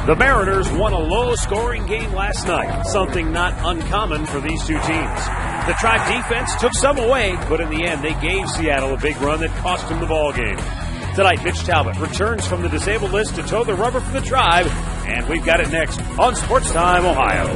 The Mariners won a low-scoring game last night, something not uncommon for these two teams. The Tribe defense took some away, but in the end, they gave Seattle a big run that cost them the ball game. Tonight, Mitch Talbot returns from the disabled list to toe the rubber for the Tribe, and we've got it next on Sports Time Ohio.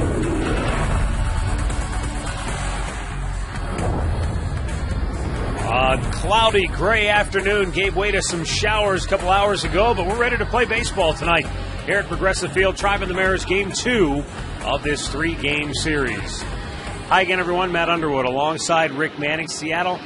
A cloudy, gray afternoon gave way to some showers a couple hours ago, but we're ready to play baseball tonight here at Progressive Field. Tribe and the Mariners, Game 2 of this 3-game series. Hi again, everyone. Matt Underwood alongside Rick Manning. Seattle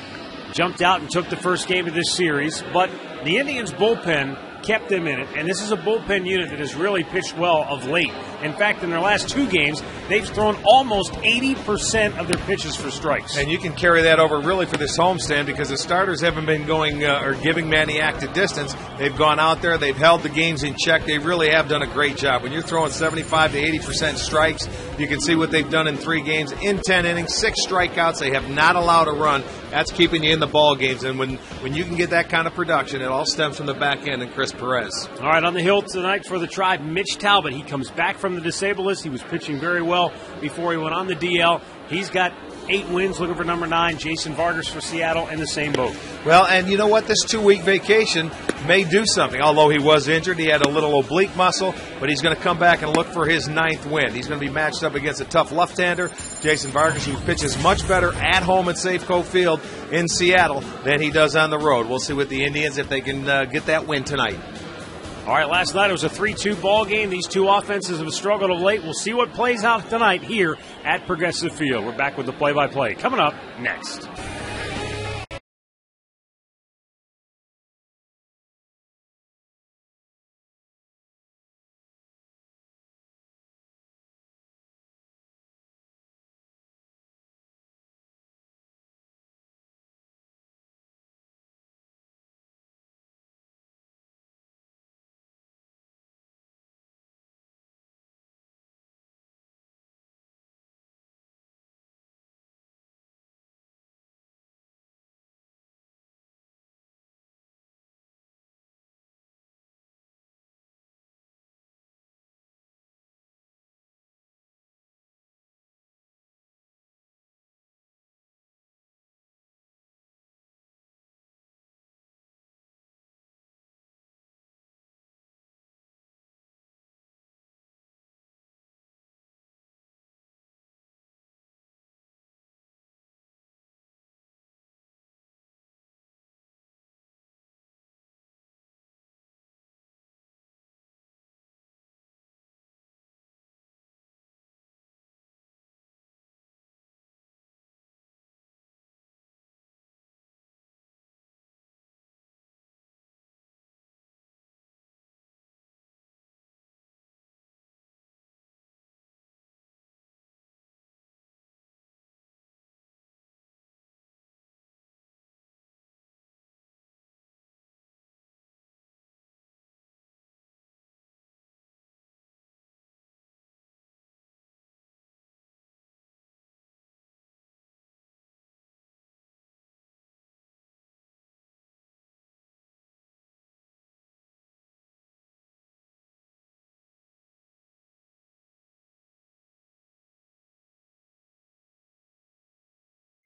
jumped out and took the first game of this series, but the Indians' bullpen kept them in it, and this is a bullpen unit that has really pitched well of late. In fact, in their last 2 games, they've thrown almost 80% of their pitches for strikes. And you can carry that over really for this homestand because the starters haven't been going or giving Maniac the distance. They've gone out there, they've held the games in check. They really have done a great job. When you're throwing 75 to 80% strikes, you can see what they've done in 3 games. In 10 innings, 6 strikeouts. They have not allowed a run. That's keeping you in the ball games. And when you can get that kind of production, it all stems from the back end and Chris Perez. All right, on the hill tonight for the Tribe, Mitch Talbot. He comes back from the disabled list. He was pitching very well before he went on the DL. He's got 8 wins, looking for number 9. Jason Vargas for Seattle in the same boat. Well, and you know what? This 2-week vacation may do something. Although he was injured, he had a little oblique muscle, but he's going to come back and look for his 9th win. He's going to be matched up against a tough left-hander, Jason Vargas, who pitches much better at home at Safeco Field in Seattle than he does on the road. We'll see with the Indians if they can get that win tonight. All right, last night it was a 3-2 ball game. These two offenses have struggled of late. We'll see what plays out tonight here at Progressive Field. We're back with the play-by-play coming up next.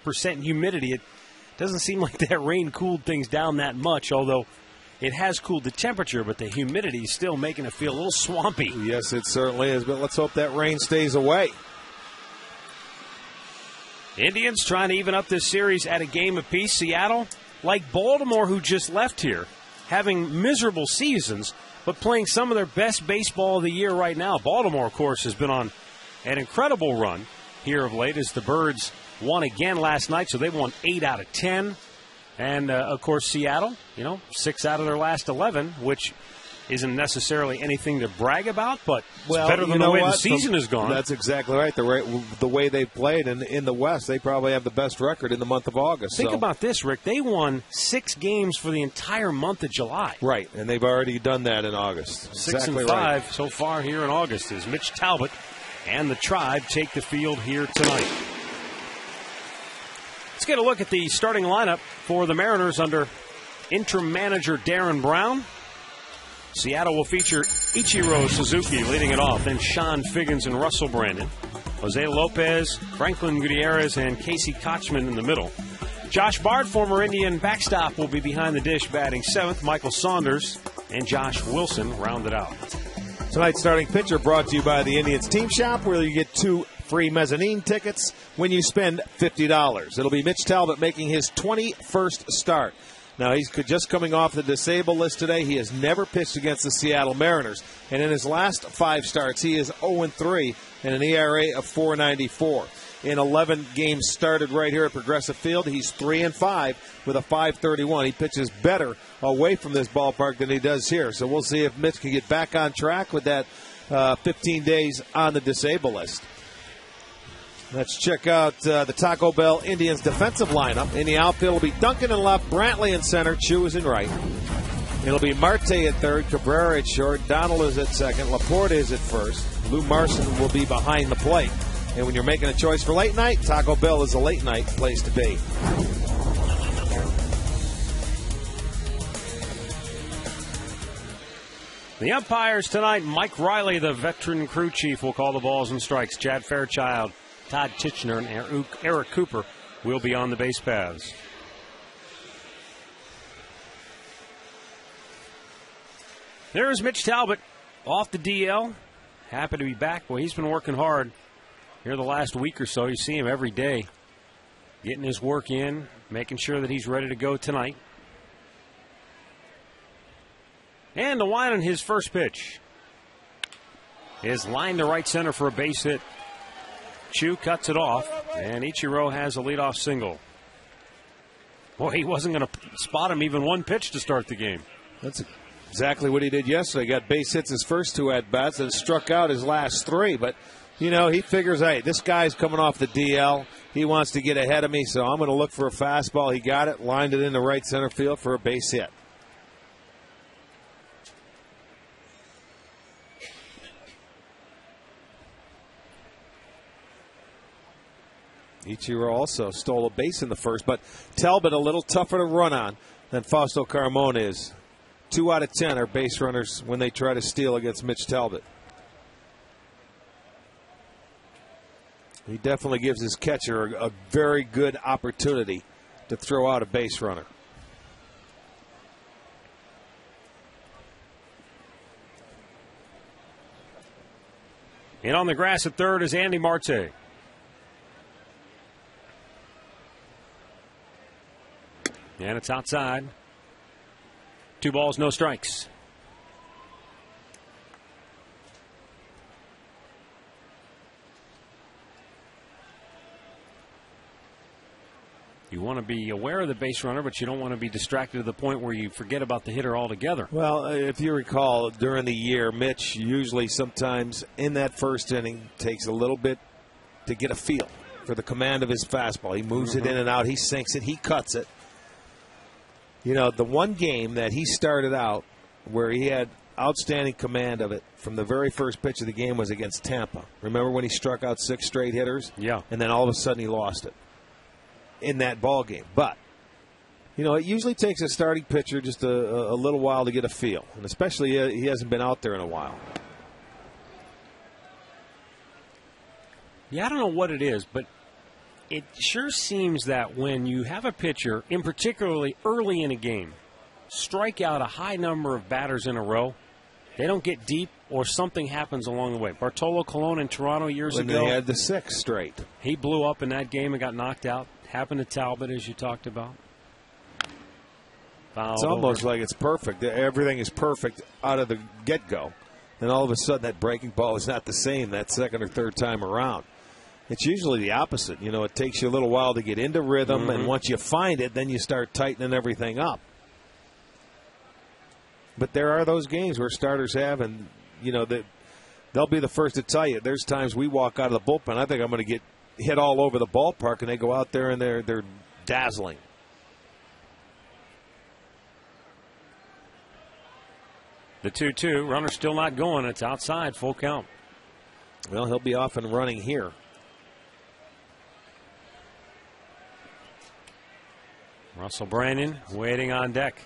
Percent humidity. It doesn't seem like that rain cooled things down that much, although it has cooled the temperature, but the humidity is still making it feel a little swampy. Yes, it certainly is, but let's hope that rain stays away. Indians trying to even up this series at a game apiece. Seattle, like Baltimore, who just left here, having miserable seasons, but playing some of their best baseball of the year right now. Baltimore, of course, has been on an incredible run here of late as the Birds won again last night, so they won 8 out of 10. And, of course, Seattle, 6 out of their last 11, which isn't necessarily anything to brag about, but it's better than the way the season has gone. That's exactly right. The way they've played in the West, they probably have the best record in the month of August. Think about this, Rick. They won 6 games for the entire month of July. Right, and they've already done that in August. 6 and 5 so far here in August as Mitch Talbot and the Tribe take the field here tonight. Let's get a look at the starting lineup for the Mariners under interim manager Darren Brown. Seattle will feature Ichiro Suzuki leading it off, then Sean Figgins and Russell Brandon. Jose Lopez, Franklin Gutierrez, and Casey Kochman in the middle. Josh Bard, former Indian backstop, will be behind the dish batting 7th. Michael Saunders and Josh Wilson round it out. Tonight's starting pitcher brought to you by the Indians Team Shop, where you get 2 free mezzanine tickets when you spend $50. It'll be Mitch Talbot making his 21st start. Now, he's just coming off the disabled list today. He has never pitched against the Seattle Mariners. And in his last 5 starts, he is 0-3 and an ERA of 4.94. In 11 games started right here at Progressive Field, he's 3-5 with a 5.31. He pitches better away from this ballpark than he does here. So we'll see if Mitch can get back on track with that 15 days on the disabled list. Let's check out the Taco Bell Indians defensive lineup. In the outfield will be Duncan in left, Brantley in center, Chu is in right. It'll be Marte at third, Cabrera at short, Donald is at second, Laporte is at first. Lou Marson will be behind the plate. And when you're making a choice for late night, Taco Bell is a late night place to be. The umpires tonight, Mike Riley, the veteran crew chief, will call the balls and strikes. Chad Fairchild, Todd Titchener, and Eric Cooper will be on the base paths. There's Mitch Talbot off the DL. Happy to be back. Well, he's been working hard here the last week or so. You see him every day getting his work in, making sure that he's ready to go tonight. And the line on his first pitch is lined to right center for a base hit. Chu cuts it off, and Ichiro has a leadoff single. Boy, he wasn't going to spot him even one pitch to start the game. That's exactly what he did yesterday. Got base hits his first 2 at-bats and struck out his last 3. But, you know, he figures, hey, this guy's coming off the DL. He wants to get ahead of me, so I'm going to look for a fastball. He got it, lined it into right center field for a base hit. Ichiro also stole a base in the first, but Talbot a little tougher to run on than Fausto Carmona is. 2 out of 10 are base runners when they try to steal against Mitch Talbot. He definitely gives his catcher a very good opportunity to throw out a base runner. And on the grass at third is Andy Marte. And it's outside. 2 balls, no strikes. You want to be aware of the base runner, but you don't want to be distracted to the point where you forget about the hitter altogether. Well, if you recall, during the year, Mitch usually sometimes in that first inning takes a little bit to get a feel for the command of his fastball. He moves it in and out. He sinks it. He cuts it. You know, the one game that he started out where he had outstanding command of it from the very first pitch of the game was against Tampa. Remember when he struck out 6 straight hitters? Yeah. And then all of a sudden he lost it in that ball game. But, you know, it usually takes a starting pitcher just a little while to get a feel. And especially he hasn't been out there in a while. Yeah, I don't know what it is, but it sure seems that when you have a pitcher, in particularly early in a game, strike out a high number of batters in a row, they don't get deep or something happens along the way. Bartolo Colon in Toronto years ago. When they had the 6 straight. He blew up in that game and got knocked out. Happened to Talbot, as you talked about. It's almost like it's perfect. Everything is perfect out of the get-go. Then all of a sudden that breaking ball is not the same that second or third time around. It's usually the opposite. You know, it takes you a little while to get into rhythm, and once you find it, then you start tightening everything up. But there are those games where starters have, and, you know, they'll be the first to tell you. There's times we walk out of the bullpen, I think I'm going to get hit all over the ballpark, and they go out there and they're dazzling. The 2-2, runner still not going. It's outside, full count. Well, he'll be off and running here. Russell Brandon waiting on deck.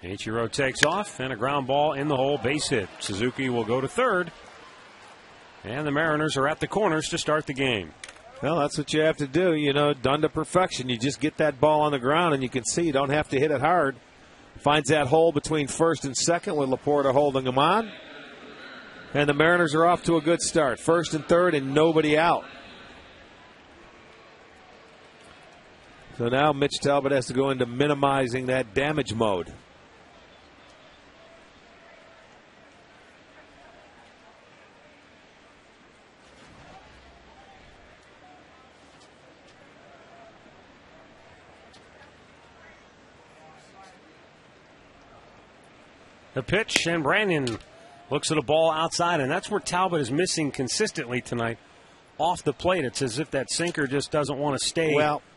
Ichiro takes off, and a ground ball in the hole, base hit. Suzuki will go to third, and the Mariners are at the corners to start the game. Well, that's what you have to do, you know, done to perfection. You just get that ball on the ground, and you can see you don't have to hit it hard. Finds that hole between first and second with Laporta holding him on. And the Mariners are off to a good start. First and third and nobody out. So now Mitch Talbot has to go into minimizing that damage mode. The pitch, and Brandon looks at a ball outside, and that's where Talbot is missing consistently tonight. Off the plate, it's as if that sinker just doesn't want to stay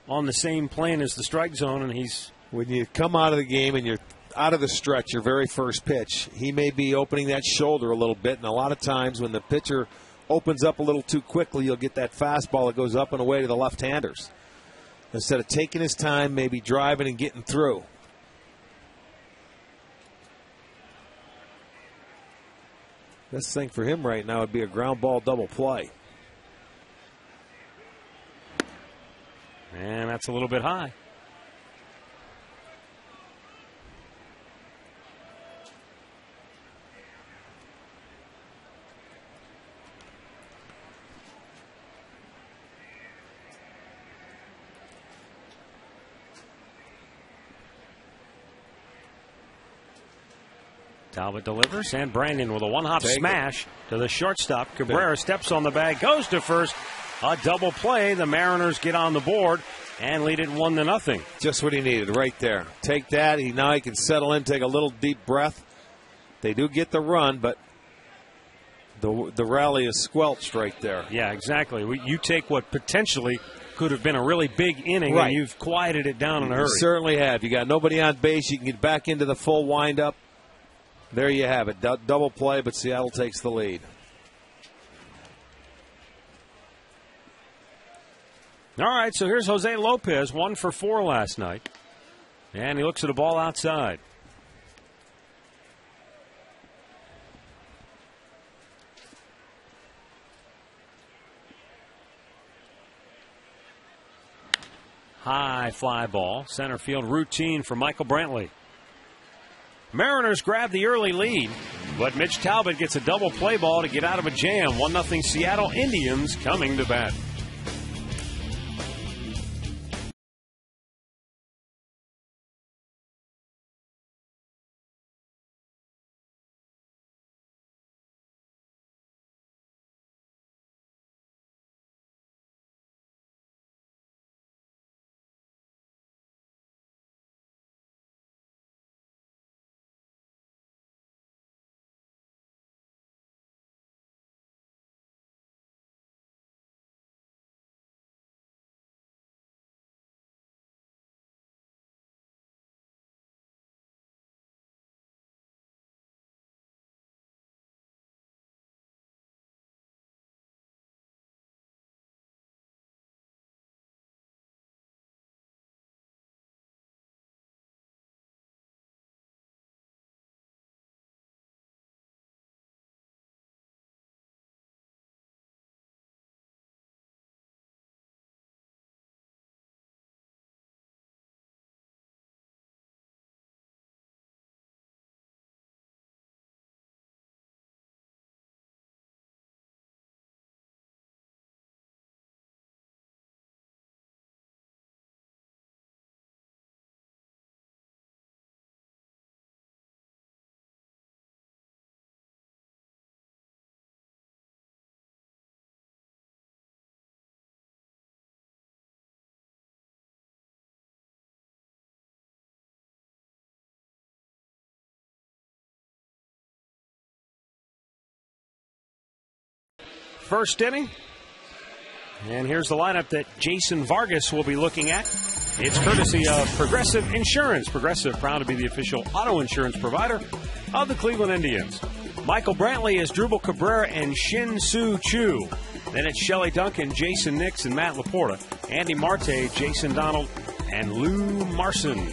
on the same plane as the strike zone, and he's... When you come out of the game and you're out of the stretch, your very first pitch, he may be opening that shoulder a little bit, and a lot of times when the pitcher opens up a little too quickly, you'll get that fastball that goes up and away to the left-handers. Instead of taking his time, maybe driving and getting through. Best thing for him right now would be a ground ball double play. And that's a little bit high. Talbot delivers, and Brandon with a one-hop smash to the shortstop. Cabrera steps on the bag, goes to first. A double play. The Mariners get on the board and lead it 1-0. Just what he needed right there. Take that. Now he can settle in, take a little deep breath. They do get the run, but the rally is squelched right there. Yeah, exactly. You take what potentially could have been a really big inning, right, and you've quieted it down in a hurry. You certainly have. You got nobody on base. You can get back into the full windup. There you have it. Double play, but Seattle takes the lead. All right, so here's Jose Lopez, 1 for 4 last night. And he looks at a ball outside. High fly ball, center field routine for Michael Brantley. Mariners grab the early lead, but Mitch Talbot gets a double play ball to get out of a jam. 1-0 Seattle Indians coming to bat. First inning. And here's the lineup that Jason Vargas will be looking at. It's courtesy of Progressive Insurance. Progressive, proud to be the official auto insurance provider of the Cleveland Indians. Michael Brantley is Drupal Cabrera and Shin-Soo Choo. Then it's Shelley Duncan, Jason Nix, and Matt Laporta. Andy Marte, Jason Donald, and Lou Marson.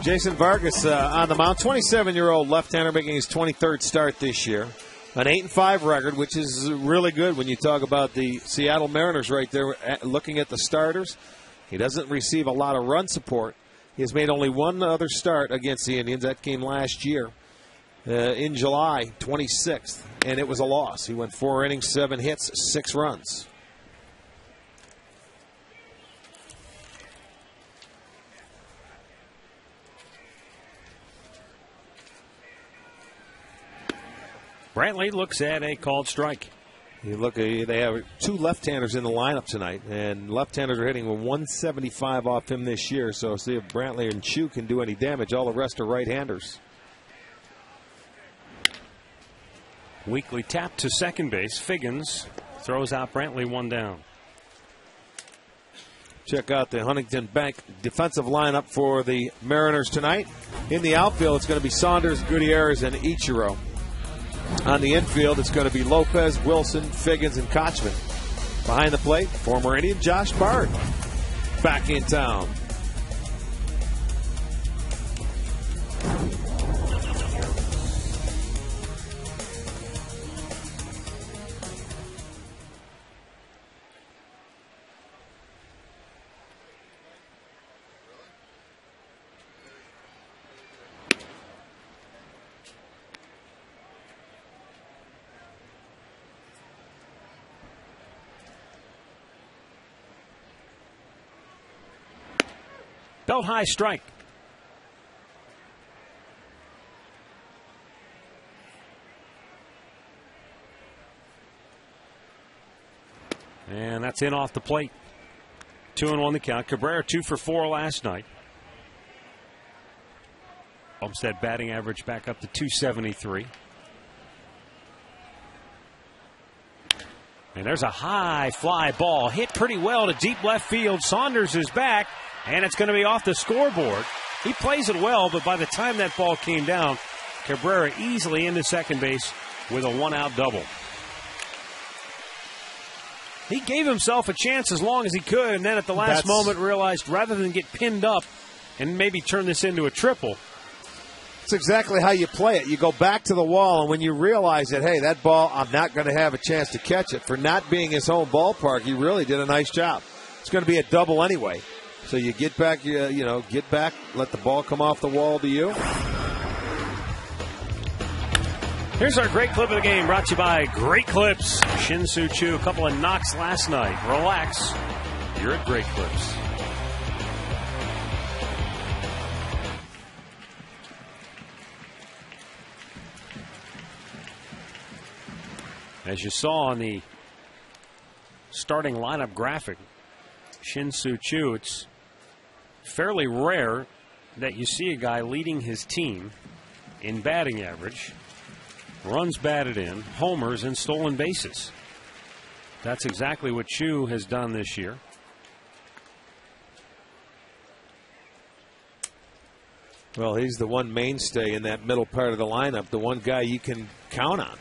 Jason Vargas on the mound, 27-year-old left-hander making his 23rd start this year. An 8-5 record, which is really good when you talk about the Seattle Mariners right there. Looking at the starters, he doesn't receive a lot of run support. He has made only one other start against the Indians. That came last year in July 26th, and it was a loss. He went 4 innings, 7 hits, 6 runs. Brantley looks at a called strike. They have 2 left-handers in the lineup tonight, and left-handers are hitting 175 off him this year. So see if Brantley and Chu can do any damage. All the rest are right-handers. Weekly tap to second base. Figgins throws out Brantley, 1 down. Check out the Huntington Bank defensive lineup for the Mariners tonight. In the outfield, it's going to be Saunders, Gutierrez, and Ichiro. On the infield, it's going to be Lopez, Wilson, Figgins, and Kochman. Behind the plate, former Indian Josh Bard back in town. Belt high strike. And that's in off the plate. 2-1 the count. Cabrera 2 for 4 last night. Bumps that batting average back up to 273. And there's a high fly ball hit pretty well to deep left field. Saunders is back. And it's going to be off the scoreboard. He plays it well, but by the time that ball came down, Cabrera easily into second base with a 1-out double. He gave himself a chance as long as he could, and then at the last moment realized rather than get pinned up and maybe turn this into a triple. It's exactly how you play it. You go back to the wall, and when you realize that, hey, that ball, I'm not going to have a chance to catch it. For not being his home ballpark, he really did a nice job. It's going to be a double anyway. So you get back, get back, let the ball come off the wall to you. Here's our great clip of the game, brought to you by Great Clips. Shin-Soo Choo, a couple of knocks last night. Relax. You're at Great Clips. As you saw on the starting lineup graphic, Shin-Soo Choo, it's fairly rare that you see a guy leading his team in batting average, runs batted in, homers, and stolen bases. That's exactly what Choo has done this year. Well, he's the one mainstay in that middle part of the lineup, the one guy you can count on.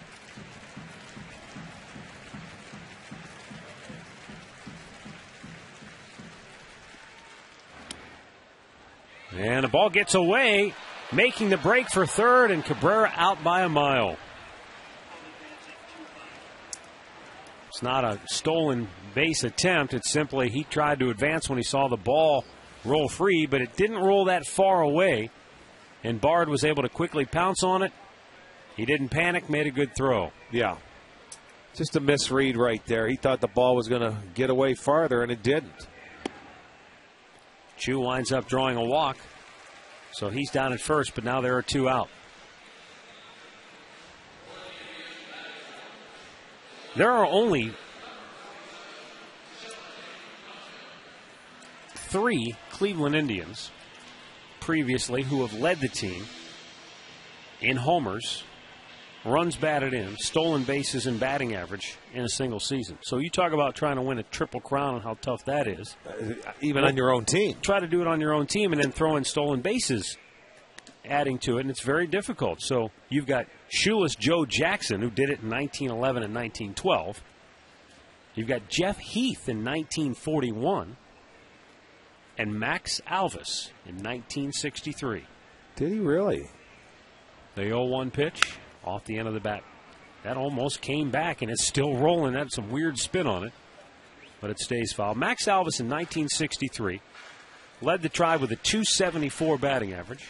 And the ball gets away, making the break for third, and Cabrera out by a mile. It's not a stolen base attempt. It's simply he tried to advance when he saw the ball roll free, but it didn't roll that far away, and Bard was able to quickly pounce on it. He didn't panic, made a good throw. Yeah. Just a misread right there. He thought the ball was going to get away farther, and it didn't. Choo winds up drawing a walk. So he's down at first, but now there are 2 out. There are only 3 Cleveland Indians previously who have led the team in homers, runs batted in, stolen bases, and batting average in a single season. So you talk about trying to win a triple crown and how tough that is. Even on your own team. Try to do it on your own team and then throw in stolen bases adding to it, and it's very difficult. So you've got shoeless Joe Jackson, who did it in 1911 and 1912. You've got Jeff Heath in 1941 and Max Alvis in 1963. Did he really? The 0-1 pitch off the end of the bat. That almost came back, and it's still rolling. That's some weird spin on it, but it stays foul. Max Alvis in 1963 led the Tribe with a .274 batting average,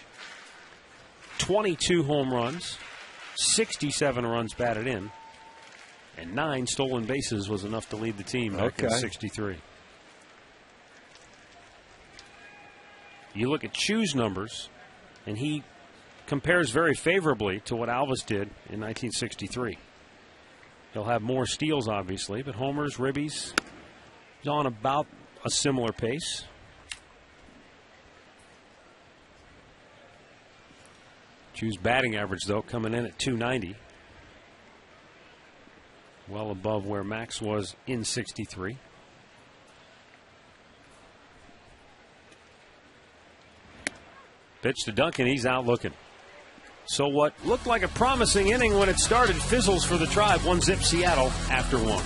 22 home runs, 67 runs batted in, and 9 stolen bases was enough to lead the team back in '63. You look at Chu's numbers, and he compares very favorably to what Alvis did in 1963. He'll have more steals, obviously, but homers, ribbies, he's on about a similar pace. Chu's batting average, though, coming in at .290. Well above where Max was in '63. Pitch to Duncan, he's out looking. So what looked like a promising inning when it started fizzles for the Tribe. 1-0 Seattle after 1.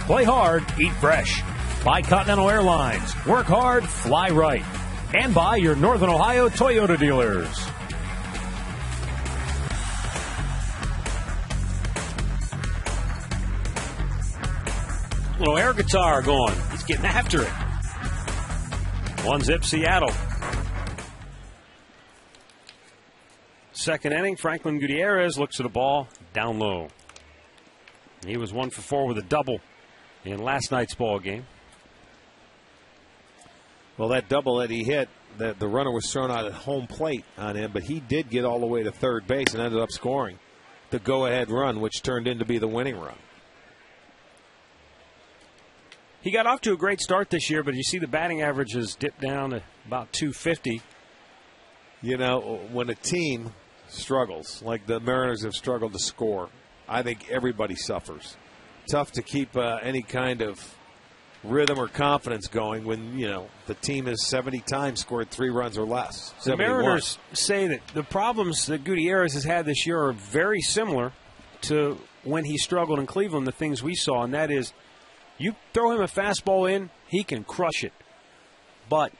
Play hard, eat fresh. By Continental Airlines. Work hard, fly right. And by your Northern Ohio Toyota dealers. Little air guitar going. He's getting after it. 1-0 Seattle. Second inning, Franklin Gutierrez looks at the ball down low. He was 1 for 4 with a double in last night's ball game. Well, that double that he hit, the runner was thrown out at home plate on him, but he did get all the way to third base and ended up scoring the go-ahead run, which turned into be the winning run. He got off to a great start this year, but you see the batting average has dipped down to about .250. You know, when a team struggles, like the Mariners have struggled to score, I think everybody suffers. Tough to keep any kind of rhythm or confidence going when, you know, the team has 70 times scored 3 runs or less. The Mariners say that the problems that Gutierrez has had this year are very similar to when he struggled in Cleveland, the things we saw, and that is you throw him a fastball in, he can crush it. But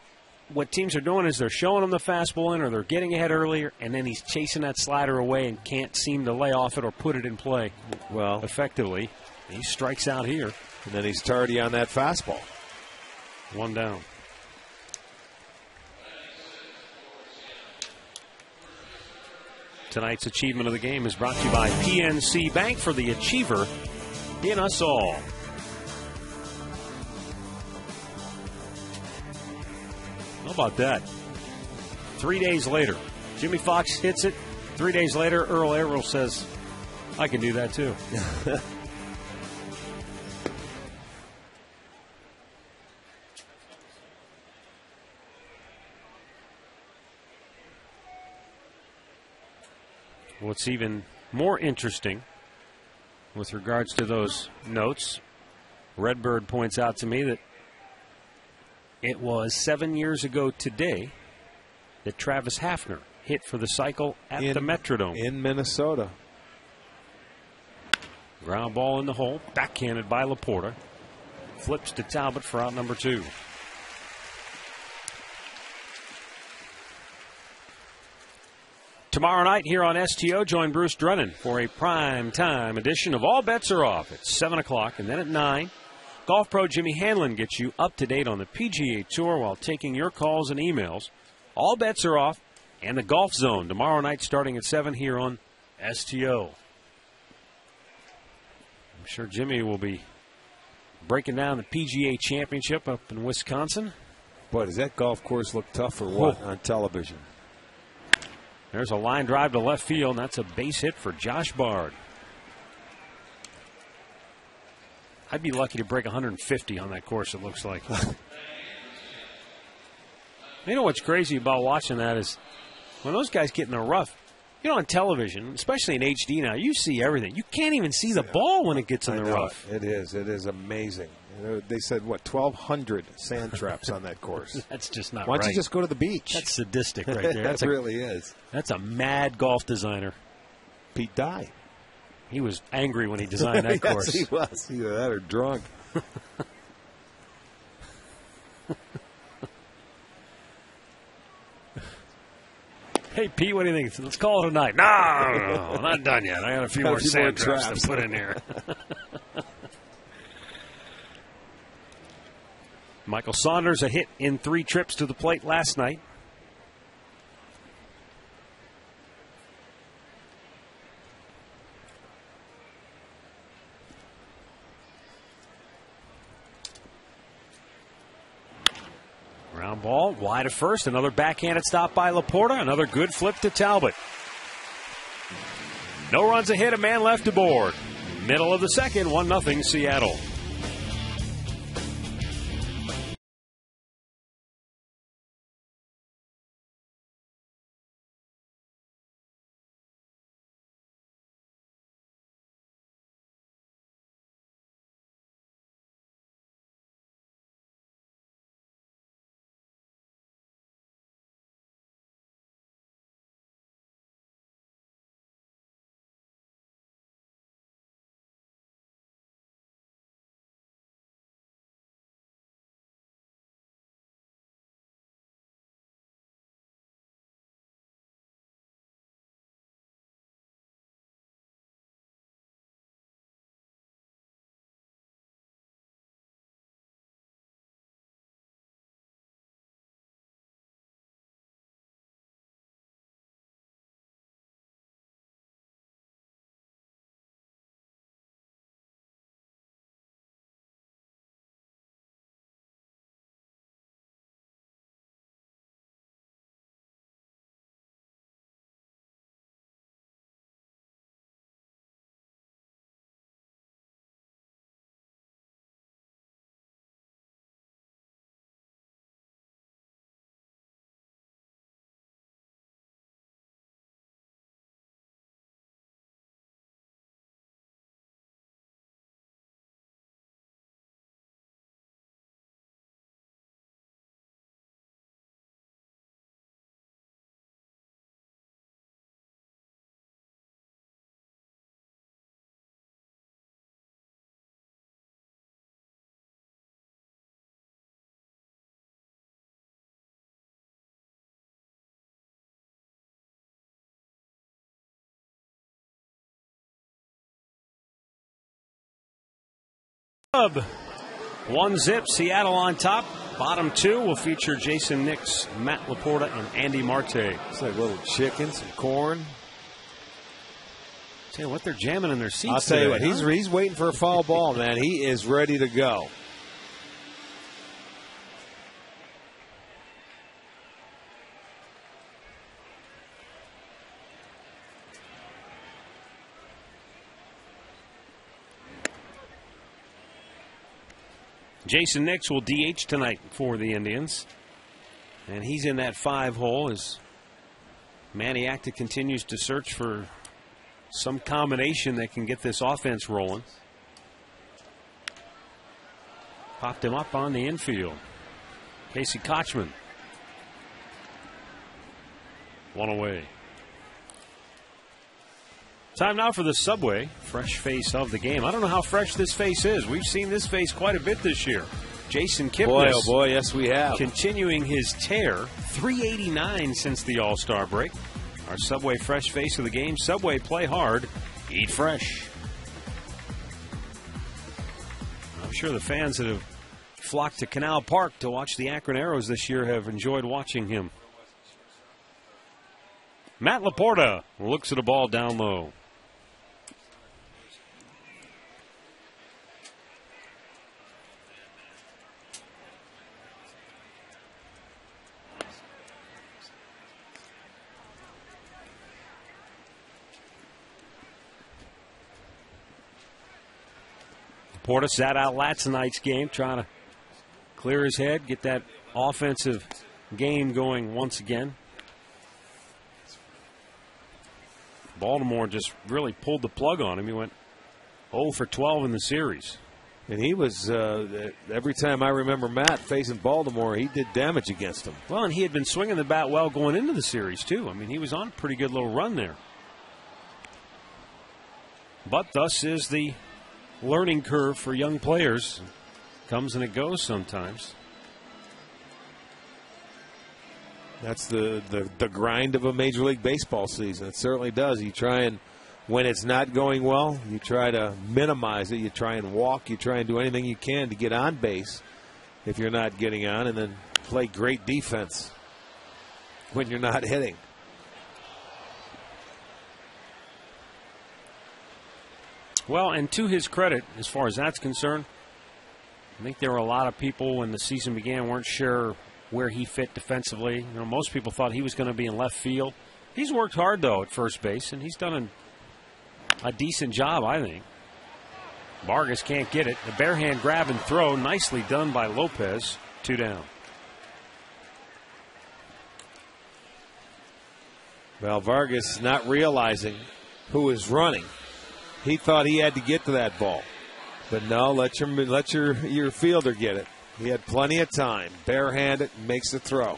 what teams are doing is they're showing him the fastball in or they're getting ahead earlier, and then he's chasing that slider away and can't seem to lay off it or put it in play well effectively. He strikes out here. And then he's tardy on that fastball. 1 down. Tonight's achievement of the game is brought to you by PNC Bank, for the achiever in us all. How about that? 3 days later, Jimmy Fox hits it. 3 days later, Earl Averill says, I can do that too. What's even more interesting with regards to those notes, Redbird points out to me that it was 7 years ago today that Travis Hafner hit for the cycle at the Metrodome in Minnesota. Ground ball in the hole, backhanded by Laporta. Flips to Talbot for out number 2. Tomorrow night here on STO, join Bruce Drennan for a prime time edition of All Bets Are Off at 7 o'clock, and then at 9. Golf pro Jimmy Hanlon gets you up to date on the PGA Tour while taking your calls and emails. All Bets Are Off and the Golf Zone tomorrow night starting at 7 here on STO. I'm sure Jimmy will be breaking down the PGA Championship up in Wisconsin. Boy, does that golf course look tough or what on television? There's a line drive to left field, and that's a base hit for Josh Bard. I'd be lucky to break 150 on that course, it looks like. You know what's crazy about watching that is when those guys get in the rough, you know, on television, especially in HD now, you see everything. You can't even see the ball when it gets in the rough. It is amazing. They said, 1,200 sand traps on that course. That's just not right. Why don't you just go to the beach? That's sadistic right there. That really is. That's a mad golf designer. Pete Dye. He was angry when he designed that course. Yes, he was. Either that or drunk. Hey, Pete, what do you think? Let's call it a night. No, I'm not done yet. I got a few more sand traps to put in here. Michael Saunders, a hit in 3 trips to the plate last night. Ground ball, wide of first. Another backhanded stop by Laporta. Another good flip to Talbot. No runs ahead, a man left aboard. Middle of the second, 1-0 Seattle. One zip, Seattle on top. Bottom 2 will feature Jason Nix, Matt Laporta, and Andy Marte. It's like little chicken, some corn. Tell you what, they're jamming in their seats. I'll tell you what, he's waiting for a foul ball, man. He is ready to go. Jason Nix will DH tonight for the Indians. And he's in that 5 hole as Manny Acta continues to search for some combination that can get this offense rolling. Popped him up on the infield. Casey Kochman. One away. Time now for the Subway fresh face of the game. I don't know how fresh this face is. We've seen this face quite a bit this year. Jason Kipnis. Boy, oh boy, yes we have. Continuing his tear. 389 since the All-Star break. Our Subway fresh face of the game. Subway, play hard, eat fresh. I'm sure the fans that have flocked to Canal Park to watch the Akron Arrows this year have enjoyed watching him. Matt Laporta looks at a ball down low. Laporta sat out last night's game, trying to clear his head, get that offensive game going once again. Baltimore just really pulled the plug on him. He went 0 for 12 in the series. And he was, every time I remember Matt facing Baltimore, he did damage against him. Well, and he had been swinging the bat well going into the series, too. I mean, he was on a pretty good little run there. But thus is the learning curve for young players. Comes and it goes sometimes. That's the grind of a Major League Baseball season. It certainly does. You try and, when it's not going well, you try to minimize it. You try and walk. You try and do anything you can to get on base if you're not getting on, and then play great defense when you're not hitting. Well, and to his credit, as far as that's concerned, I think there were a lot of people when the season began weren't sure where he fit defensively. You know, most people thought he was going to be in left field. He's worked hard, though, at first base, and he's done a decent job, I think. Vargas can't get it. The bare hand grab and throw, nicely done by Lopez. 2 down. Well, Vargas not realizing who is running. He thought he had to get to that ball. But no, let your fielder get it. He had plenty of time. Barehanded, makes the throw.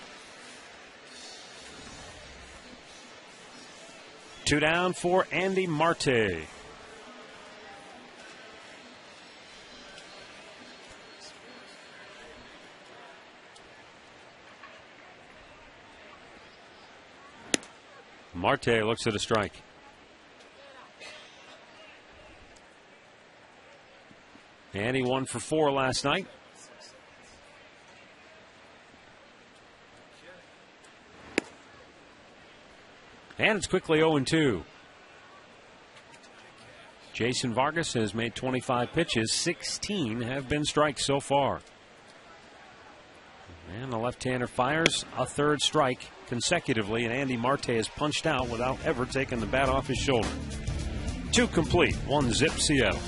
2 down for Andy Marte. Marte looks at a strike. And he 1 for 4 last night. And it's quickly 0-2. Jason Vargas has made 25 pitches. 16 have been strikes so far. And the left-hander fires a third strike consecutively, and Andy Marte has punched out without ever taking the bat off his shoulder. 2 complete, 1 zip Seattle.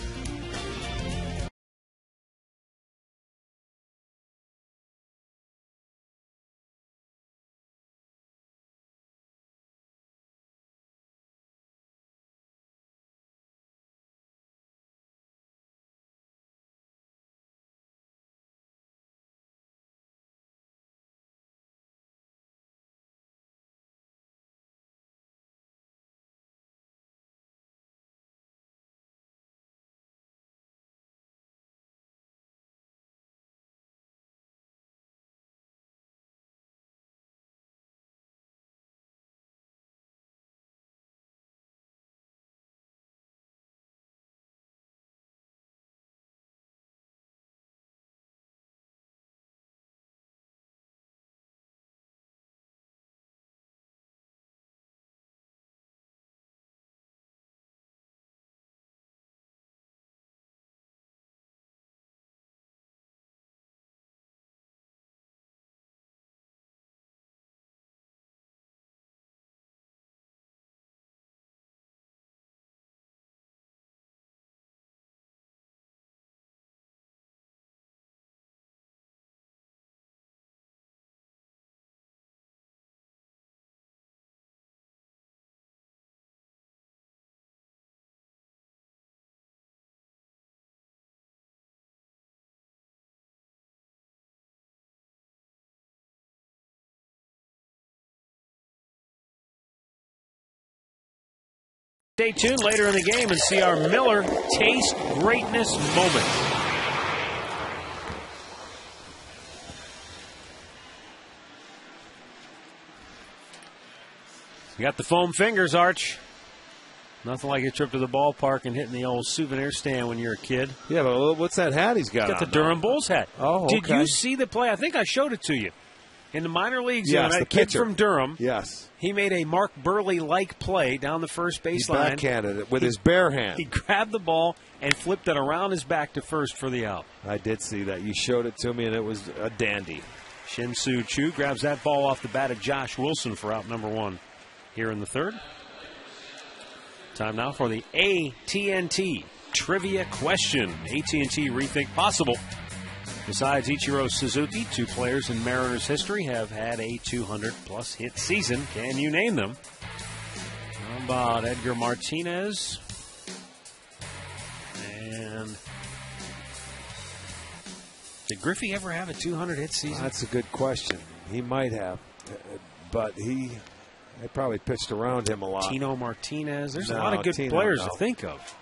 Stay tuned later in the game and see our Miller Taste Greatness moment. You got the foam fingers, Arch. Nothing like a trip to the ballpark and hitting the old souvenir stand when you're a kid. Yeah, but what's that hat he's got? He's got the Durham Bulls hat. Oh, okay. Did you see the play? I think I showed it to you. In the minor leagues, yes, a kid from Durham. Yes. He made a Mark Burley-like play down the first baseline. He backhanded it with his bare hand. He grabbed the ball and flipped it around his back to first for the out. I did see that. You showed it to me, and it was a dandy. Shin-Soo Choo grabs that ball off the bat of Josh Wilson for out number 1 here in the third. Time now for the AT&T Trivia Question. AT&T Rethink Possible. Besides Ichiro Suzuki, 2 players in Mariners history have had a 200-plus hit season. Can you name them? How about Edgar Martinez? And did Griffey ever have a 200-hit season? That's a good question. He might have, but they probably pitched around him a lot. Tino Martinez. There's a lot of good players to think of.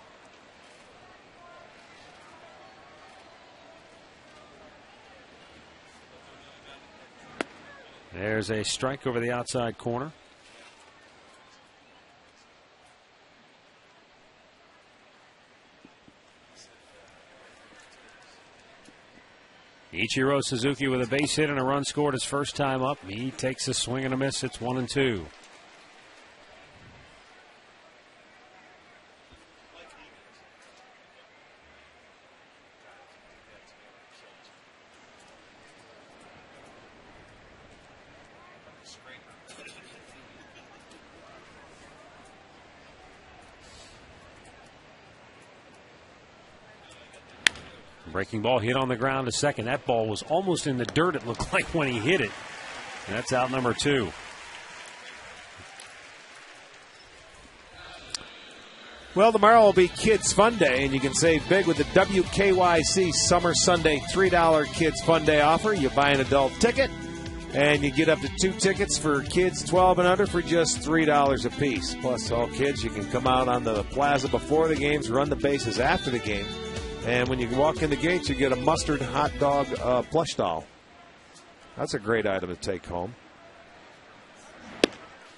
There's a strike over the outside corner. Ichiro Suzuki with a base hit and a run scored his first time up. He takes a swing and a miss. It's 1-2. Breaking ball hit on the ground to second. That ball was almost in the dirt, it looked like, when he hit it. And that's out number 2. Well, tomorrow will be Kids Fun Day, and you can save big with the WKYC Summer Sunday $3 Kids Fun Day offer. You buy an adult ticket, and you get up to 2 tickets for kids 12 and under for just $3 a piece. Plus, all kids, you can come out on the plaza before the games, run the bases after the game. And when you walk in the gates, you get a mustard hot dog plush doll. That's a great item to take home.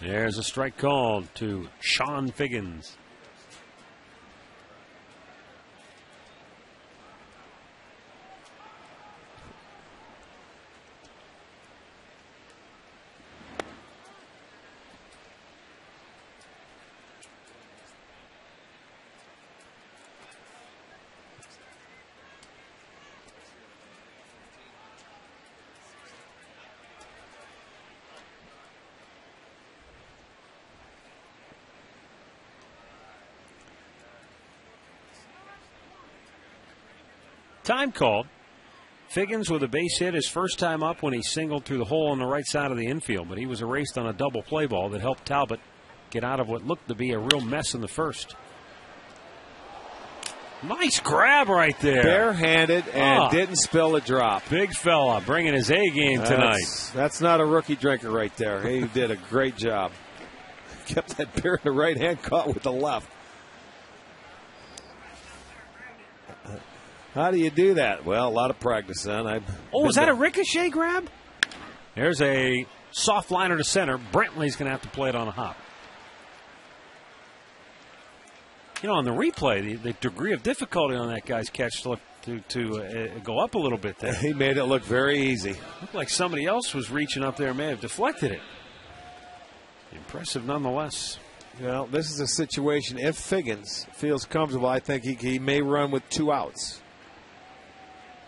There's a strike called to Sean Figgins. Time called. Figgins with a base hit his first time up when he singled through the hole on the right side of the infield, but he was erased on a double play ball that helped Talbot get out of what looked to be a real mess in the first. Nice grab right there. Barehanded and didn't spill a drop. Big fella bringing his A game tonight. That's not a rookie drinker right there. He did a great job. Kept that beer in the right hand, caught with the left. How do you do that? Well, a lot of practice then. Was that a ricochet grab? There's a soft liner to center. Brantley's going to have to play it on a hop. You know, on the replay, the degree of difficulty on that guy's catch looked to go up a little bit there. He made it look very easy. Looked like somebody else was reaching up there and may have deflected it. Impressive nonetheless. Well, this is a situation, if Figgins feels comfortable, I think he may run with 2 outs.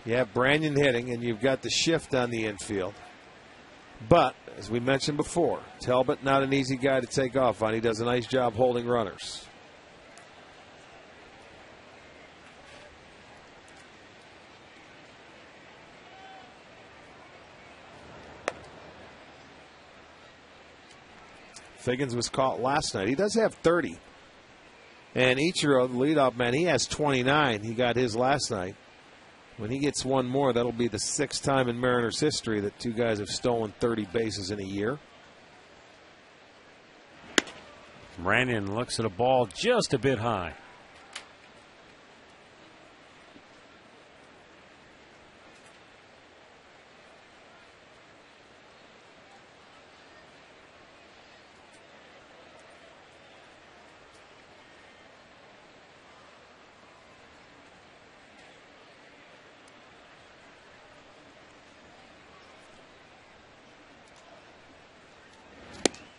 You have Branyan hitting, and you've got the shift on the infield. But, as we mentioned before, Talbot not an easy guy to take off on. He does a nice job holding runners. Figgins was caught last night. He does have 30. And Ichiro, the leadoff man, he has 29. He got his last night. When he gets one more, that'll be the 6th time in Mariners history that 2 guys have stolen 30 bases in a year. Brandon looks at a ball just a bit high.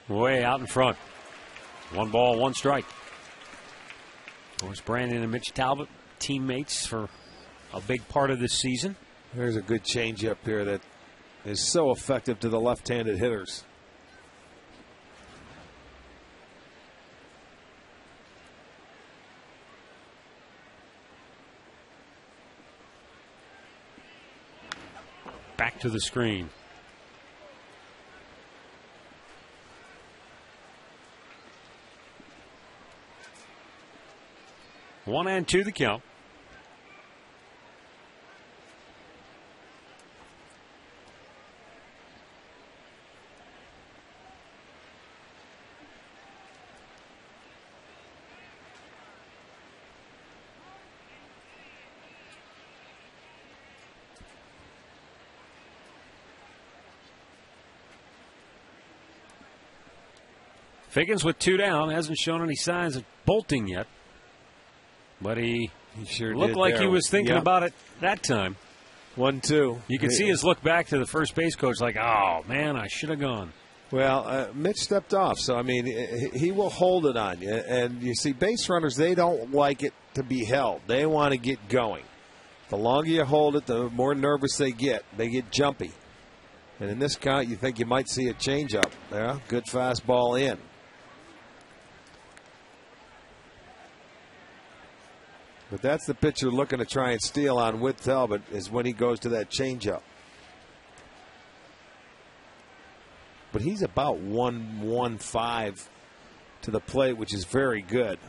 Way out in front. 1 ball, 1 strike. Of course, Brandon and Mitch Talbot, teammates for a big part of this season. There's a good changeup here that is so effective to the left-handed hitters. Back to the screen. 1-2 the count. Figgins with 2 down, hasn't shown any signs of bolting yet. But he sure looked like he was thinking about it that time. 1-2. You can see his look back to the first base coach like, oh, man, I should have gone. Well, Mitch stepped off, so, I mean, he will hold it on you. And you see, base runners, they don't like it to be held. They want to get going. The longer you hold it, the more nervous they get. They get jumpy. And in this count, you think you might see a changeup. Yeah, good fastball in. But that's the pitcher looking to try and steal on with Talbot, is when he goes to that changeup. But he's about 1-1-5 to the plate, which is very good.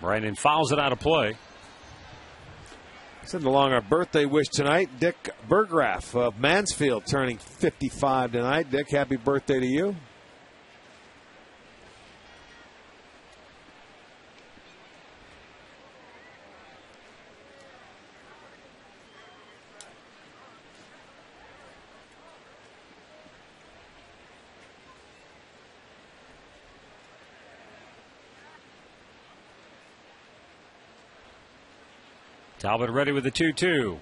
Brandon fouls it out of play. Sending along our birthday wish tonight, Dick Berggraf of Mansfield, turning 55 tonight. Dick, happy birthday to you. Talbot ready with the 2-2.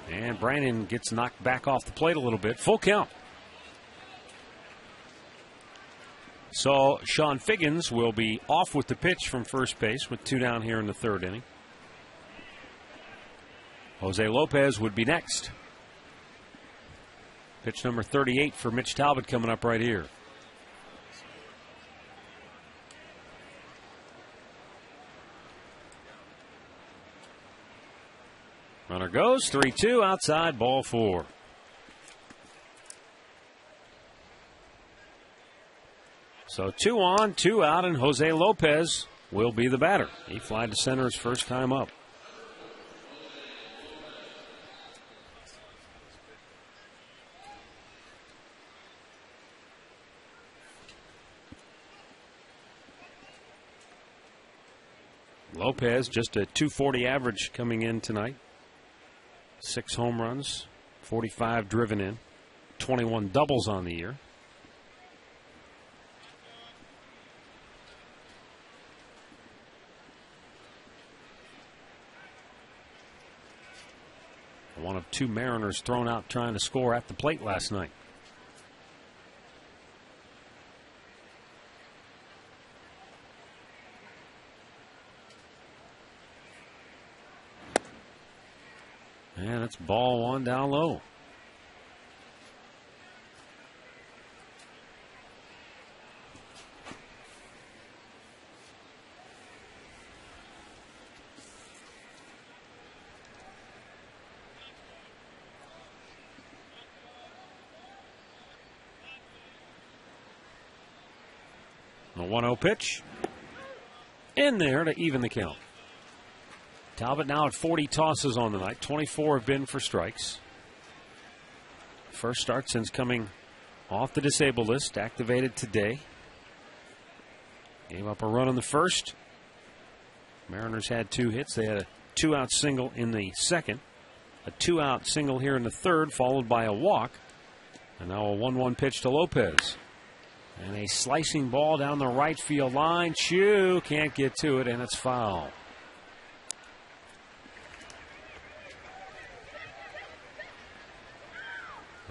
And Brandon gets knocked back off the plate a little bit. Full count. So Sean Figgins will be off with the pitch from first base with 2 down here in the 3rd inning. Jose Lopez would be next. Pitch number 38 for Mitch Talbot coming up right here. Runner goes, 3-2, outside, ball 4. So 2 on, 2 out, and Jose Lopez will be the batter. He flied to center his first time up. Lopez, just a .240 average coming in tonight. 6 home runs, 45 driven in, 21 doubles on the year. One of 2 Mariners thrown out trying to score at the plate last night. And it's ball 1 down low. A 1-0 pitch. In there to even the count. Talbot now at 40 tosses on the night. 24 have been for strikes. First start since coming off the disabled list, activated today. Gave up a run in the first. Mariners had 2 hits. They had a 2-out single in the second, a 2-out single here in the third, followed by a walk. And now a 1-1 pitch to Lopez. And a slicing ball down the right field line. Chu can't get to it, and it's foul.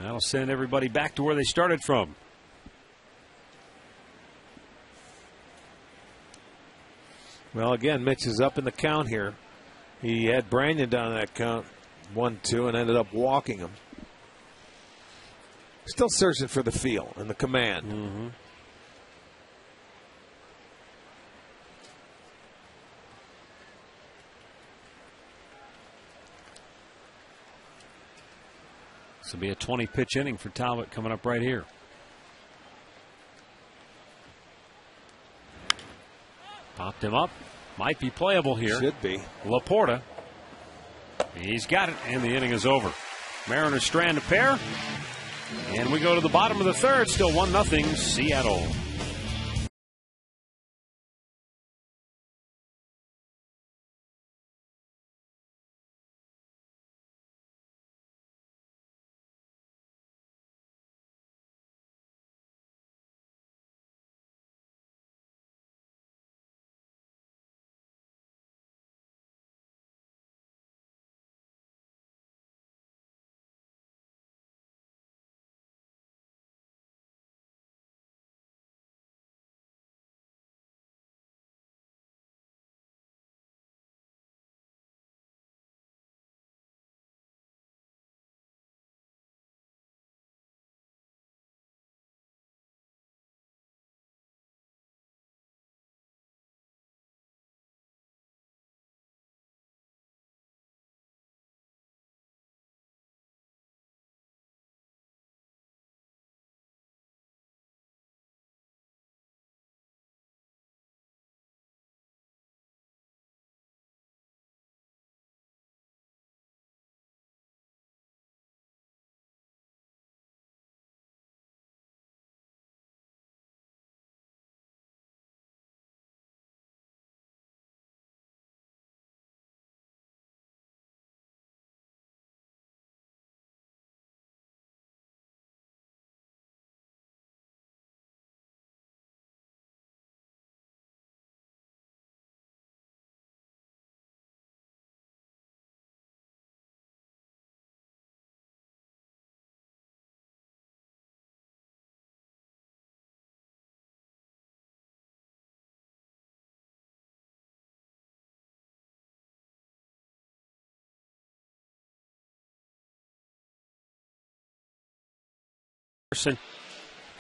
That'll send everybody back to where they started from. Well, again, Mitch is up in the count here. He had Brandon down that count 1-2 and ended up walking him. Still searching for the feel and the command. Mm-hmm. This will be a 20-pitch inning for Talbot coming up right here. Popped him up. Might be playable here. Should be. Laporta. He's got it, and the inning is over. Mariners strand a pair. And we go to the bottom of the third. Still 1-0 Seattle.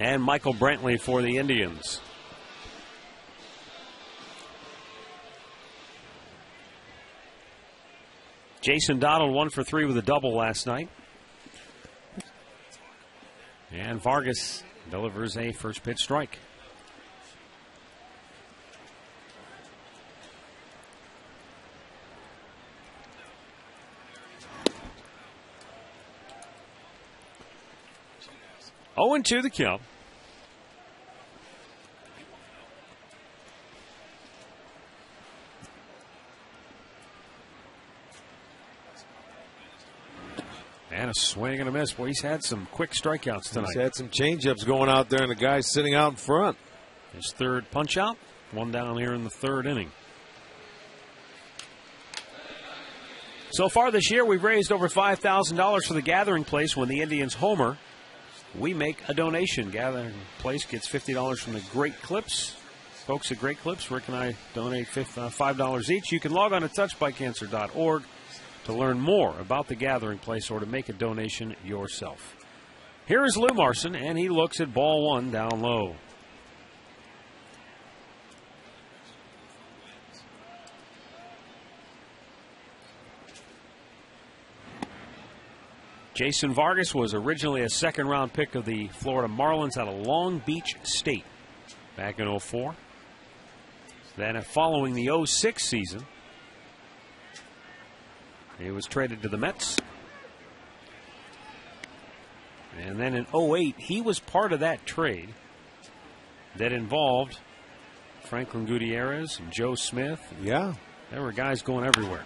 And Michael Brantley for the Indians. Jason Donald 1 for 3 with a double last night. And Vargas delivers a first pitch strike. Oh, and 2 the count. And a swing and a miss. Boy, he's had some quick strikeouts tonight. He's had some changeups going out there, and the guy's sitting out in front. His third punch out. 1 down here in the third inning. So far this year, we've raised over $5,000 for the Gathering Place. When the Indians homer, we make a donation. Gathering Place gets $50 from the Great Clips. Folks at Great Clips, Rick and I donate $5 each. You can log on to touchbycancer.org to learn more about the Gathering Place or to make a donation yourself. Here is Lou Marson, and he looks at ball 1 down low. Jason Vargas was originally a second-round pick of the Florida Marlins out of Long Beach State back in 2004. Then following the 2006 season, he was traded to the Mets. And then in 2008, he was part of that trade that involved Franklin Gutierrez and Joe Smith. Yeah. There were guys going everywhere.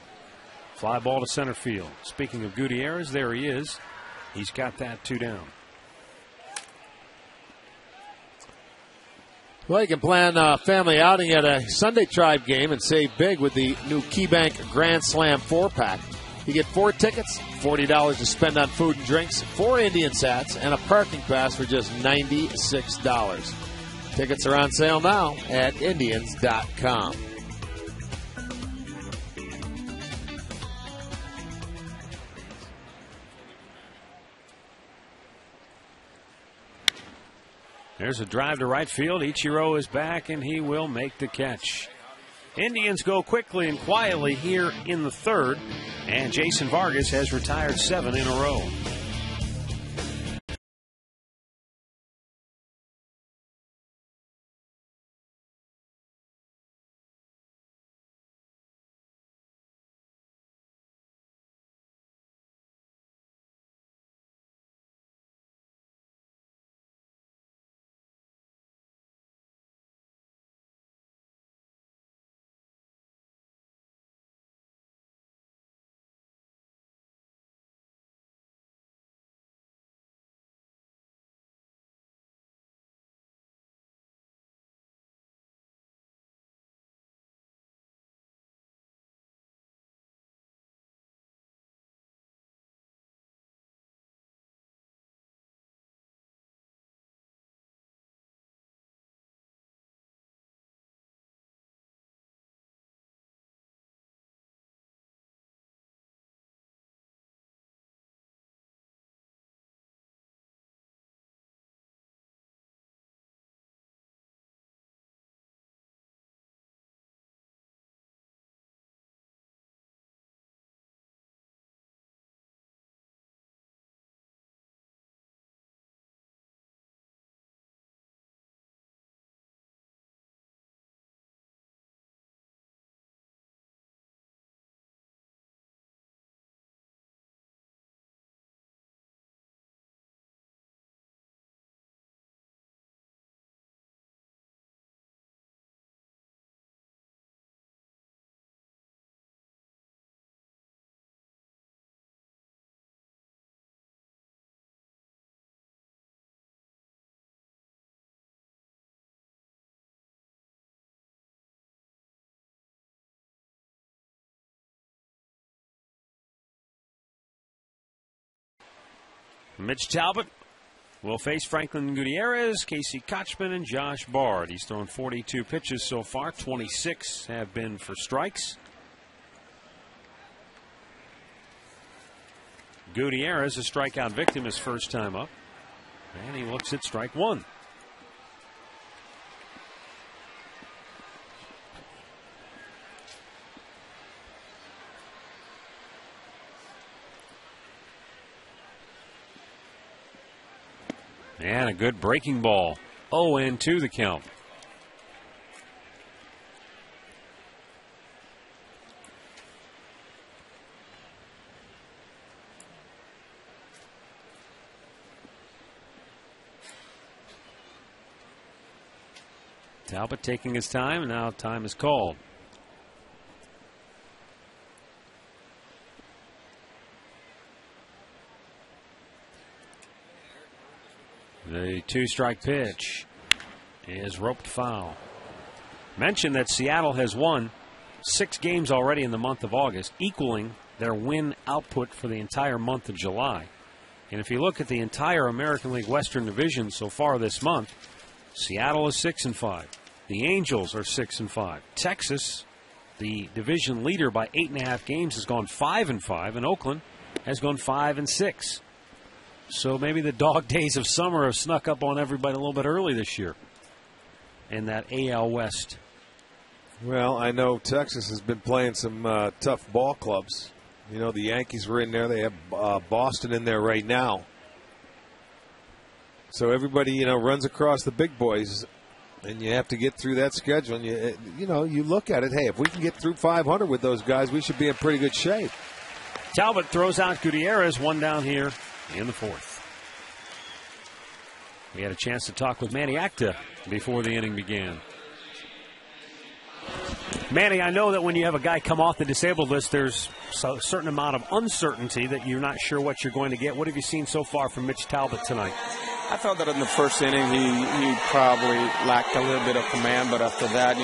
Fly ball to center field. Speaking of Gutierrez, there he is. He's got that 2 down. Well, you can plan a family outing at a Sunday Tribe game and save big with the new KeyBank Grand Slam 4-pack. You get 4 tickets, $40 to spend on food and drinks, 4 Indians hats, and a parking pass for just $96. Tickets are on sale now at Indians.com. There's a drive to right field. Ichiro is back, and he will make the catch. Indians go quickly and quietly here in the 3rd, and Jason Vargas has retired 7 in a row. Mitch Talbot will face Franklin Gutierrez, Casey Kochman, and Josh Bard. He's thrown 42 pitches so far. 26 have been for strikes. Gutierrez, a strikeout victim, his first time up. And he looks at strike 1. And a good breaking ball. 0-2 the count. Talbot taking his time, and now time is called. The 2-strike pitch is roped foul. Mention that Seattle has won 6 games already in the month of August, equaling their win output for the entire month of July. And if you look at the entire American League Western Division so far this month, Seattle is 6-5. The Angels are 6-5. Texas, the division leader by 8.5 games, has gone 5-5, and Oakland has gone 5-6. So maybe the dog days of summer have snuck up on everybody a little bit early this year in that AL West. Well, I know Texas has been playing some tough ball clubs. You know, the Yankees were in there. They have Boston in there right now. So everybody, you know, runs across the big boys, and you have to get through that schedule. And you look at it, hey, if we can get through 500 with those guys, we should be in pretty good shape. Talbot throws out Gutierrez, 1 down here in the 4th. We had a chance to talk with Manny Acta before the inning began. Manny, I know that when you have a guy come off the disabled list, there's a certain amount of uncertainty that you're not sure what you're going to get. What have you seen so far from Mitch Talbot tonight? I felt that in the first inning he probably lacked a little bit of command, but after that,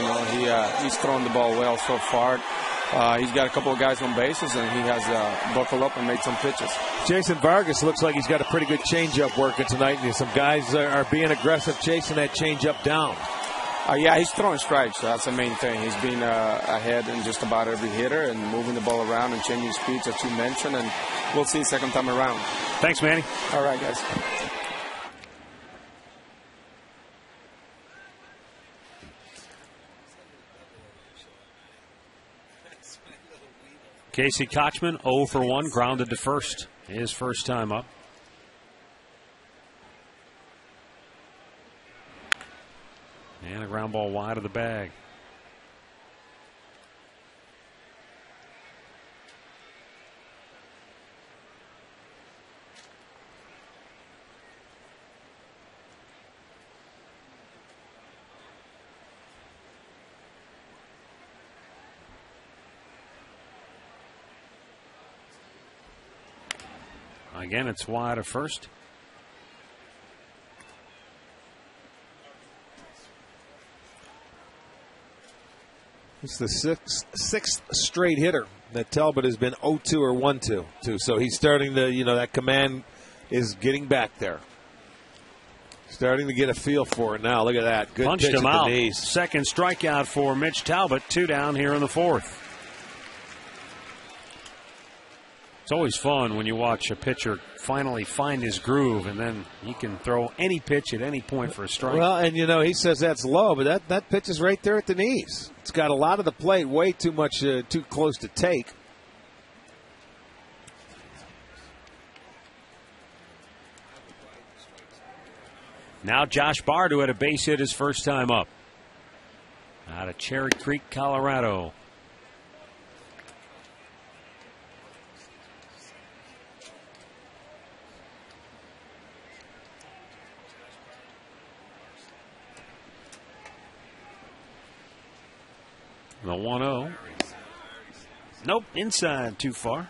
he's thrown the ball well so far. He's got a couple of guys on bases, and he has buckled up and made some pitches. Jason Vargas looks like he's got a pretty good changeup working tonight. And some guys are being aggressive, chasing that changeup down. Yeah, he's throwing strikes. That's the main thing. He's been ahead in just about every hitter and moving the ball around and changing speeds, as you mentioned, and we'll see second time around. Thanks, Manny. All right, guys. Casey Kochman, 0 for 1, grounded to first. His first time up. And a ground ball wide of the bag. Again, it's wide of first. It's the sixth straight hitter that Talbot has been 0-2 or 1-2 to. So he's starting to, that command is getting back there. Starting to get a feel for it now. Look at that. Good Punched pitch him at out. the knees. Second strikeout for Mitch Talbot. 2 down here in the fourth. It's always fun when you watch a pitcher finally find his groove, and then he can throw any pitch at any point for a strike. Well, and he says that's low, but that pitch is right there at the knees. It's got a lot of the plate, way too much, too close to take. Now Josh Bard, who had a base hit his first time up. Out of Cherry Creek, Colorado. The 1-0. Nope, inside too far.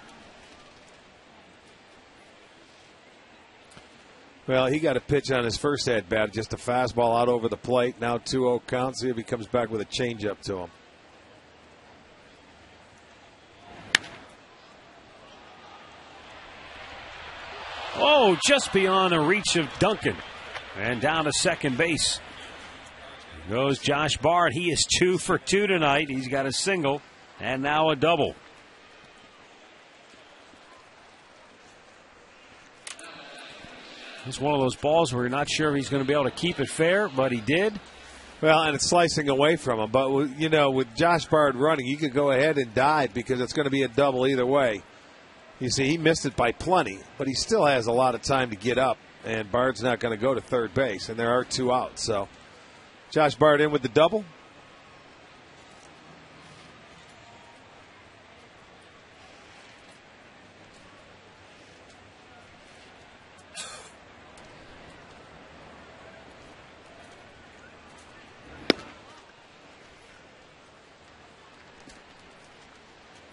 Well, he got a pitch on his first at bat, just a fastball out over the plate. Now 2-0 count. See if he comes back with a changeup to him. Oh, just beyond the reach of Duncan. And down to second base goes Josh Bard. He is 2 for 2 tonight. He's got a single and now a double. It's one of those balls where you're not sure if he's going to be able to keep it fair, but he did. Well, and it's slicing away from him. But, with Josh Bard running, you could go ahead and dive because it's going to be a double either way. You see, he missed it by plenty, but he still has a lot of time to get up, and Bard's not going to go to third base, and there are 2 outs. So Josh Bard in with the double.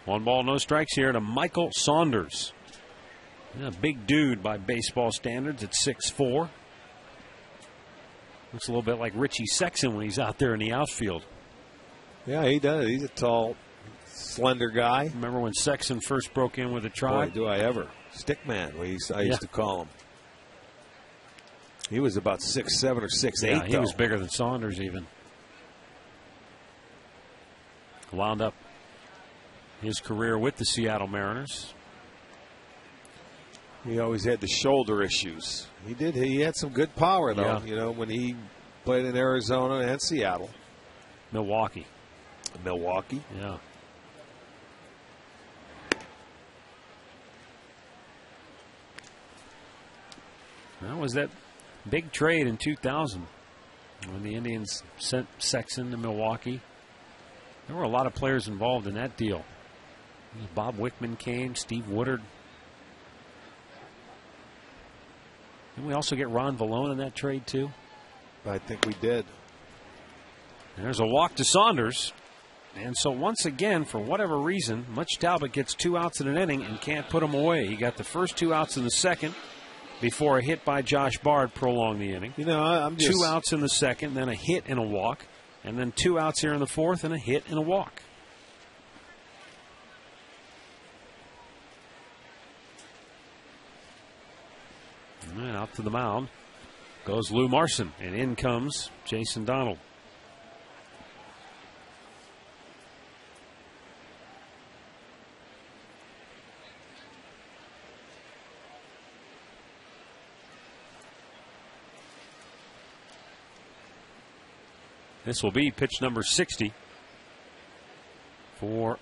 One ball, no strikes here to Michael Saunders. A big dude by baseball standards at 6'4". Looks a little bit like Richie Sexson when he's out there in the outfield. Yeah, he does. He's a tall, slender guy. Remember when Sexson first broke in with the Tribe? Boy, do I ever. Stickman, I used to call him. He was about 6'7" or 6'8". Yeah, he was bigger than Saunders even. Wound up his career with the Seattle Mariners. He always had the shoulder issues. He did. He had some good power, though, when he played in Arizona and Seattle. Milwaukee. Yeah. That was that big trade in 2000 when the Indians sent Sexson to Milwaukee. There were a lot of players involved in that deal. Bob Wickman came, Steve Woodard. Didn't we also get Ron Vallone in that trade, too? I think we did. There's a walk to Saunders. And so once again, for whatever reason, Mitch Talbot gets 2 outs in an inning and can't put them away. He got the first 2 outs in the second before a hit by Josh Bard prolonged the inning. You know, I'm just... 2 outs in the second, then a hit and a walk. And then 2 outs here in the fourth and a hit and a walk. And out to the mound goes Lou Marson, and in comes Jason Donald. This will be pitch number 60 for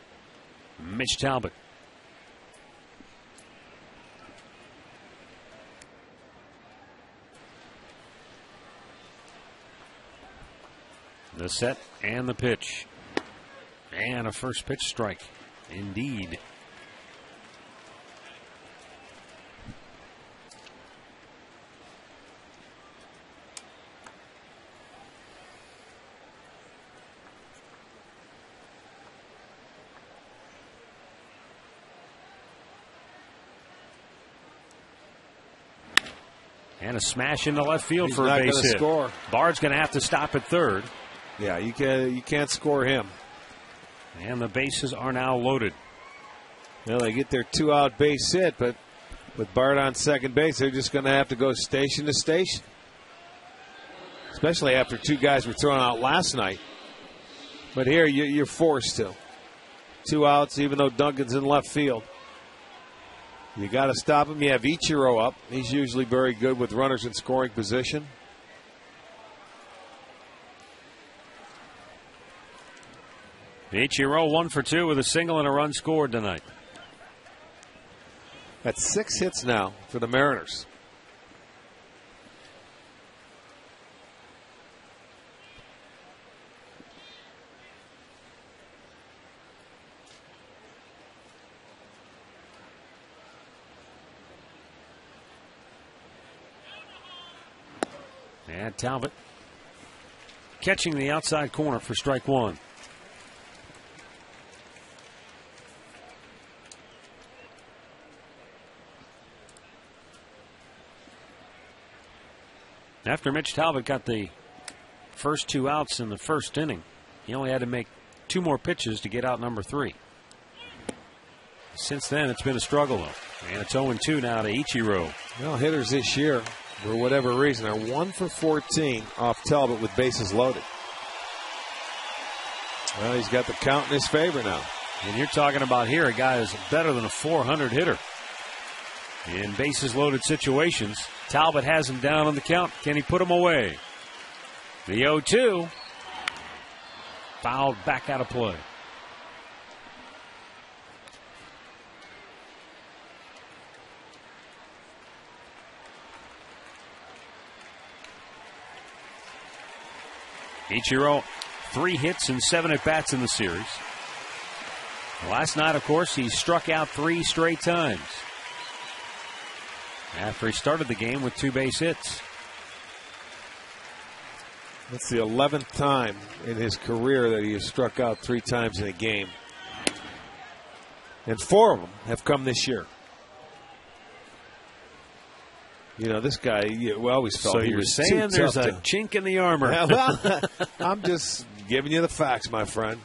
Mitch Talbot. The set and the pitch. And a first pitch strike. Indeed. And a smash into left field for a base hit. Score. Bard's going to have to stop at third. Yeah, you can't score him. And the bases are now loaded. Well, they get their 2-out base hit, but with Bard on second base, they're just going to have to go station to station. Especially after 2 guys were thrown out last night. But here, you're forced to. 2 outs, even though Duncan's in left field. You got to stop him. You have Ichiro up. He's usually very good with runners in scoring position. Ichiro 1 for 2 with a single and a run scored tonight. That's 6 hits now for the Mariners. And Talbot catching the outside corner for strike 1. After Mitch Talbot got the first 2 outs in the first inning, he only had to make 2 more pitches to get out number 3. Since then, it's been a struggle, though. And it's 0-2 now to Ichiro. Well, hitters this year, for whatever reason, are 1 for 14 off Talbot with bases loaded. Well, he's got the count in his favor now. And you're talking about here a guy who's better than a 400 hitter. In bases loaded situations, Talbot has him down on the count. Can he put him away? The 0-2 fouled back out of play. Ichiro, 3 hits and 7 at-bats in the series. Last night, of course, he struck out 3 straight times after he started the game with 2 base hits. That's the 11th time in his career that he has struck out 3 times in a game. And 4 of them have come this year. You know, this guy, we always felt he was too tough. So you're saying there's a chink in the armor. Yeah, well, I'm just giving you the facts, my friend.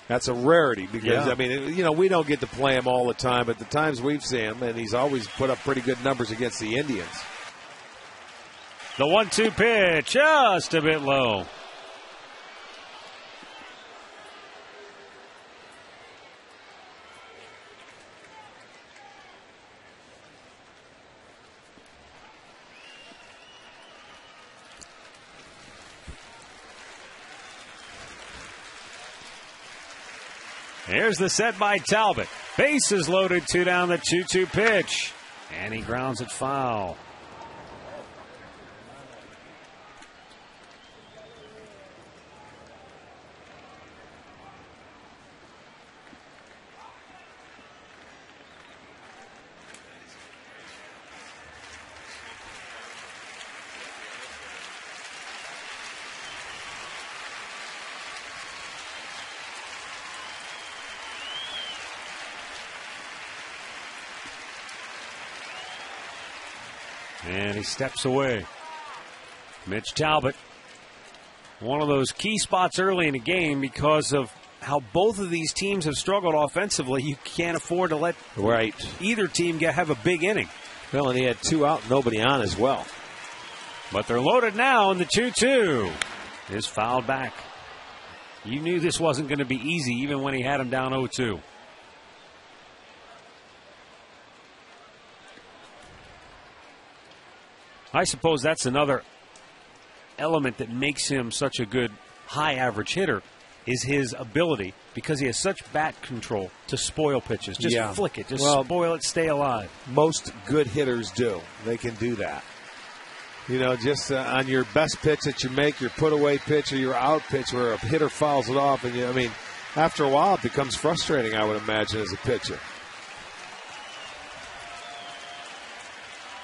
That's a rarity because, I mean, you know, we don't get to play him all the time, but the times we've seen him, and he's always put up pretty good numbers against the Indians. The 1-2 pitch, just a bit low. Here's the set by Talbot. Bases loaded, 2 down, the 2-2 pitch. And he grounds it foul. And he steps away. Mitch Talbot, one of those key spots early in the game because of how both of these teams have struggled offensively. You can't afford to let either team have a big inning. Well, and he had 2 out, nobody on as well. But they're loaded now, and the 2-2 is fouled back. You knew this wasn't going to be easy even when he had him down 0-2. I suppose that's another element that makes him such a good high average hitter is his ability, because he has such bat control, to spoil pitches. Just flick it. Just spoil it, stay alive. Most good hitters do. They can do that. You know, just on your best pitch that you make, your put-away pitch or your out pitch where a hitter fouls it off. And I mean, after a while, it becomes frustrating, I would imagine, as a pitcher.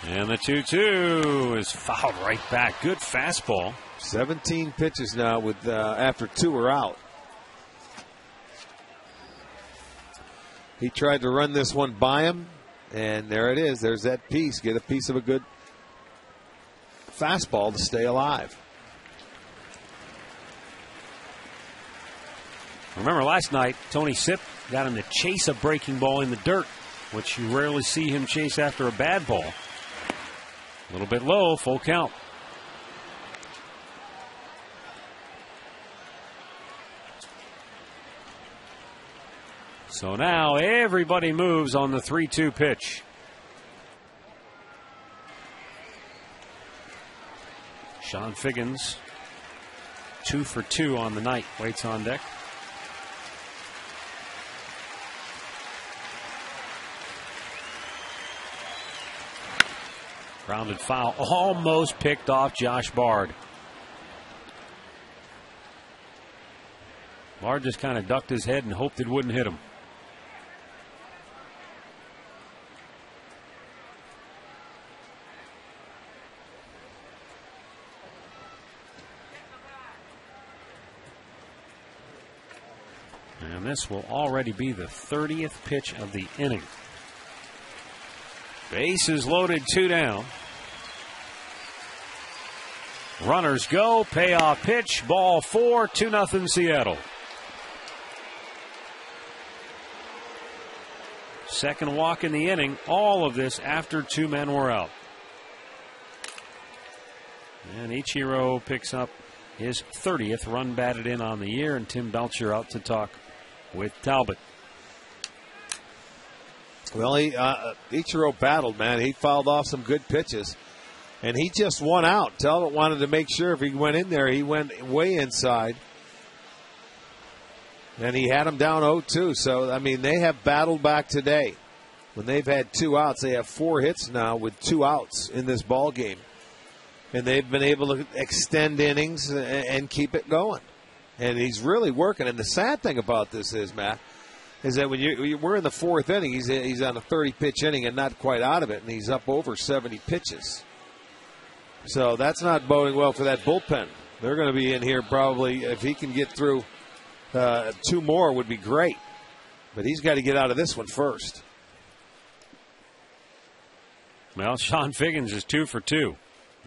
And the 2-2 is fouled right back. Good fastball. 17 pitches now with after 2 are out. He tried to run this one by him, and there it is. There's that piece. Get a piece of a good fastball to stay alive. Remember last night, Tony Sipp got him to chase a breaking ball in the dirt, which you rarely see him chase after a bad ball. A little bit low, full count. So now everybody moves on the 3-2 pitch. Sean Figgins, 2 for 2 on the night, waits on deck. Grounded foul, almost picked off Josh Bard. Bard just kind of ducked his head and hoped it wouldn't hit him. And this will already be the 30th pitch of the inning. Bases loaded, 2 down. Runners go, payoff pitch, ball 4, 2-0 Seattle. Second walk in the inning, all of this after 2 men were out. And Ichiro picks up his 30th run batted in on the year, and Tim Belcher out to talk with Talbot. Well, Ichiro battled, man. He fouled off some good pitches, and he just won out. Talbot wanted to make sure if he went in there, he went way inside. And he had him down 0-2. So, I mean, they have battled back today. When they've had 2 outs, they have 4 hits now with 2 outs in this ball game. And they've been able to extend innings and keep it going. And he's really working. And the sad thing about this is, Matt, is that when we're in the 4th inning, he's on a 30-pitch inning and not quite out of it, and he's up over 70 pitches. So that's not boding well for that bullpen. They're going to be in here probably, if he can get through 2 more would be great. But he's got to get out of this one first. Well, Sean Figgins is 2 for 2.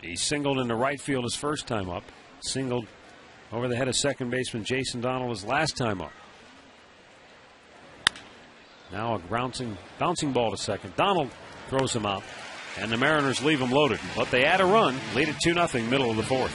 He singled into right field his first time up. Singled over the head of second baseman Jason Donald his last time up. Now a bouncing ball to second. Donald throws him out, and the Mariners leave him loaded. But they add a run, lead it 2-0, middle of the 4th.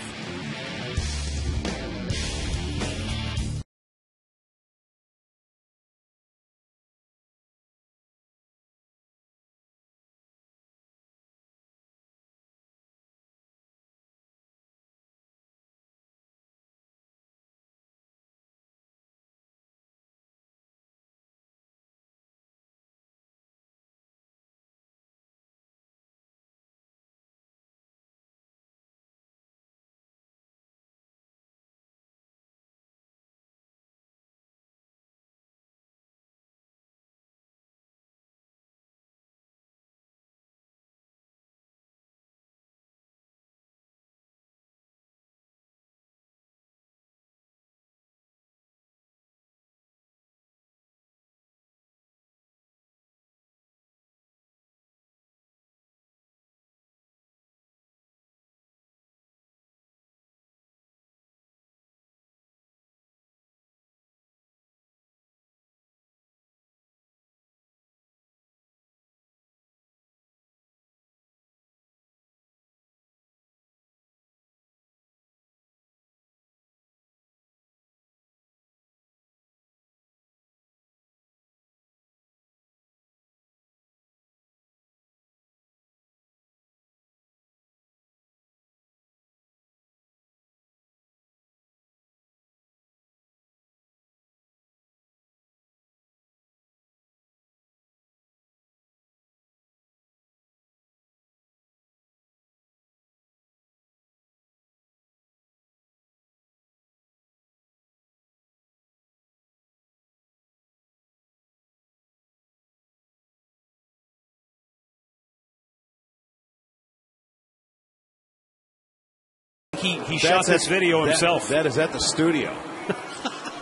he shot this video himself. That is at the studio.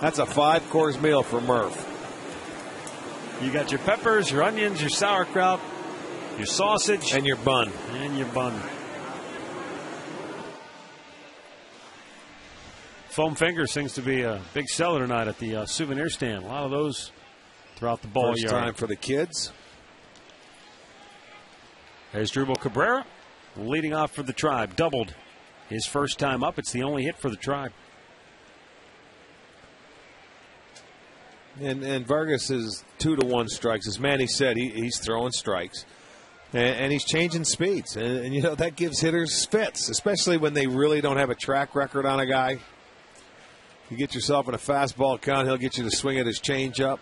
That's a 5-course meal for Murph. You got your peppers, your onions, your sauerkraut, your sausage. And your bun. Foam Fingers seems to be a big seller tonight at the souvenir stand. A lot of those throughout the ball First yard. time for the kids. There's Drupal Cabrera leading off for the Tribe. Doubled his first time up. It's the only hit for the Tribe. And Vargas is 2-1 strikes. As Manny said, he's throwing strikes. And he's changing speeds. And, you know, that gives hitters fits, especially when they really don't have a track record on a guy. You get yourself in a fastball count, he'll get you to swing at his changeup.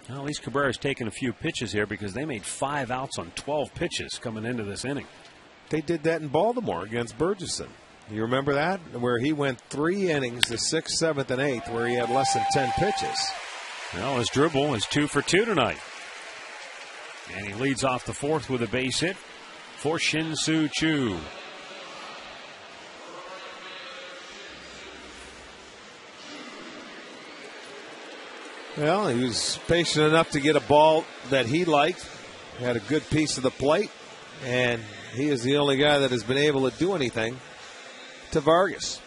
Well, at least Cabrera's taken a few pitches here because they made 5 outs on 12 pitches coming into this inning. They did that in Baltimore against Burgesson. You remember that? Where he went 3 innings, the 6th, 7th, and 8th, where he had less than 10 pitches. Well, his Drupal is 2 for 2 tonight. And he leads off the 4th with a base hit for Shin-Soo Choo. Well, he was patient enough to get a ball that he liked. He had a good piece of the plate. And he is the only guy that has been able to do anything to Vargas.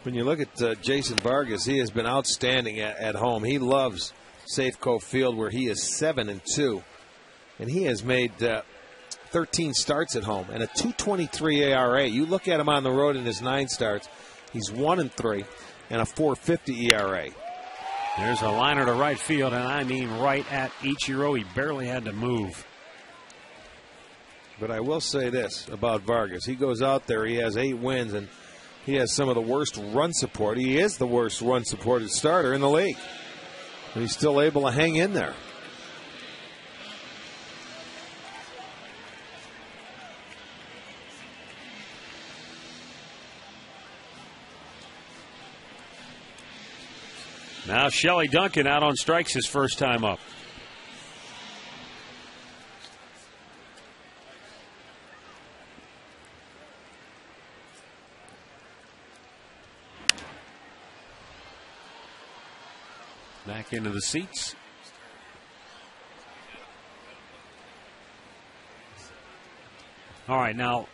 When you look at Jason Vargas, he has been outstanding at home. He loves Safeco Field, where he is 7-2. And he has made 13 starts at home and a 2.23 ERA. You look at him on the road in his 9 starts, he's 1-3 and a 4.50 ERA. There's a liner to right field, and I mean right at Ichiro. He barely had to move. But I will say this about Vargas. He goes out there, he has 8 wins, and he has some of the worst run support. He is the worst run supported starter in the league. And he's still able to hang in there. Now Shelley Duncan out on strikes his first time up. Back into the seats. All right, now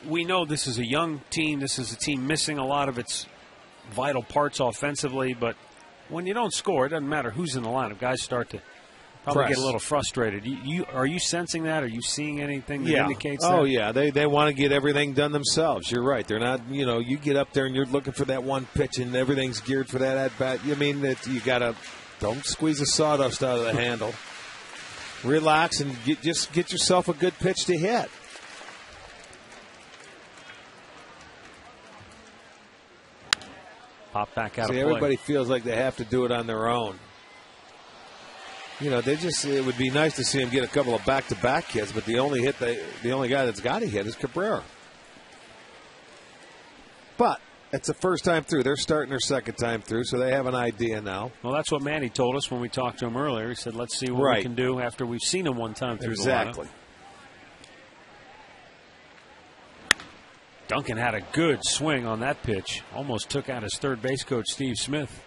we know this is a young team. This is a team missing a lot of its vital parts offensively, but when you don't score, it doesn't matter who's in the lineup. Guys start to probably get a little frustrated. Are you sensing that? Are you seeing anything that indicates that? Oh, yeah. They want to get everything done themselves. You're right. They're not, you get up there and you're looking for that one pitch and everything's geared for that at-bat. I mean, that you got to don't squeeze the sawdust out of the handle. Relax and just get yourself a good pitch to hit. Pop back out of play. Everybody feels like they have to do it on their own. It would be nice to see him get a couple of back-to-back hits, but the only guy that's got a hit is Cabrera. But it's the first time through. They're starting their second time through, so they have an idea now. Well, that's what Manny told us when we talked to him earlier. He said, let's see what we can do after we've seen him one time through exactly. the lineup. Duncan had a good swing on that pitch. Almost took out his third base coach, Steve Smith.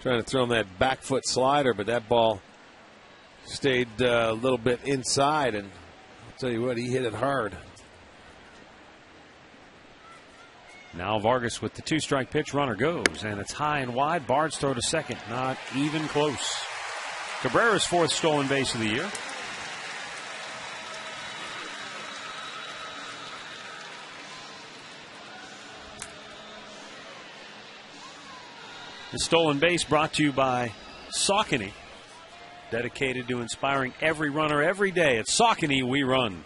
Trying to throw him that back foot slider, but that ball stayed a little bit inside, and I'll tell you what, he hit it hard. Now Vargas with the 2-strike pitch, runner goes, and it's high and wide. Bard's throw to second, not even close. Cabrera's 4th stolen base of the year. The stolen base brought to you by Saucony, dedicated to inspiring every runner every day. At Saucony, we run.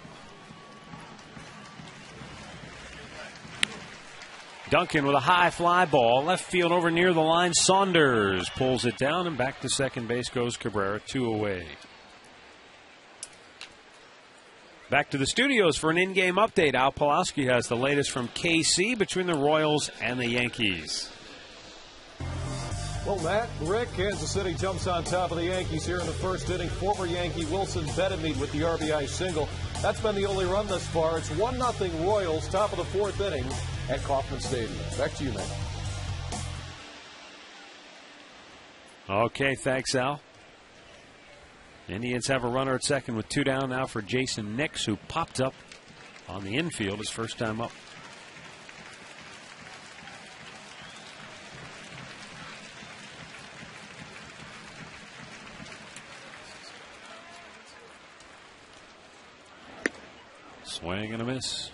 Duncan with a high fly ball, left field over near the line. Saunders pulls it down, and back to second base goes Cabrera, 2 away. Back to the studios for an in-game update. Al Pawlowski has the latest from KC between the Royals and the Yankees. Well, Matt, Rick, Kansas City jumps on top of the Yankees here in the first inning. Former Yankee Wilson Betemit with the RBI single. That's been the only run thus far. It's 1-0 Royals, top of the fourth inning at Kauffman Stadium. Back to you, Matt. Okay, thanks, Al. Indians have a runner at second with 2 down now for Jason Nix, who popped up on the infield his first time up. Swing and a miss.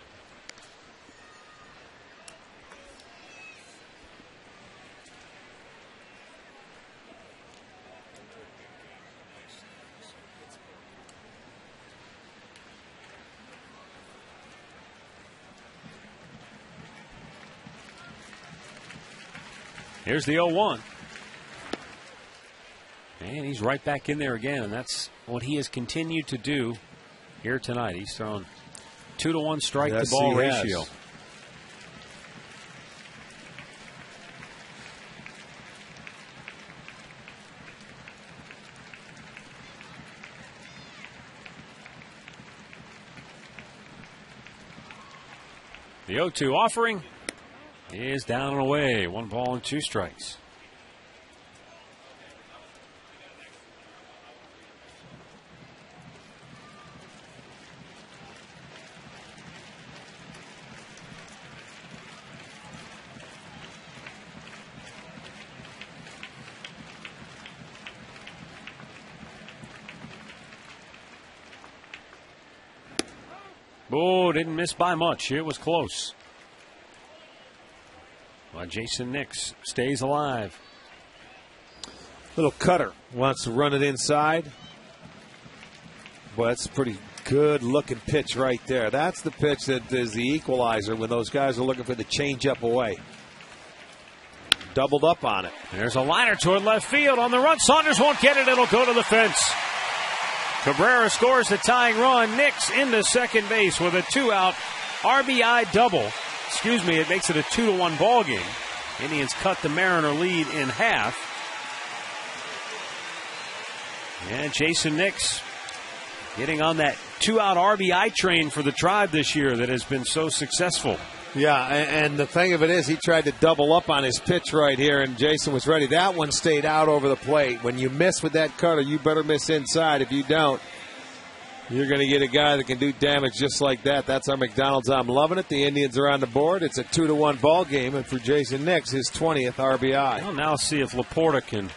Here's the 0-1. And he's right back in there again, and that's what he has continued to do here tonight. He's thrown 2-to-1 strike to ball ratio. The 0-2 offering is down and away. 1 ball and 2 strikes. Oh, didn't miss by much. It was close. Well, Jason Nix stays alive. Little cutter. Wants to run it inside. Boy, that's a pretty good looking pitch right there. That's the pitch that is the equalizer when those guys are looking for the changeup away. Doubled up on it. There's a liner toward left field on the run. Saunders won't get it. It'll go to the fence. Cabrera scores the tying run. Nix into second base with a 2-out RBI double. Excuse me, it makes it a 2-1 ball game. Indians cut the Mariner lead in half. And Jason Nix getting on that 2-out RBI train for the Tribe this year that has been so successful. Yeah, and the thing of it is he tried to double up on his pitch right here, and Jason was ready. That one stayed out over the plate. When you miss with that cutter, you better miss inside. If you don't, you're going to get a guy that can do damage just like that. That's our McDonald's. I'm loving it. The Indians are on the board. It's a 2-1 ball game, and for Jason Nix, his 20th RBI. We'll now see if Laporta can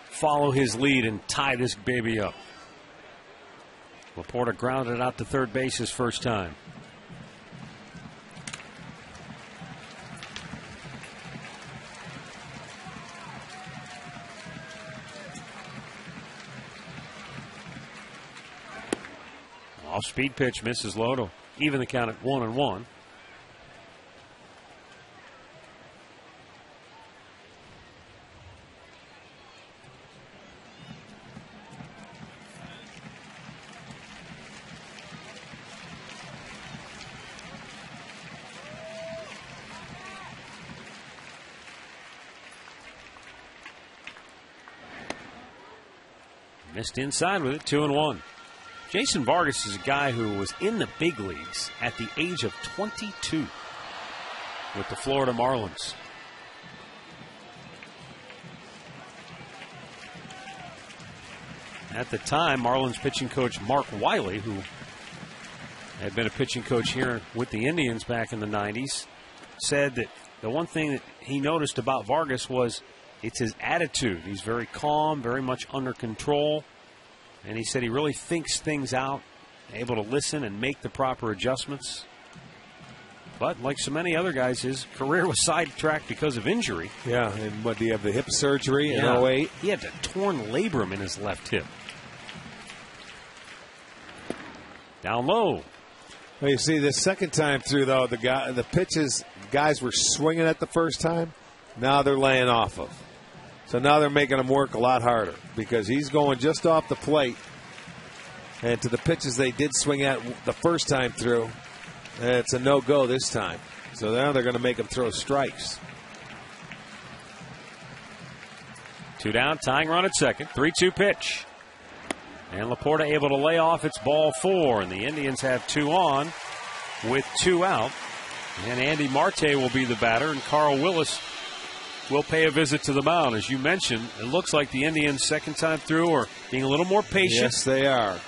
follow his lead and tie this baby up. Laporta grounded out to third base his first time. Off-speed pitch misses low to even the count at 1-1. Missed inside with it, 2-1. Jason Vargas is a guy who was in the big leagues at the age of 22 with the Florida Marlins. At the time, Marlins pitching coach Mark Wiley, who had been a pitching coach here with the Indians back in the 90s, said that the one thing that he noticed about Vargas was it's his attitude. He's very calm, very much under control. And he said he really thinks things out, able to listen and make the proper adjustments. But like so many other guys, his career was sidetracked because of injury. Yeah, and what, do you have the hip surgery in 08? He had a torn labrum in his left hip. Down low. Well, you see, the second time through, though, the pitches guys were swinging at the first time. Now they're laying off of. So now they're making him work a lot harder because he's going just off the plate. And to the pitches they did swing at the first time through, it's a no-go this time. So now they're going to make him throw strikes. 2 down, tying run at second. 3-2 pitch. And Laporta able to lay off. It's ball 4. And the Indians have 2 on with 2 out. And Andy Marte will be the batter. And Carl Willis will pay a visit to the mound. As you mentioned, it looks like the Indians, second time through, are being a little more patient. Yes, they are.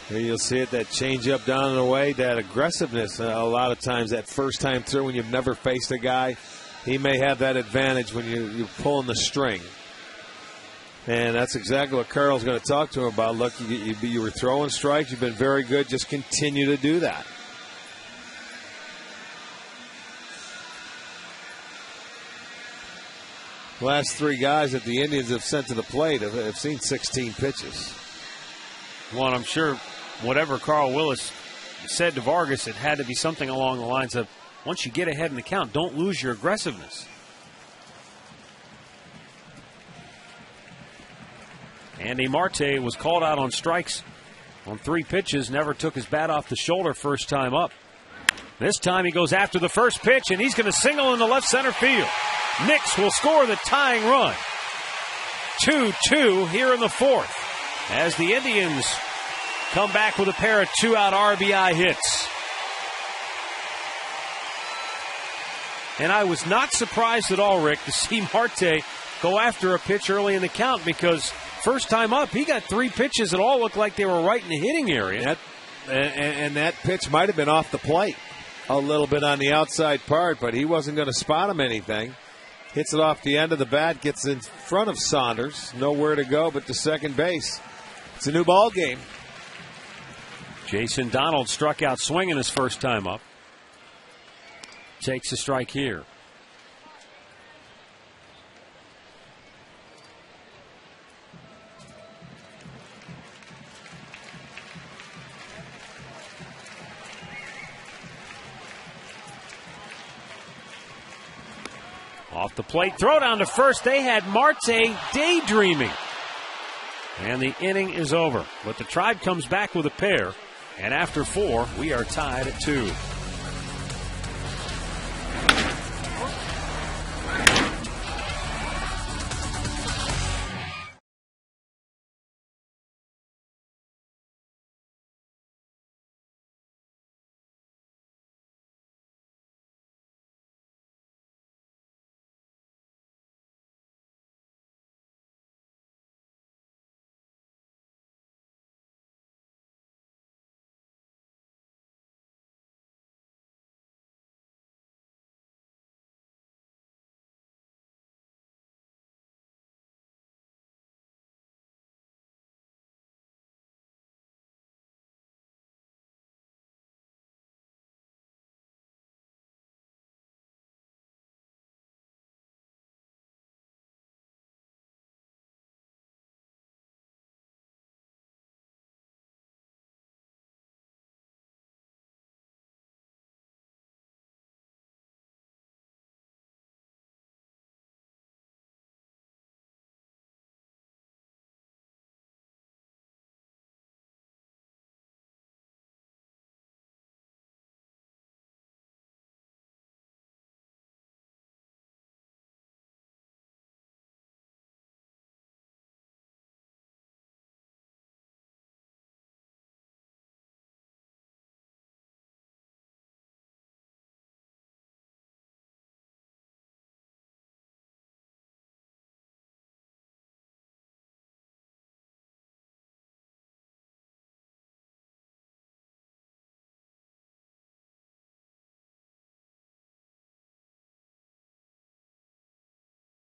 Here you'll see it, that changeup down and away, that aggressiveness. A lot of times, that first time through, when you've never faced a guy, he may have that advantage when you're pulling the string. And that's exactly what Carl's going to talk to him about. Look, you were throwing strikes. You've been very good. Just continue to do that. Last 3 guys that the Indians have sent to the plate have seen 16 pitches. Well, I'm sure whatever Carl Willis said to Vargas, it had to be something along the lines of, once you get ahead in the count, don't lose your aggressiveness. Andy Marte was called out on strikes on 3 pitches, never took his bat off the shoulder first time up. This time he goes after the first pitch, and he's going to single in the left center field. Nix will score the tying run. 2-2 here in the 4th as the Indians come back with a pair of 2-out RBI hits. And I was not surprised at all, Rick, to see Marte go after a pitch early in the count, because first time up, he got 3 pitches that all looked like they were right in the hitting area. And that pitch might have been off the plate a little bit on the outside part, but he wasn't going to spot him anything. Hits it off the end of the bat, gets in front of Saunders. Nowhere to go but to second base. It's a new ball game. Jason Donald struck out swinging his first time up. Takes a strike here. Off the plate, throw down to first. They had Marte daydreaming. And the inning is over. But the Tribe comes back with a pair. And after 4, we are tied at 2.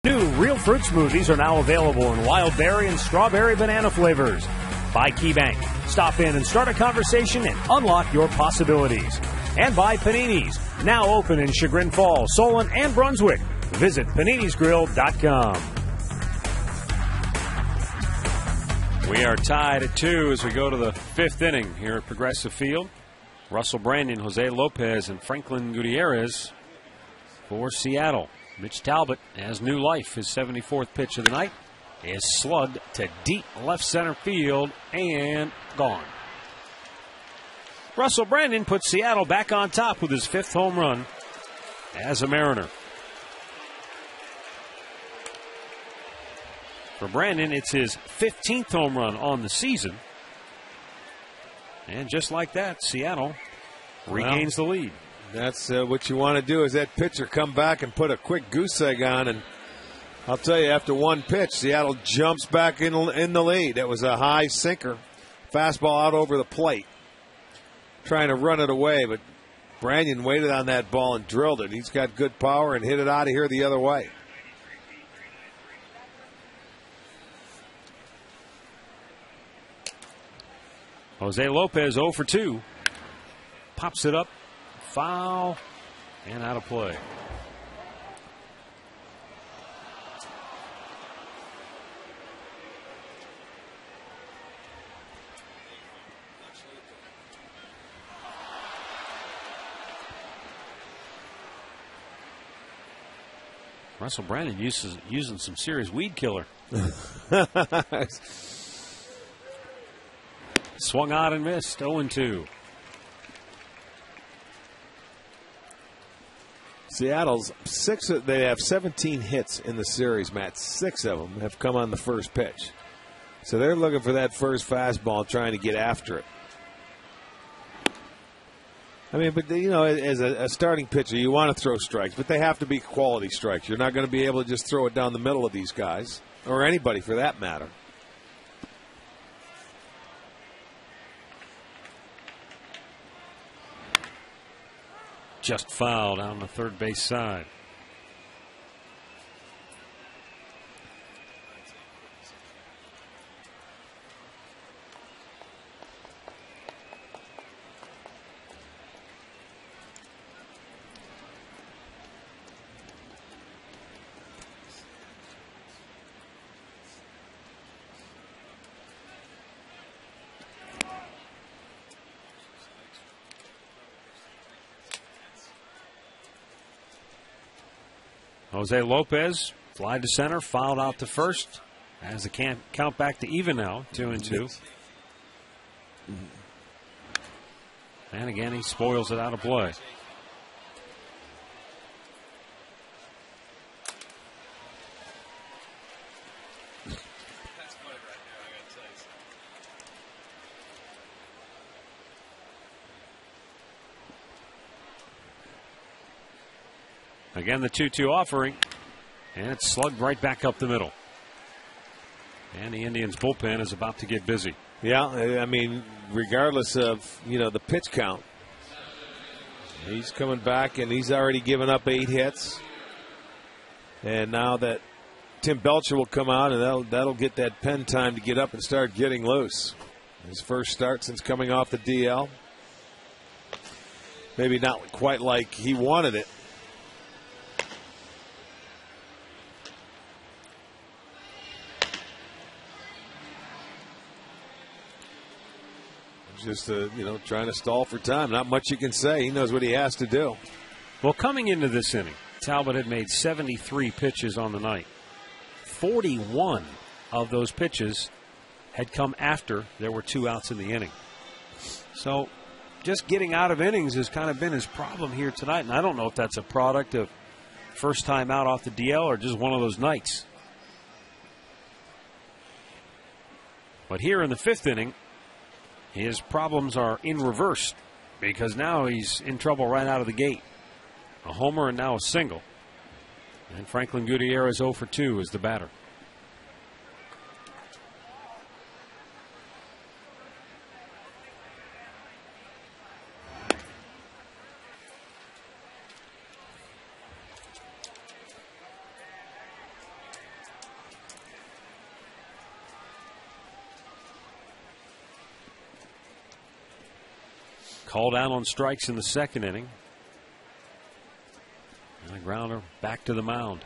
New real fruit smoothies are now available in wild berry and strawberry banana flavors. By KeyBank. Stop in and start a conversation and unlock your possibilities. And by Panini's. Now open in Chagrin Falls, Solon, and Brunswick. Visit PaninisGrill.com. We are tied at 2 as we go to the 5th inning here at Progressive Field. Russell Brandon, Jose Lopez, and Franklin Gutierrez for Seattle. Mitch Talbot has new life, his 74th pitch of the night. is slugged to deep left center field and gone. Russell Brandon puts Seattle back on top with his 5th home run as a Mariner. For Brandon, it's his 15th home run on the season. And just like that, Seattle regains the lead. That's what you want to do, is that pitcher come back and put a quick goose egg on. And I'll tell you, after one pitch, Seattle jumps back in the lead. That was a high sinker. Fastball out over the plate. Trying to run it away, but Brandon waited on that ball and drilled it. He's got good power and hit it out of here the other way. Jose Lopez 0 for 2. Pops it up, foul, and out of play. Russell Brandon using some serious weed killer. Swung out and missed, 0-2. Seattle's they have 17 hits in the series, Matt. 6 of them have come on the first pitch. So they're looking for that first fastball, trying to get after it. I mean, but you know, as a starting pitcher, you want to throw strikes, but they have to be quality strikes. You're not going to be able to just throw it down the middle of these guys, or anybody for that matter. Just fouled on the third base side. Jose Lopez fly to center, fouled out to first. As the count back to even now, 2-2. And again, he spoils it out of play. Again, the 2-2 offering, and it's slugged right back up the middle. And the Indians' bullpen is about to get busy. Yeah, I mean, regardless of, you know, the pitch count, he's coming back, and he's already given up 8 hits. And now that Tim Belcher will come out, and that'll get that pen time to get up and start getting loose. His first start since coming off the DL. Maybe not quite like he wanted it. Just, you know, trying to stall for time. Not much you can say. He knows what he has to do. Well, coming into this inning, Talbot had made 73 pitches on the night. 41 of those pitches had come after there were 2 outs in the inning. So just getting out of innings has kind of been his problem here tonight. And I don't know if that's a product of first time out off the DL or just one of those nights. But here in the 5th inning, his problems are in reverse because now he's in trouble right out of the gate. A homer and now a single. And Franklin Gutierrez 0 for 2 is the batter. Called out on strikes in the 2nd inning. And a grounder back to the mound.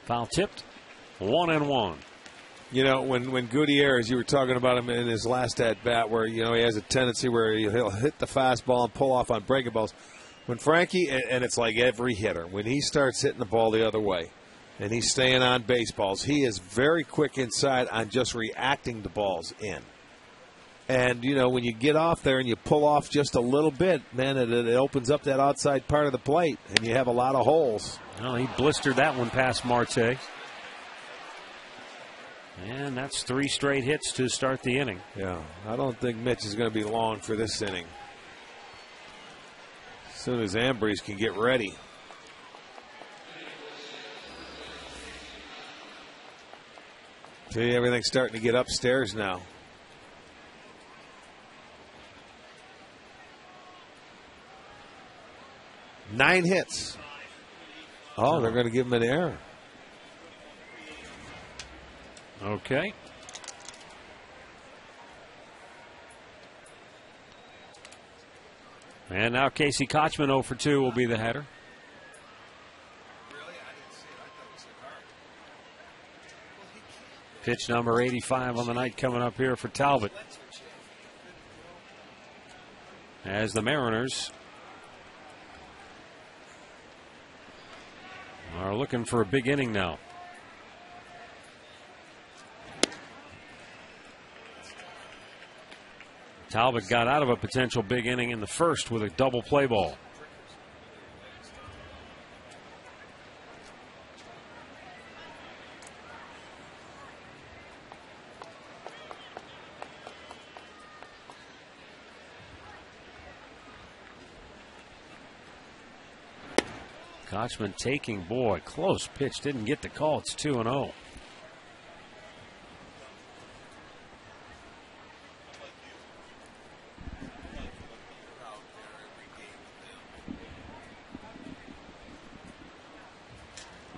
Foul tipped. 1-1. You know, when Gutierrez, you were talking about him in his last at bat where, you know, he has a tendency where he'll hit the fastball and pull off on breaking balls. When Frankie, and it's like every hitter, when he starts hitting the ball the other way and he's staying on baseballs, he is very quick inside on just reacting to balls in. And, you know, when you get off there and you pull off just a little bit, man, it opens up that outside part of the plate, and you have a lot of holes. Well, he blistered that one past Marte. And that's 3 straight hits to start the inning. Yeah, I don't think Mitch is going to be long for this inning. As soon as Ambrose can get ready. See, everything's starting to get upstairs now. Nine hits. Oh, they're going to give him an error. Okay. And now Casey Kochman 0 for 2 will be the header. Pitch number 85 on the night coming up here for Talbot. As the Mariners are looking for a big inning now. Talbot got out of a potential big inning in the first with a double play ball. Kochman taking, boy, close pitch, didn't get the call. It's 2-0.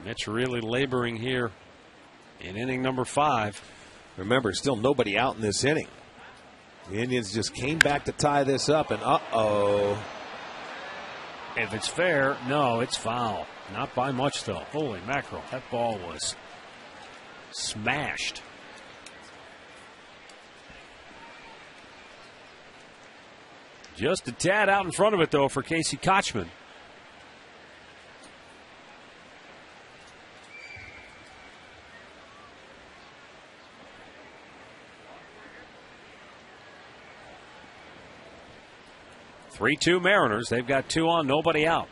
Mitch really laboring here in inning number 5. Remember, still nobody out in this inning. The Indians just came back to tie this up, and uh-oh. If it's fair, no, it's foul. Not by much, though. Holy mackerel, that ball was smashed. Just a tad out in front of it, though, for Casey Kochman. Three-two Mariners. They've got 2 on, nobody out.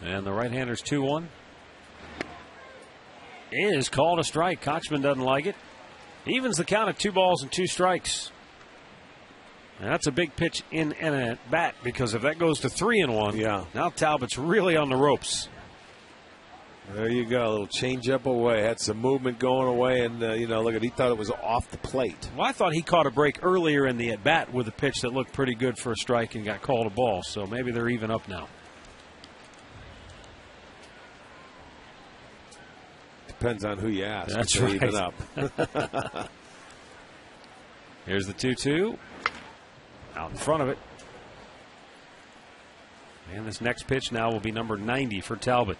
And the right-hander's 2-1. Is called a strike. Kochman doesn't like it. Evens the count at 2 balls and 2 strikes. And that's a big pitch in and at bat, because if that goes to 3-1, yeah, now Talbot's really on the ropes. There you go, a little change up away. Had some movement going away, and you know, look at, he thought it was off the plate. Well, I thought he caught a break earlier in the at bat with a pitch that looked pretty good for a strike and got called a ball. So maybe they're even up now. Depends on who you ask. That's right. Even up. Here's the 2-2 out in front of it, and this next pitch now will be number 90 for Talbot.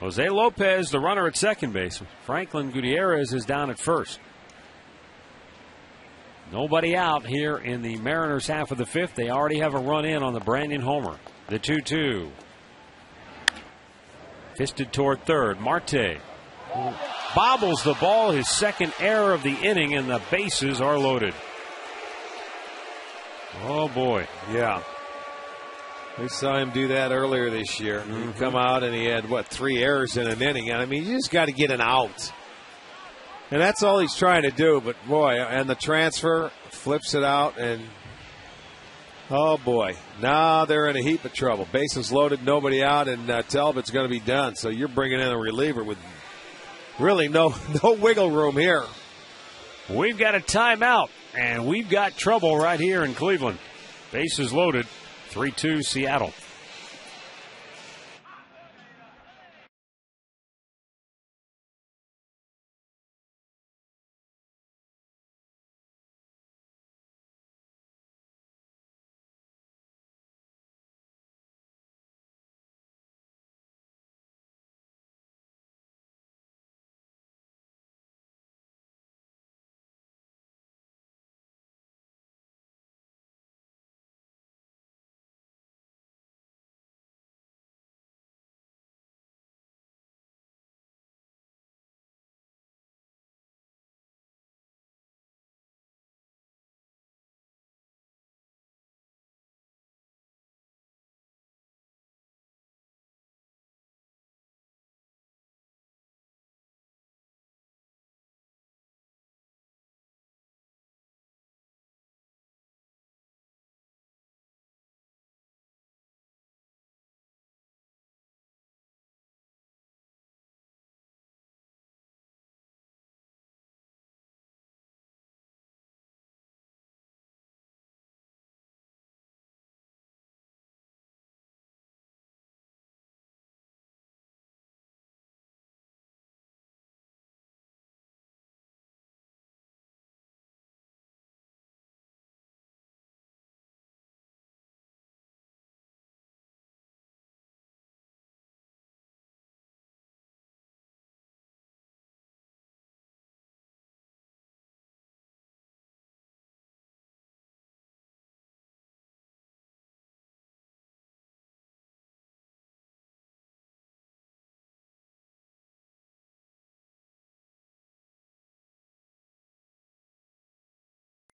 Jose Lopez, the runner at second base. Franklin Gutierrez is down at first. Nobody out here in the Mariners half of the 5th. They already have a run in on the Brandon homer. The 2-2. Fisted toward third. Marte bobbles the ball, his second error of the inning, and the bases are loaded. Oh, boy. Yeah. We saw him do that earlier this year. He'd come out and he had, 3 errors in an inning. And I mean, you just got to get an out. And that's all he's trying to do. But, boy, and the transfer flips it out. And, oh, boy, now they're in a heap of trouble. Bases loaded, nobody out, and Talbot's going to be done. So you're bringing in a reliever with really no wiggle room here. We've got a timeout, and we've got trouble right here in Cleveland. Bases loaded. 3-2 Seattle.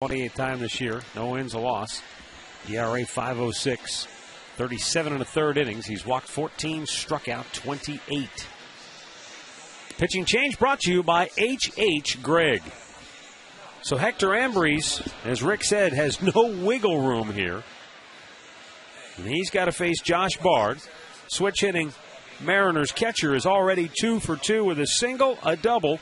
28th time this year. No wins, a loss. ERA 5.06. 37 1/3 innings. He's walked 14, struck out 28. Pitching change brought to you by H.H. Gregg. So Hector Ambrose, as Rick said, has no wiggle room here. And he's got to face Josh Bard. Switch hitting Mariners catcher is already 2 for 2 with a single, a double,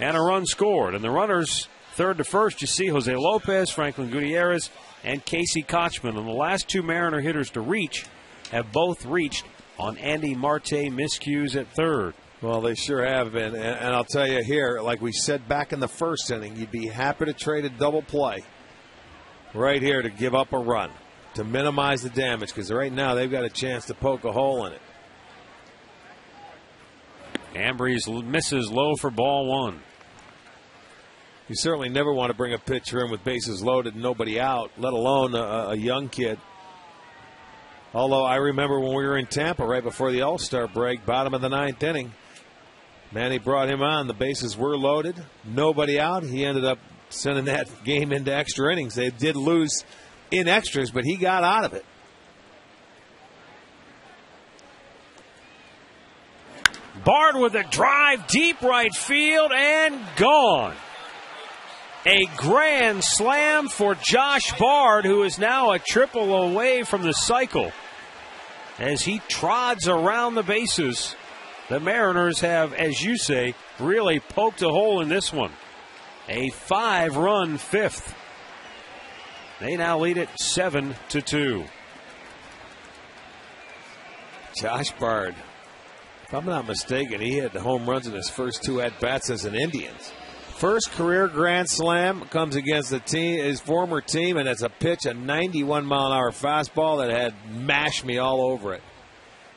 and a run scored. And the runners, third to first, you see Jose Lopez, Franklin Gutierrez, and Casey Kochman. And the last two Mariner hitters to reach have both reached on Andy Marte miscues at third. Well, they sure have been. And I'll tell you here, like we said back in the first inning, you'd be happy to trade a double play right here to give up a run, to minimize the damage, because right now they've got a chance to poke a hole in it. Ambrose misses low for ball one. You certainly never want to bring a pitcher in with bases loaded and nobody out, let alone a young kid. Although I remember when we were in Tampa right before the All-Star break, bottom of the ninth inning, Manny brought him on. The bases were loaded, nobody out. He ended up sending that game into extra innings. They did lose in extras, but he got out of it. Bard with a drive, deep right field, and gone. A grand slam for Josh Bard, who is now a triple away from the cycle. As he trods around the bases, the Mariners have, as you say, really poked a hole in this one. A 5-run fifth. They now lead it 7-2. Josh Bard, if I'm not mistaken, he had the home runs in his first two at-bats as an Indians. First career grand slam comes against the team, his former team, and it's a pitch, a 91-mile-an-hour fastball that had mashed me all over it.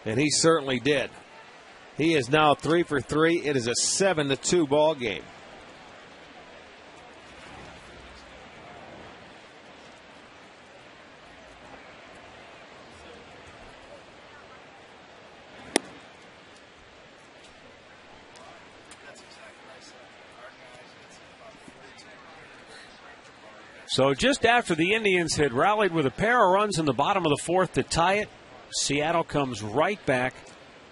And he certainly did. He is now 3 for 3. It is a 7-2 ball game. So just after the Indians had rallied with a pair of runs in the bottom of the fourth to tie it, Seattle comes right back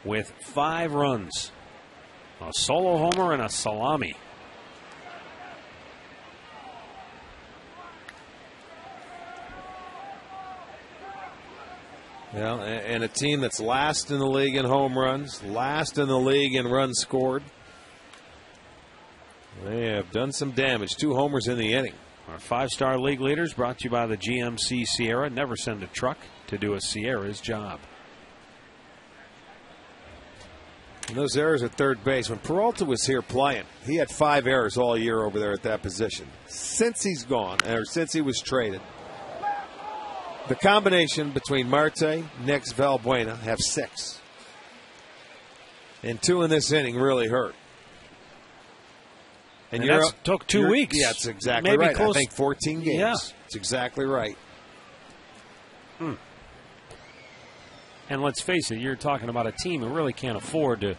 with 5 runs. A solo homer and a salami. Well, and a team that's last in the league in home runs, last in the league in runs scored. They have done some damage. 2 homers in the inning. Our 5-star league leaders brought to you by the GMC Sierra. Never send a truck to do a Sierra's job. And those errors at third base. When Peralta was here playing, he had 5 errors all year over there at that position. Since he's gone, or since he was traded, the combination between Marte, Nix, Valbuena have 6. And 2 in this inning really hurt. And that took 2 weeks. Yeah, that's exactly maybe right. Close. I think 14 games. Yeah. That's exactly right. And let's face it, you're talking about a team who really can't afford to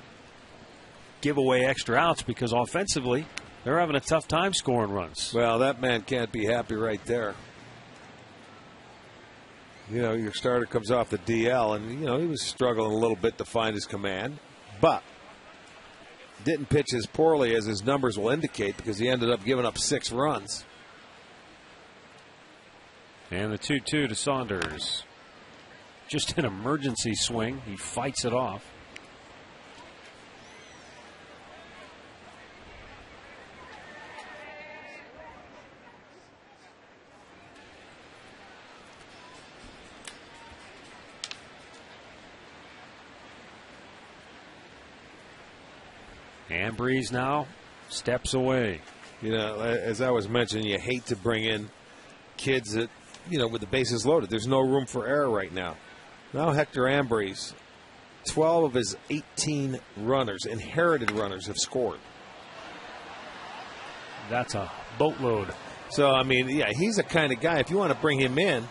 give away extra outs because offensively, they're having a tough time scoring runs. Well, that man can't be happy right there. You know, your starter comes off the DL, and, you know, he was struggling a little bit to find his command, but didn't pitch as poorly as his numbers will indicate because he ended up giving up 6 runs. And the 2-2 to Saunders. Just an emergency swing. He fights it off. Ambrose now steps away. You know, as I was mentioning, you hate to bring in kids that, you know, with the bases loaded. There's no room for error right now. Now Hector Ambrose, 12 of his 18 runners, inherited runners, have scored. That's a boatload. So, I mean, yeah, he's the kind of guy, if you want to bring him in,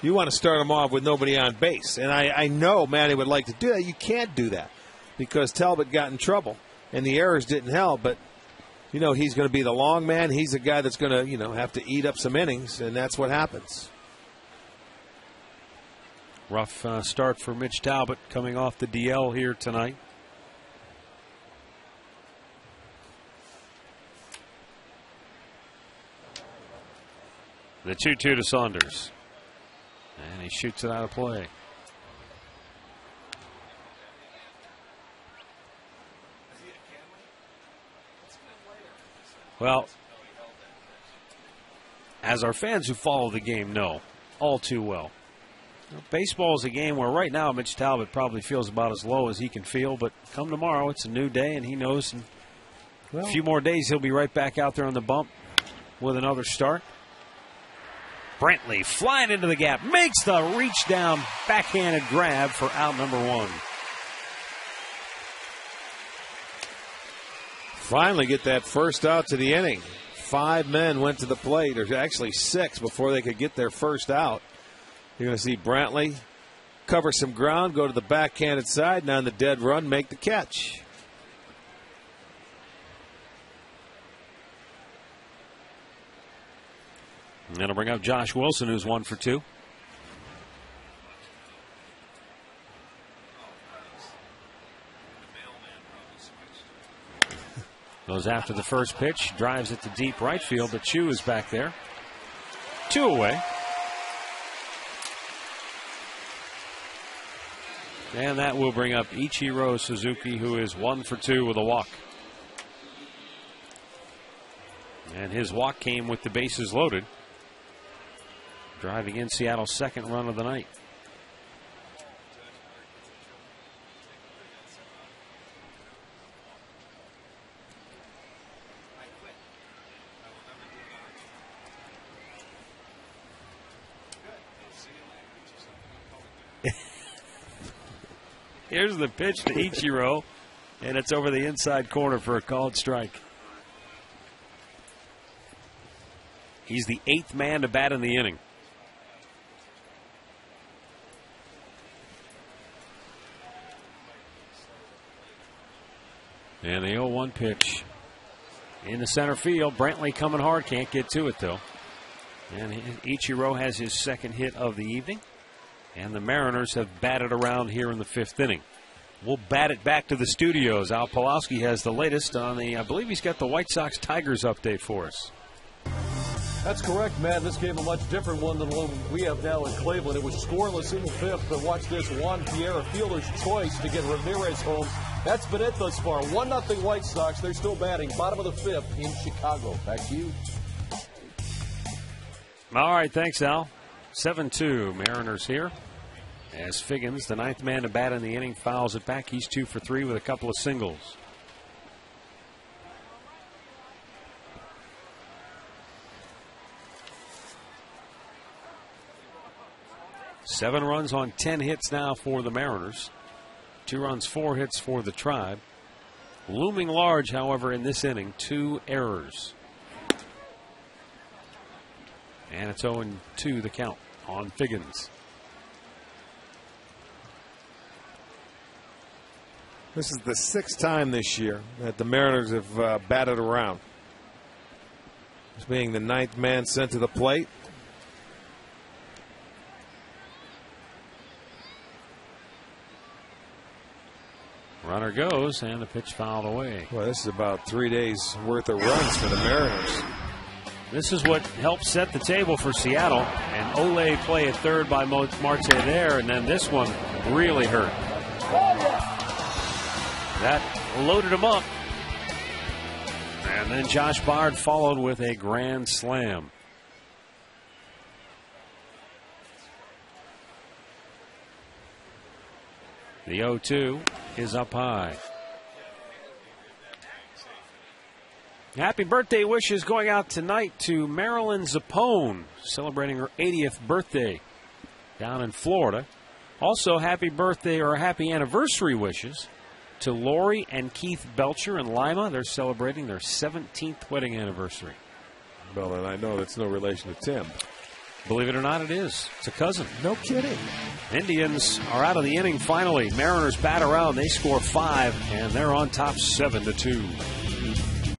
you want to start him off with nobody on base. And I know Manny would like to do that. You can't do that because Talbot got in trouble. And the errors didn't help, but you know, he's going to be the long man. He's a guy that's going to, you know, have to eat up some innings, and that's what happens. Rough start for Mitch Talbot coming off the DL here tonight. The 2-2 to Saunders. And he shoots it out of play. Well, as our fans who follow the game know all too well, baseball is a game where right now Mitch Talbot probably feels about as low as he can feel, but come tomorrow, it's a new day, and he knows in a few more days he'll be right back out there on the bump with another start. Brantley flying into the gap, makes the reach down backhanded grab for out number 1. Finally get that first out to the inning. 5 men went to the plate, or actually 6 before they could get their first out. You're going to see Brantley cover some ground, go to the backhanded side, and on the dead run, make the catch. And that'll bring up Josh Wilson, who's 1 for 2. Goes after the first pitch, drives it to deep right field, but Chu is back there. 2 away. And that will bring up Ichiro Suzuki, who is 1 for 2 with a walk. And his walk came with the bases loaded, driving in Seattle's second run of the night. Here's the pitch to Ichiro, and it's over the inside corner for a called strike. He's the 8th man to bat in the inning. And the 0-1 pitch in the center field. Brantley coming hard, can't get to it though. And Ichiro has his second hit of the evening. And the Mariners have batted around here in the 5th inning. We'll bat it back to the studios. Al Pawlowski has the latest on the, I believe he's got the White Sox Tigers update for us. That's correct, Matt. This game a much different one than the one we have now in Cleveland. It was scoreless in the 5th, but watch this. Juan Pierre, a fielder's choice to get Ramirez home. That's been it thus far. 1-0 White Sox. They're still batting. Bottom of the 5th in Chicago. Back to you. All right, thanks, Al. 7-2 Mariners here. As Figgins, the 9th man to bat in the inning, fouls it back. He's 2 for 3 with a couple of singles. Seven runs on 10 hits now for the Mariners. 2 runs, 4 hits for the Tribe. Looming large, however, in this inning, 2 errors. And it's 0-2 the count on Figgins. This is the 6th time this year that the Mariners have batted around. This being the 9th man sent to the plate. Runner goes, and the pitch fouled away. Well, this is about 3 days worth of runs for the Mariners. This is what helped set the table for Seattle. And Ole play at third by Marte there, and then this one really hurt. That loaded him up. And then Josh Bard followed with a grand slam. The 0-2 is up high. Happy birthday wishes going out tonight to Marilyn Zappone, celebrating her 80th birthday down in Florida. Also, happy birthday or happy anniversary wishes to Lori and Keith Belcher in Lima. They're celebrating their 17th wedding anniversary. Well, and I know that's no relation to Tim. Believe it or not, it is. It's a cousin. No kidding. Indians are out of the inning finally. Mariners bat around. They score 5, and they're on top 7-2.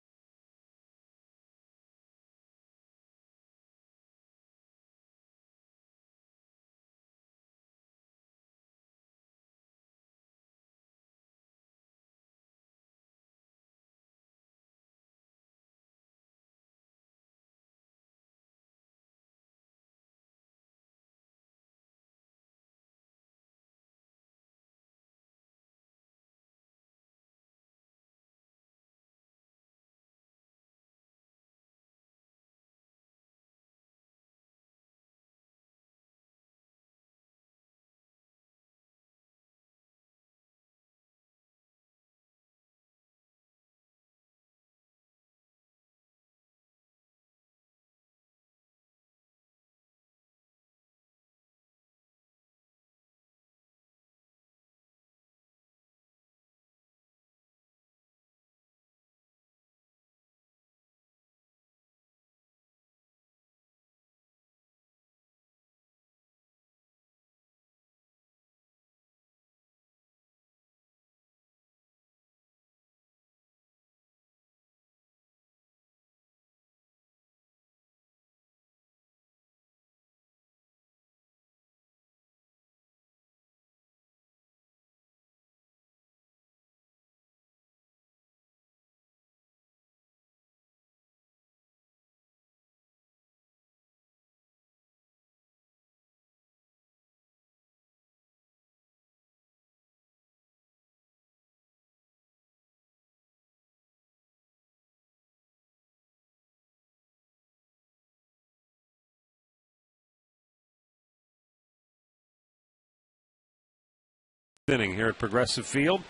inning here at Progressive Field.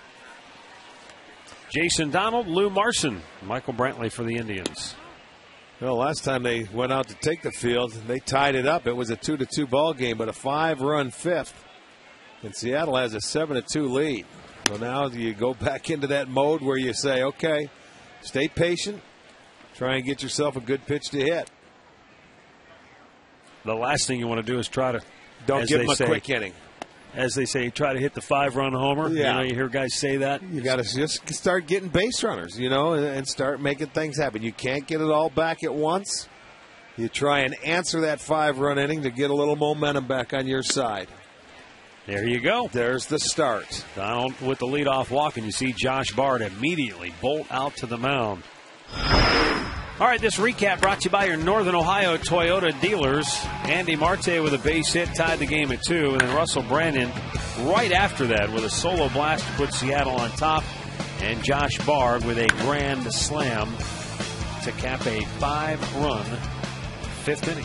Jason Donald, Lou Marson, Michael Brantley for the Indians. Well, last time they went out to take the field, they tied it up. It was a 2-2 ball game, but a 5-run fifth. And Seattle has a 7-2 lead. So now you go back into that mode where you say, okay, stay patient, try and get yourself a good pitch to hit. The last thing you want to do is try to, don't give them a quick inning. As they say, try to hit the 5-run homer. Yeah. You hear guys say that. You got to just start getting base runners, and start making things happen. You can't get it all back at once. You try and answer that 5-run inning to get a little momentum back on your side. There you go. There's the start. Donald with the leadoff walk, and you see Josh Bard immediately bolt out to the mound. All right, this recap brought to you by your Northern Ohio Toyota dealers. Andy Marte with a base hit tied the game at 2, and then Russell Brandon right after that with a solo blast to put Seattle on top, and Josh Bard with a grand slam to cap a 5-run fifth inning.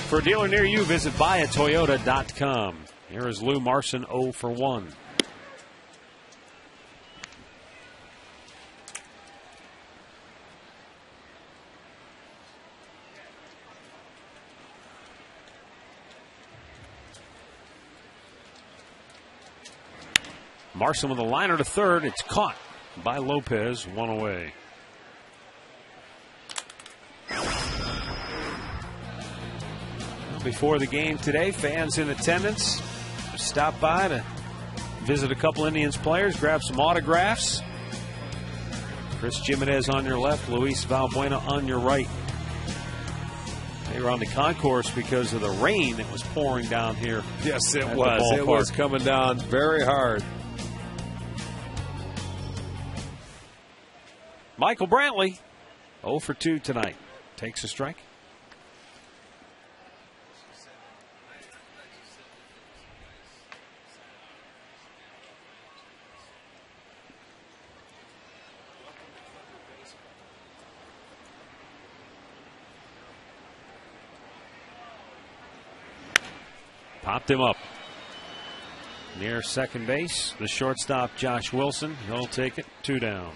For a dealer near you, visit buyatoyota.com. Here is Lou Marson 0 for 1. Marson with a liner to third. It's caught by Lopez, 1 away. Before the game today, fans in attendance stopped by to visit a couple Indians players, grab some autographs. Chris Jimenez on your left, Luis Valbuena on your right. They were on the concourse because of the rain that was pouring down here. Yes, it was. It was coming down very hard. Michael Brantley, 0 for 2 tonight. Takes a strike. Popped him up. Near second base, the shortstop Josh Wilson. He'll take it. 2 down.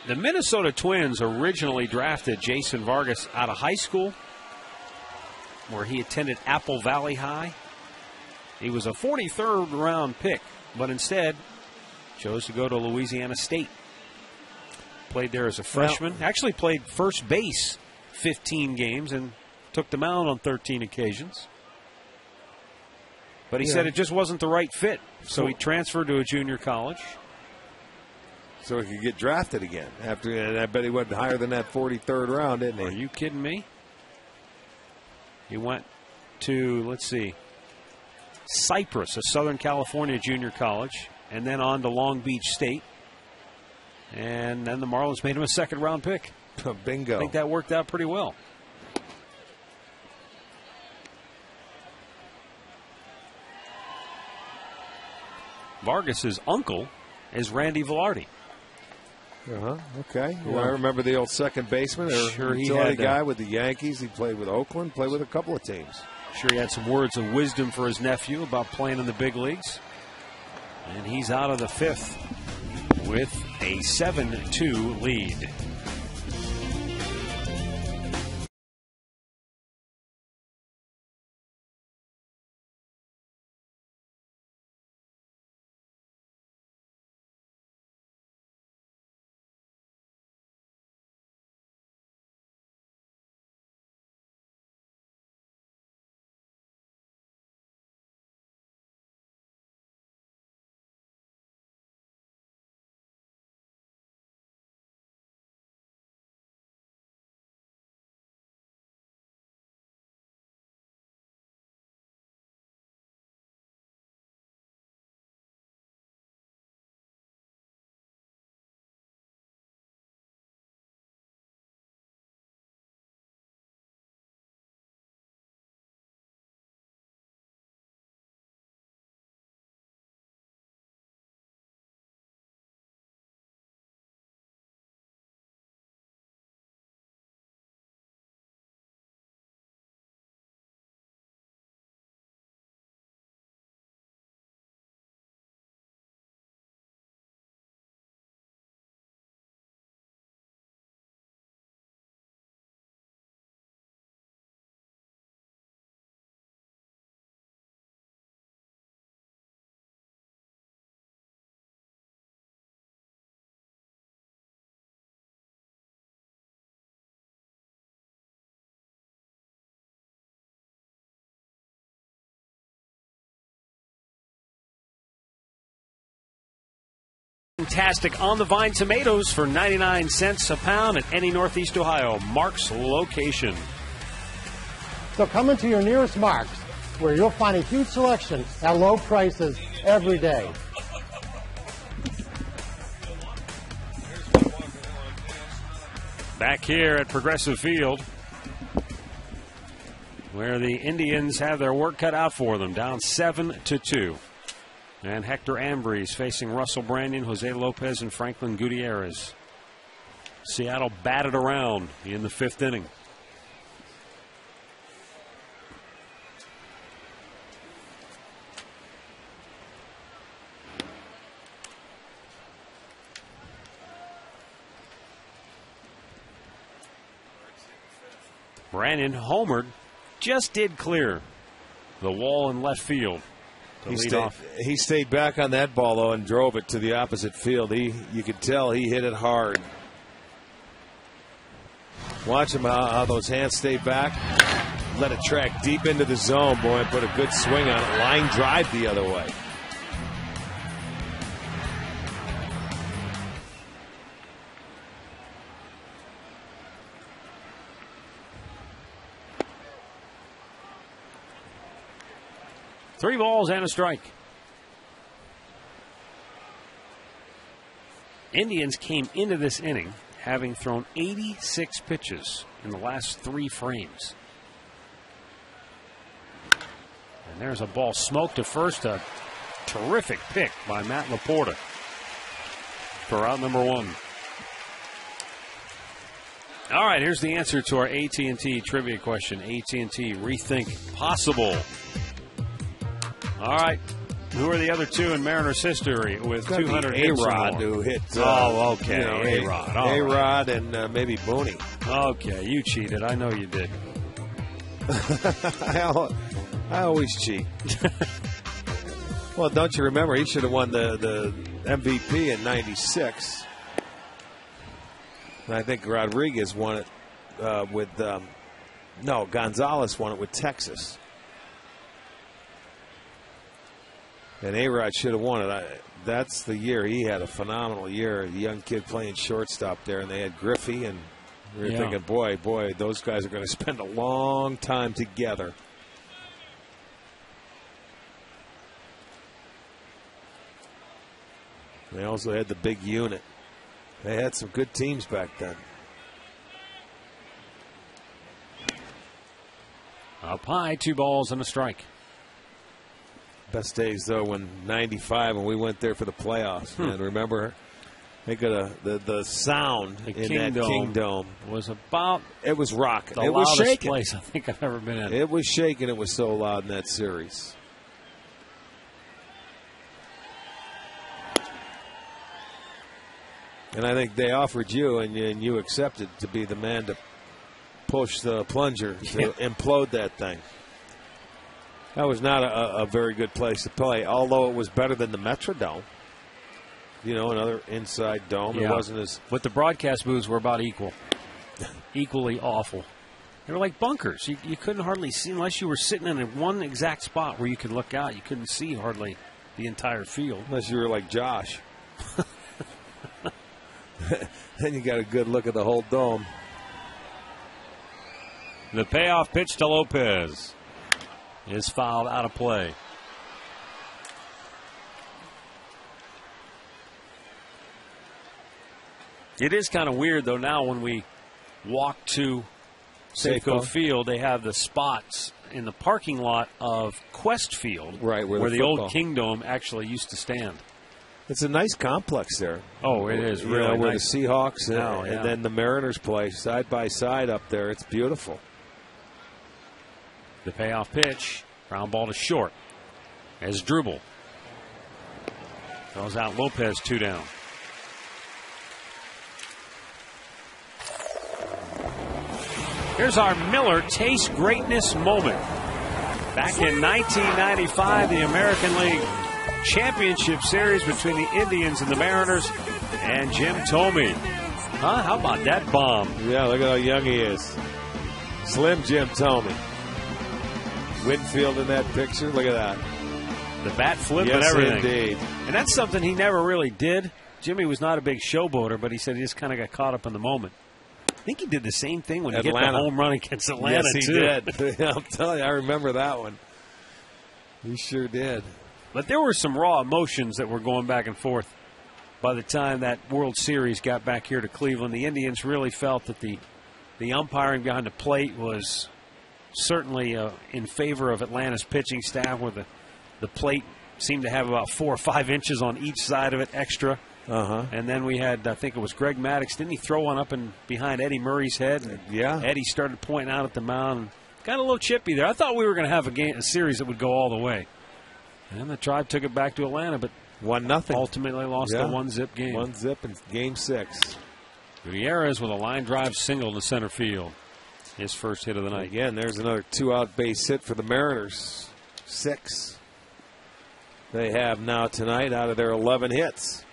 The Minnesota Twins originally drafted Jason Vargas out of high school, where he attended Apple Valley High. He was a 43rd round pick, but instead chose to go to Louisiana State. Played there as a freshman. Actually played first base 15 games and took the mound on 13 occasions. But he said it just wasn't the right fit, so he transferred to a junior college. So he could get drafted again. And I bet he went higher than that 43rd round, didn't he? Are you kidding me? He went to, let's see, Cypress, a Southern California junior college, and then on to Long Beach State. And then the Marlins made him a 2nd-round pick. Bingo. I think that worked out pretty well. Vargas's uncle is Randy Velarde. Okay. Well, I remember the old second baseman, or utility guy with the Yankees. He played with Oakland, played with a couple of teams. Sure, he had some words of wisdom for his nephew about playing in the big leagues. And he's out of the 5th with a 7-2 lead. Fantastic on the vine tomatoes for 99 cents a pound at any Northeast Ohio Mark's location. So come into your nearest Mark's, where you'll find a huge selection at low prices every day. Back here at Progressive Field, where the Indians have their work cut out for them, down 7-2. And Hector Ambrose facing Russell Brandon, Jose Lopez, and Franklin Gutierrez. Seattle batted around in the 5th inning. Brandon homered, just did clear the wall in left field. He stayed back on that ball, though, and drove it to the opposite field. You could tell he hit it hard. Watch him how those hands stay back. Let it track deep into the zone, boy, and put a good swing on it. Line drive the other way. Three balls and a strike. Indians came into this inning having thrown 86 pitches in the last 3 frames. And there's a ball smoked to first. A terrific pick by Matt Laporta for out number 1. All right, here's the answer to our AT&T trivia question. AT&T, rethink possible. All right. Who are the other 2 in Mariners history with 200 hits? A-Rod, who hit. Okay. A-Rod. A-Rod and maybe Booney. Okay, you cheated. I know you did. I always cheat. Well, don't you remember? He should have won the MVP in '96. And I think Rodriguez won it with. Gonzalez won it with Texas. And A-Rod should have won it. That's the year he had a phenomenal year. The young kid playing shortstop there, and they had Griffey, and we were thinking, boy, those guys are going to spend a long time together. They also had the big unit. They had some good teams back then. Up high, 2 balls and a strike. Best days, though, when '95, when we went there for the playoffs. And remember, they got the sound in that Kingdome was about. It was rocking. It was shaking. Place I think I've ever been in. It was shaking. It was so loud in that series. And I think they offered you, and you accepted to be the man to push the plunger to implode that thing. That was not a very good place to play, although it was better than the Metrodome. Another inside dome. Yeah. It wasn't as. But the broadcast booths were about equally awful. They were like bunkers. You couldn't hardly see unless you were sitting in one exact spot where you could look out. You couldn't see hardly the entire field. Unless you were like Josh. Then you got a good look at the whole dome. The payoff pitch to Lopez is fouled out of play. It is kind of weird, though, now when we walk to Safeco Field, they have the spots in the parking lot of Quest Field, right, where the old Kingdome actually used to stand. It's a nice complex there. Oh, it is really where nice. The Seahawks and then the Mariners play side by side up there. It's beautiful. The payoff pitch, ground ball to short. As Drupal throws out Lopez, 2 down. Here's our Miller Taste Greatness moment. Back in 1995, the American League Championship Series between the Indians and the Mariners, and Jim Thome. How about that bomb? Yeah, look at how young he is. Slim Jim Thome. Winfield in that picture. Look at that. The bat flip and everything. Indeed. And that's something he never really did. Jimmy was not a big showboater, but he said he just kind of got caught up in the moment. I think he did the same thing when he hit the home run against Atlanta, yes, he did. I'm telling you, I remember that one. He sure did. But there were some raw emotions that were going back and forth by the time that World Series got back here to Cleveland. The Indians really felt that the umpiring behind the plate was certainly in favor of Atlanta's pitching staff, where the plate seemed to have about 4 or 5 inches on each side of it extra. And then we had, I think it was Greg Maddux. Didn't he throw one up and behind Eddie Murray's head? And Eddie started pointing out at the mound. Got a little chippy there. I thought we were going to have a series that would go all the way. And the Tribe took it back to Atlanta, but 1-0. Ultimately lost the 1-zip game. 1-zip in Game 6. Gutierrez with a line drive single to center field. His first hit of the night. Again, there's another 2-out base hit for the Mariners. 6 they have now tonight out of their 11 hits.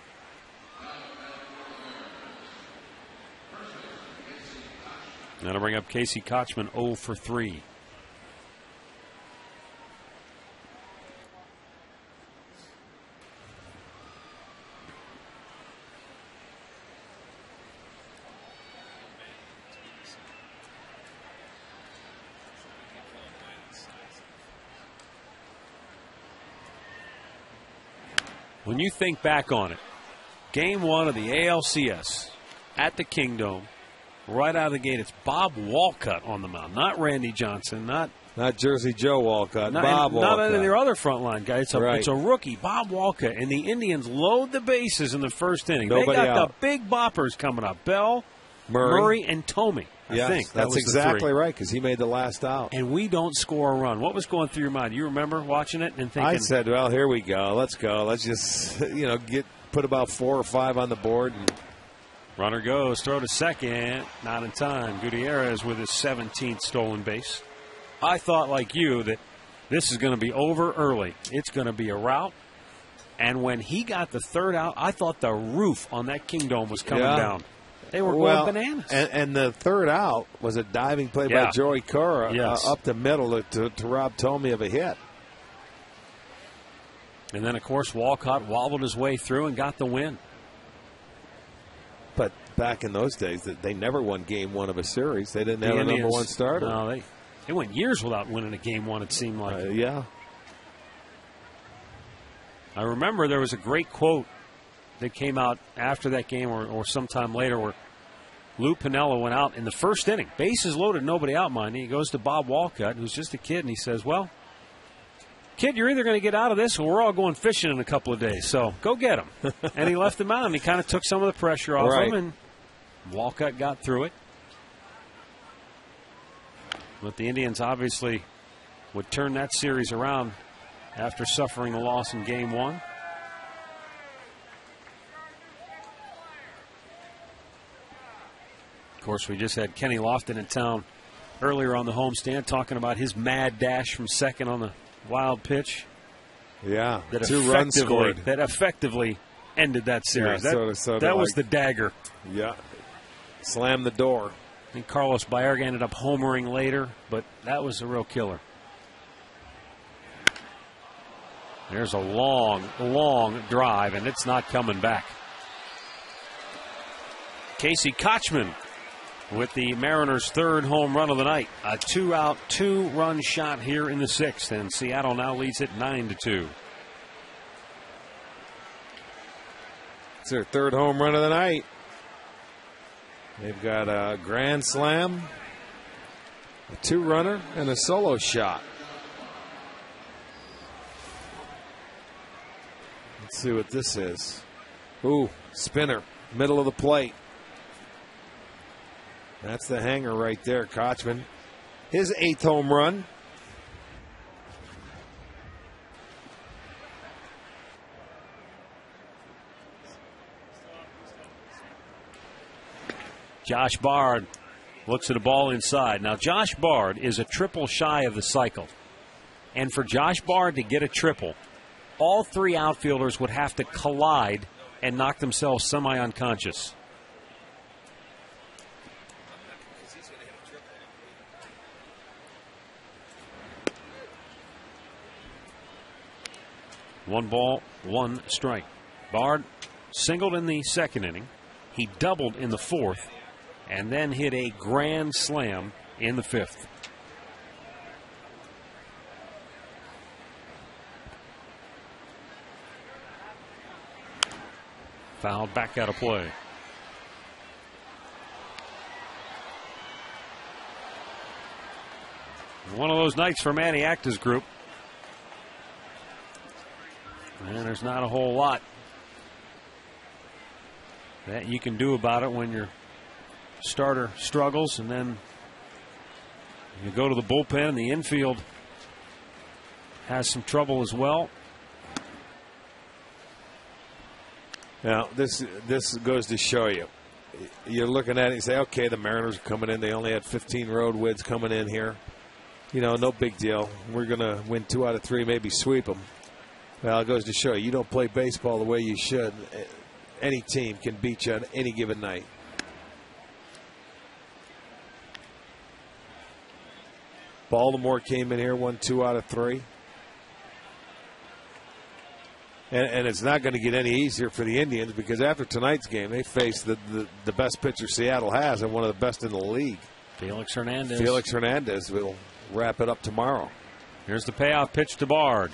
That'll bring up Casey Kochman 0 for 3. When you think back on it, Game 1 of the ALCS at the Kingdome, right out of the gate, it's Bob Walcott on the mound, not Randy Johnson, not Jersey Joe Walcott, Bob Walcott. Not any of their other frontline guys. It's a rookie, Bob Walcott, and the Indians load the bases in the first inning. They got the big boppers coming up: Bell, Murray, and Tomey. I think that's exactly right, because he made the last out. And we don't score a run. What was going through your mind? You remember watching it and thinking? I said, "Well, here we go. Let's go. Let's just put about 4 or 5 on the board." And runner goes, throw to second, not in time. Gutierrez with his 17th stolen base. I thought, like you, that this is going to be over early. It's going to be a rout. And when he got the 3rd out, I thought the roof on that Kingdome was coming down. They were going bananas. And the 3rd out was a diving play by Joey Cora up the middle to rob Tomey of a hit. And then, of course, Walcott wobbled his way through and got the win. But back in those days, they never won Game 1 of a series. They didn't have a number 1 starter. No, they went years without winning a Game 1, it seemed like. I remember there was a great quote that came out after that game or sometime later where Lou Piniella went out in the first inning. Bases loaded, nobody out, mind you. He goes to Bob Walcott, who's just a kid, and he says, "Well, kid, you're either going to get out of this or we're all going fishing in a couple of days, so go get him." And he left him out, and he kind of took some of the pressure off him, and Walcott got through it. But the Indians obviously would turn that series around after suffering a loss in Game 1. Of course, we just had Kenny Lofton in town earlier on the homestand talking about his mad dash from second on the wild pitch. Yeah, 2 runs scored. That effectively ended that series. Yeah, that was the dagger. Yeah, slammed the door. I think Carlos Baerga ended up homering later, but that was a real killer. There's a long, long drive, and it's not coming back. Casey Kochman with the Mariners' 3rd home run of the night. A 2-out, 2-run shot here in the 6th, and Seattle now leads it 9-2. It's their 3rd home run of the night. They've got a grand slam, a 2-runner, and a solo shot. Let's see what this is. Ooh, spinner, middle of the plate. That's the hanger right there, Kochman. His 8th home run. Josh Bard looks at a ball inside. Now, Josh Bard is a triple shy of the cycle. And for Josh Bard to get a triple, all 3 outfielders would have to collide and knock themselves semi-unconscious. One ball, 1 strike. Bard singled in the second inning. He doubled in the fourth, and then hit a grand slam in the fifth. Fouled back out of play. One of those nights for Manny Acta's group. And there's not a whole lot that you can do about it when your starter struggles, and then you go to the bullpen. The infield has some trouble as well. Now, this goes to show you. You're looking at it and say, okay, the Mariners are coming in. They only had 15 road wins coming in here. You know, no big deal. We're going to win 2 out of 3, maybe sweep them. Well, it goes to show you don't play baseball the way you should. Any team can beat you on any given night. Baltimore came in here, won 2 out of 3. And it's not going to get any easier for the Indians, because after tonight's game, they face the best pitcher Seattle has and one of the best in the league. Felix Hernandez. Felix Hernandez will wrap it up tomorrow. Here's the payoff pitch to Bard.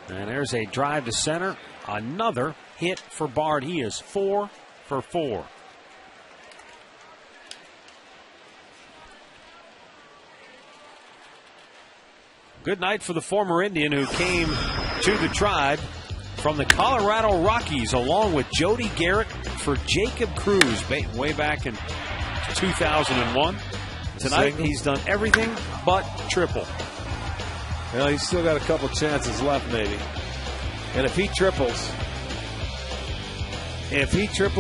And there's a drive to center. Another hit for Bard. He is 4 for 4. Good night for the former Indian who came to the Tribe from the Colorado Rockies along with Jody Garrett for Jacob Cruz way back in 2001. Tonight he's done everything but triple. Well, he's still got a couple chances left, maybe. And if he triples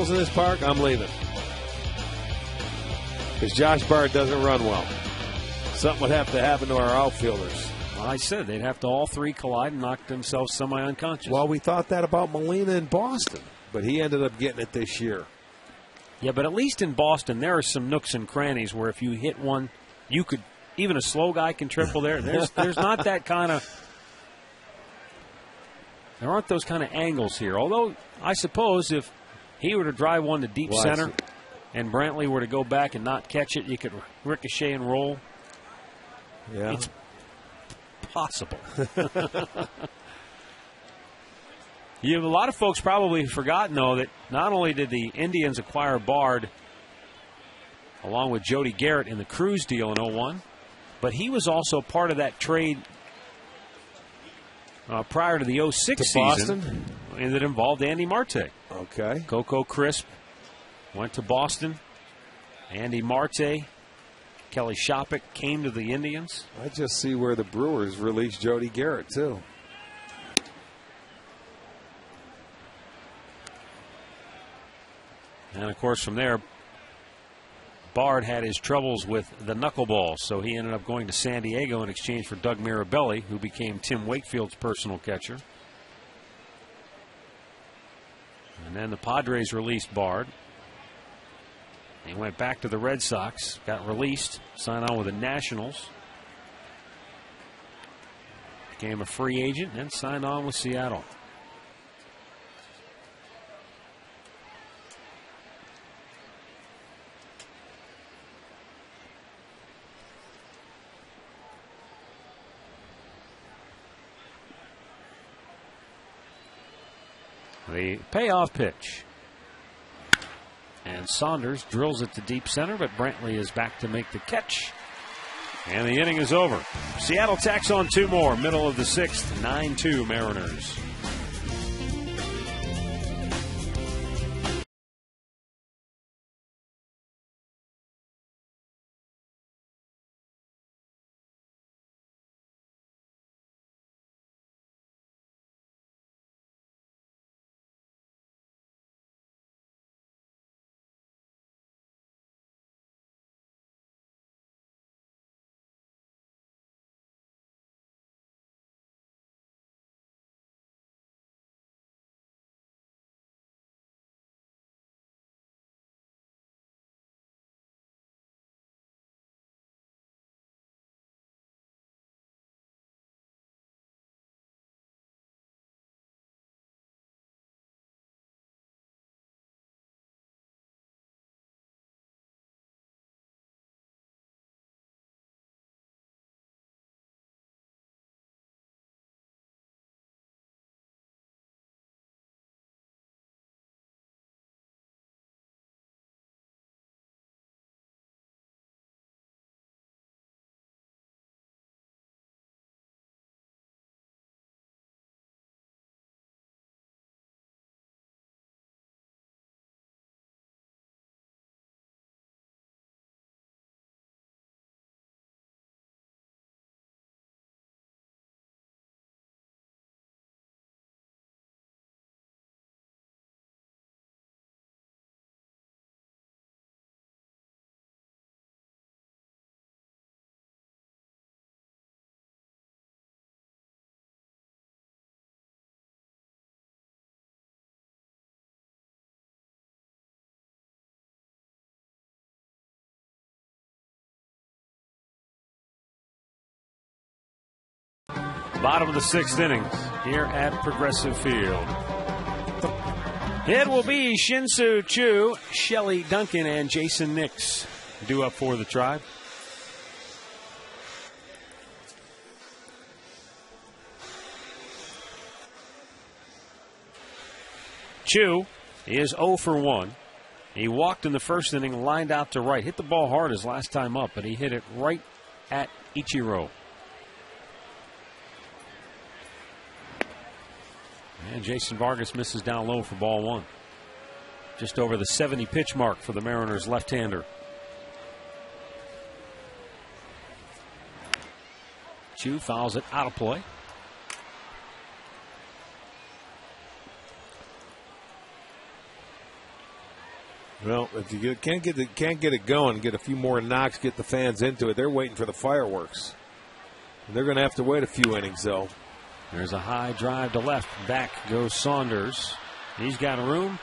in this park, I'm leaving. Because Josh Bard doesn't run well. Something would have to happen to our outfielders. I said they'd have to all three collide and knock themselves semi-unconscious. Well, we thought that about Molina in Boston, but he ended up getting it this year. Yeah, but at least in Boston, there are some nooks and crannies where if you hit one, you could, even a slow guy can triple there. There's not that kind of, there aren't those kind of angles here. Although, I suppose if he were to drive one to deep center and Brantley were to go back and not catch it, you could ricochet and roll. Yeah. It's possible. A lot of folks probably have forgotten, though, that not only did the Indians acquire Bard along with Jody Garrett in the Cruz deal in 2001, but he was also part of that trade prior to the 2006 season and that involved Andy Marte. Okay. Coco Crisp went to Boston. Andy Marte, Kelly Shopick came to the Indians. I just see where the Brewers released Jody Garrett, too. And, of course, from there, Bard had his troubles with the knuckleball, so he ended up going to San Diego in exchange for Doug Mirabelli, who became Tim Wakefield's personal catcher. And then the Padres released Bard. He went back to the Red Sox, got released, signed on with the Nationals, became a free agent, and signed on with Seattle. The payoff pitch. And Saunders drills it to deep center, but Brantley is back to make the catch. And the inning is over. Seattle tacks on 2 more. Middle of the 6th, 9-2 Mariners. Bottom of the 6th inning here at Progressive Field. It will be Shin-Soo Choo, Shelly Duncan, and Jason Nix due up for the Tribe. Choo is 0 for 1. He walked in the first inning, lined out to right. Hit the ball hard his last time up, but he hit it right at Ichiro. And Jason Vargas misses down low for ball 1. Just over the 70 pitch mark for the Mariners left-hander. Choo fouls it out of play. Well, if you can't get it going, get a few more knocks, get the fans into it. They're waiting for the fireworks. They're going to have to wait a few innings, though. There's a high drive to left. Back goes Saunders. He's got a room,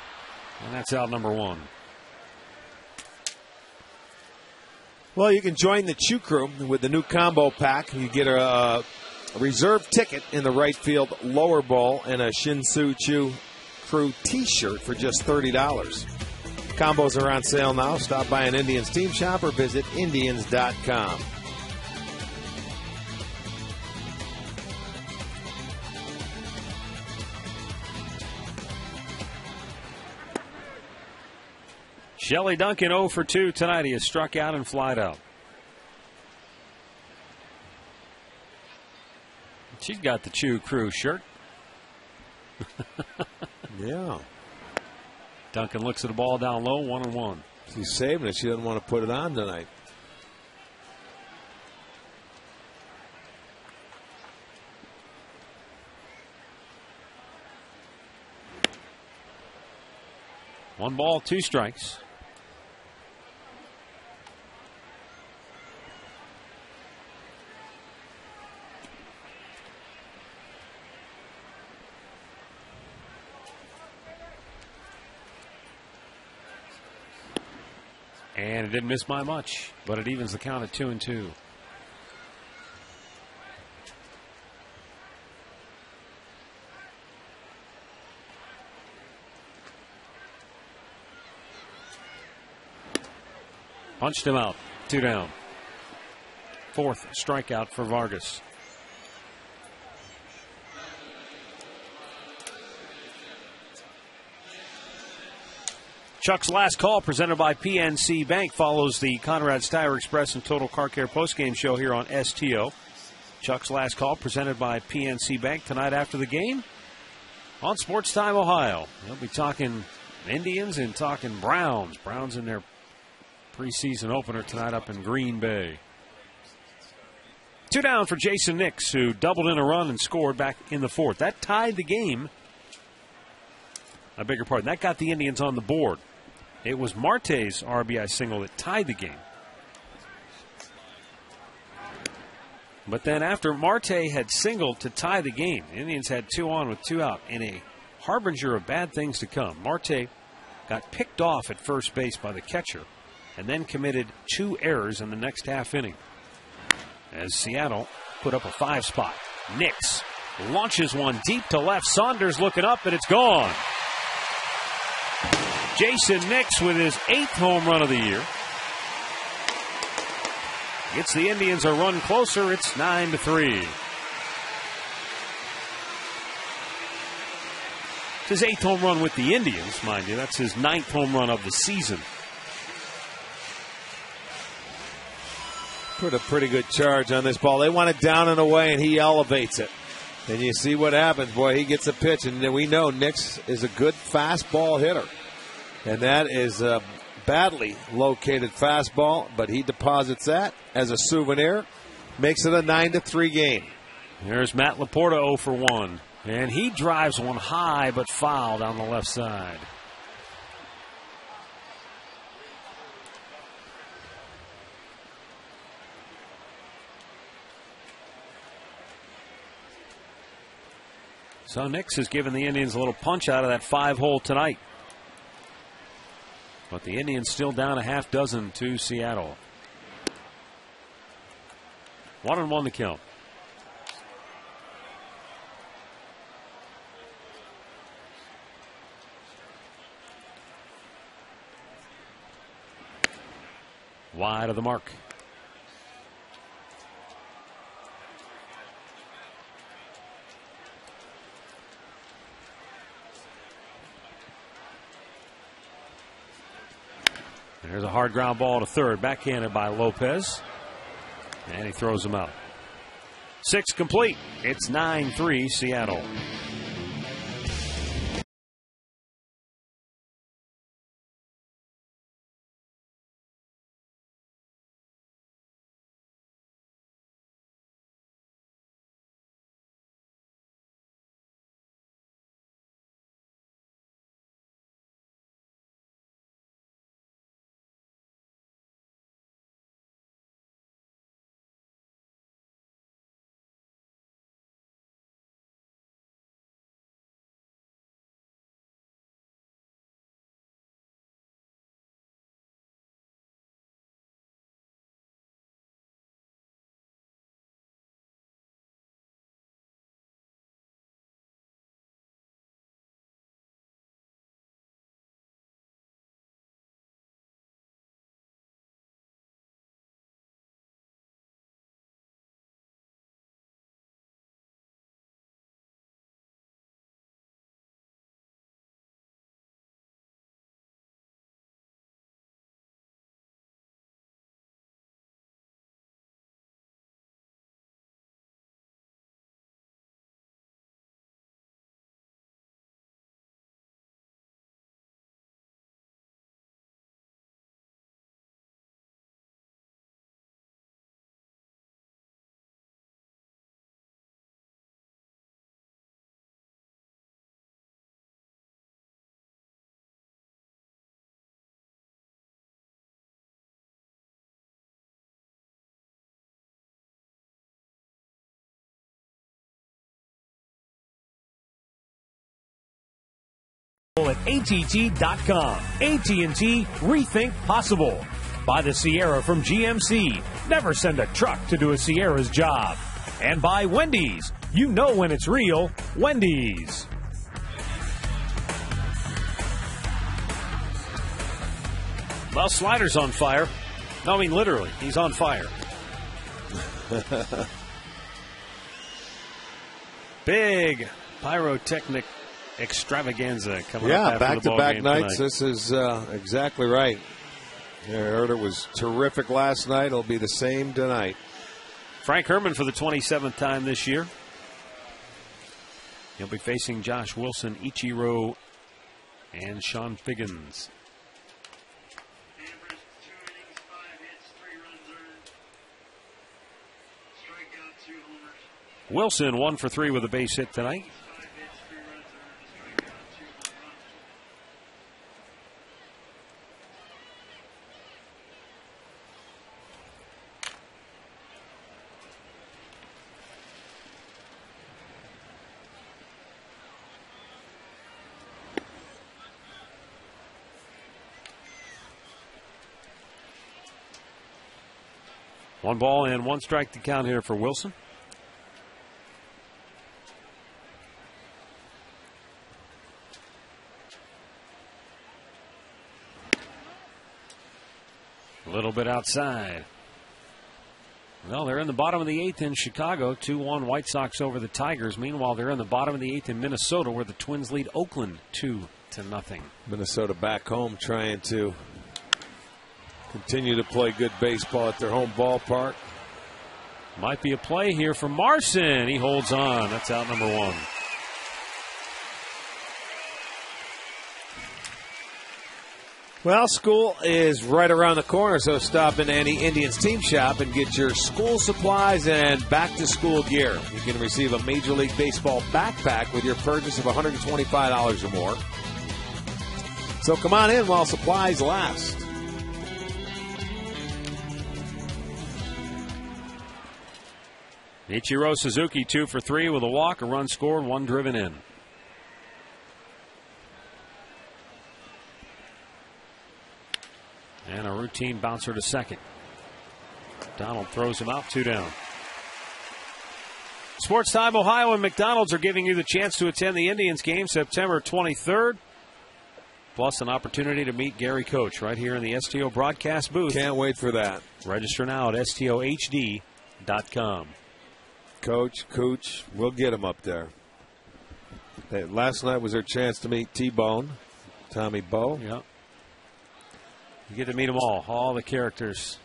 and that's out number 1. Well, you can join the Choo Crew with the new combo pack. You get a reserve ticket in the right field lower bowl and a Shin-Soo Choo Crew T-shirt for just $30. Combos are on sale now. Stop by an Indians team shop or visit Indians.com. Shelly Duncan 0 for 2 tonight. He has struck out and flied out. She's got the Choo Crew shirt. Yeah. Duncan looks at the ball down low, 1-1. She's saving it. She doesn't want to put it on tonight. One ball, 2 strikes. And it didn't miss by much, but it evens the count at 2-2. Punched him out. 2 down. 4th strikeout for Vargas. Chuck's last call, presented by PNC Bank, follows the Conrad's Tire Express and Total Car Care postgame show here on STO. Chuck's last call, presented by PNC Bank, tonight after the game on Sports Time Ohio. We'll be talking Indians and talking Browns. Browns in their preseason opener tonight up in Green Bay. 2 down for Jason Nix, who doubled in a run and scored back in the 4th. That tied the game. I beg your pardon. That got the Indians on the board. It was Marte's RBI single that tied the game. But then after Marte had singled to tie the game, the Indians had 2 on with 2 out in a harbinger of bad things to come. Marte got picked off at first base by the catcher and then committed 2 errors in the next half inning as Seattle put up a 5 spot. Nix launches one deep to left. Saunders looking up, and it's gone. Jason Nix with his 8th home run of the year. Gets the Indians a run closer. It's 9-3. It's his 8th home run with the Indians, mind you. That's his 9th home run of the season. Put a pretty good charge on this ball. They want it down and away, and he elevates it. And you see what happens. Boy, he gets a pitch, and we know Nix is a good fastball hitter. And that is a badly located fastball, but he deposits that as a souvenir. Makes it a 9-3 game. There's Matt Laporta 0 for 1. And he drives one high but foul down the left side. So Nix has given the Indians a little punch out of that 5-hole tonight. But the Indians still down a half dozen to Seattle. 1-1 to count. wide of the mark. There's a hard ground ball to third, backhanded by Lopez, and he throws him out. 6 complete. It's 9-3 Seattle. At ATT.com. AT&T Rethink Possible. Buy the Sierra from GMC. Never send a truck to do a Sierra's job. And buy Wendy's. You know when it's real. Wendy's. Well, Slider's on fire. No, I mean literally. He's on fire. Big pyrotechnic extravaganza coming up after the ball back-to-back game nights. tonight. This is exactly right. I heard it was terrific last night. It'll be the same tonight. Frank Herman for the 27th time this year. He'll be facing Josh Wilson, Ichiro, and Sean Figgins. Wilson 1 for 3 with a base hit tonight. One ball and one strike to count here for Wilson. A little bit outside. Well, they're in the bottom of the 8th in Chicago. 2-1 White Sox over the Tigers. Meanwhile, they're in the bottom of the 8th in Minnesota, where the Twins lead Oakland 2-0. Minnesota back home trying to continue to play good baseball at their home ballpark. Might be a play here for Marson. He holds on. That's out number 1. Well, school is right around the corner, so stop in any Indians team shop and get your school supplies and back-to-school gear. You can receive a Major League Baseball backpack with your purchase of $125 or more. So come on in while supplies last. Ichiro Suzuki 2 for 3 with a walk, a run scored, 1 driven in. And a routine bouncer to second. Donald throws him out, 2 down. Sports Time Ohio and McDonald's are giving you the chance to attend the Indians game September 23rd. plus an opportunity to meet Gary Coach right here in the STO broadcast booth. Can't wait for that. Register now at STOHD.com. Coach, we'll get him up there. Last night was our chance to meet T-Bone, Tommy Bowe. Yeah. You get to meet them all the characters.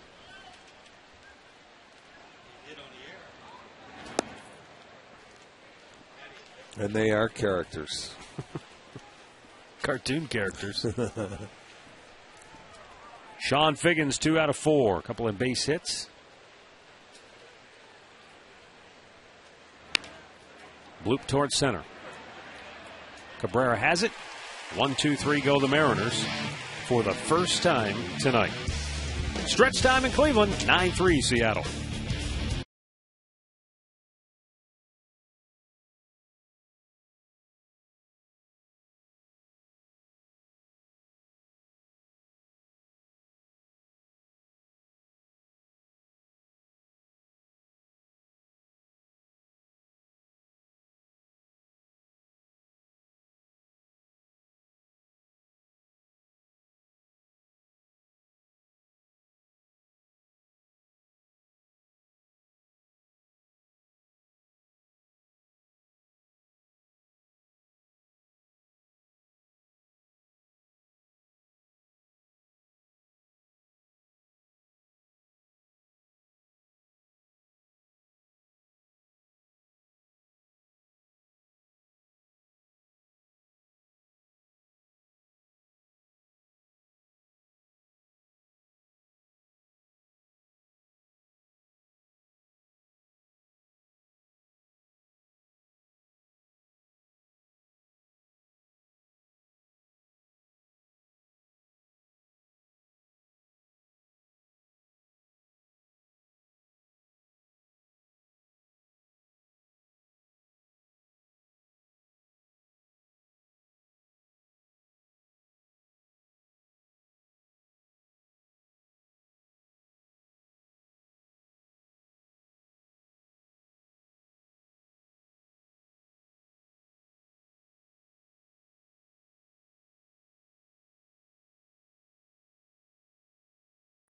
And they are characters. Cartoon characters. Sean Figgins, 2 out of 4. A couple of base hits. Bloop towards center. Cabrera has it. 1-2-3 go the Mariners for the first time tonight. Stretch time in Cleveland, 9-3 Seattle.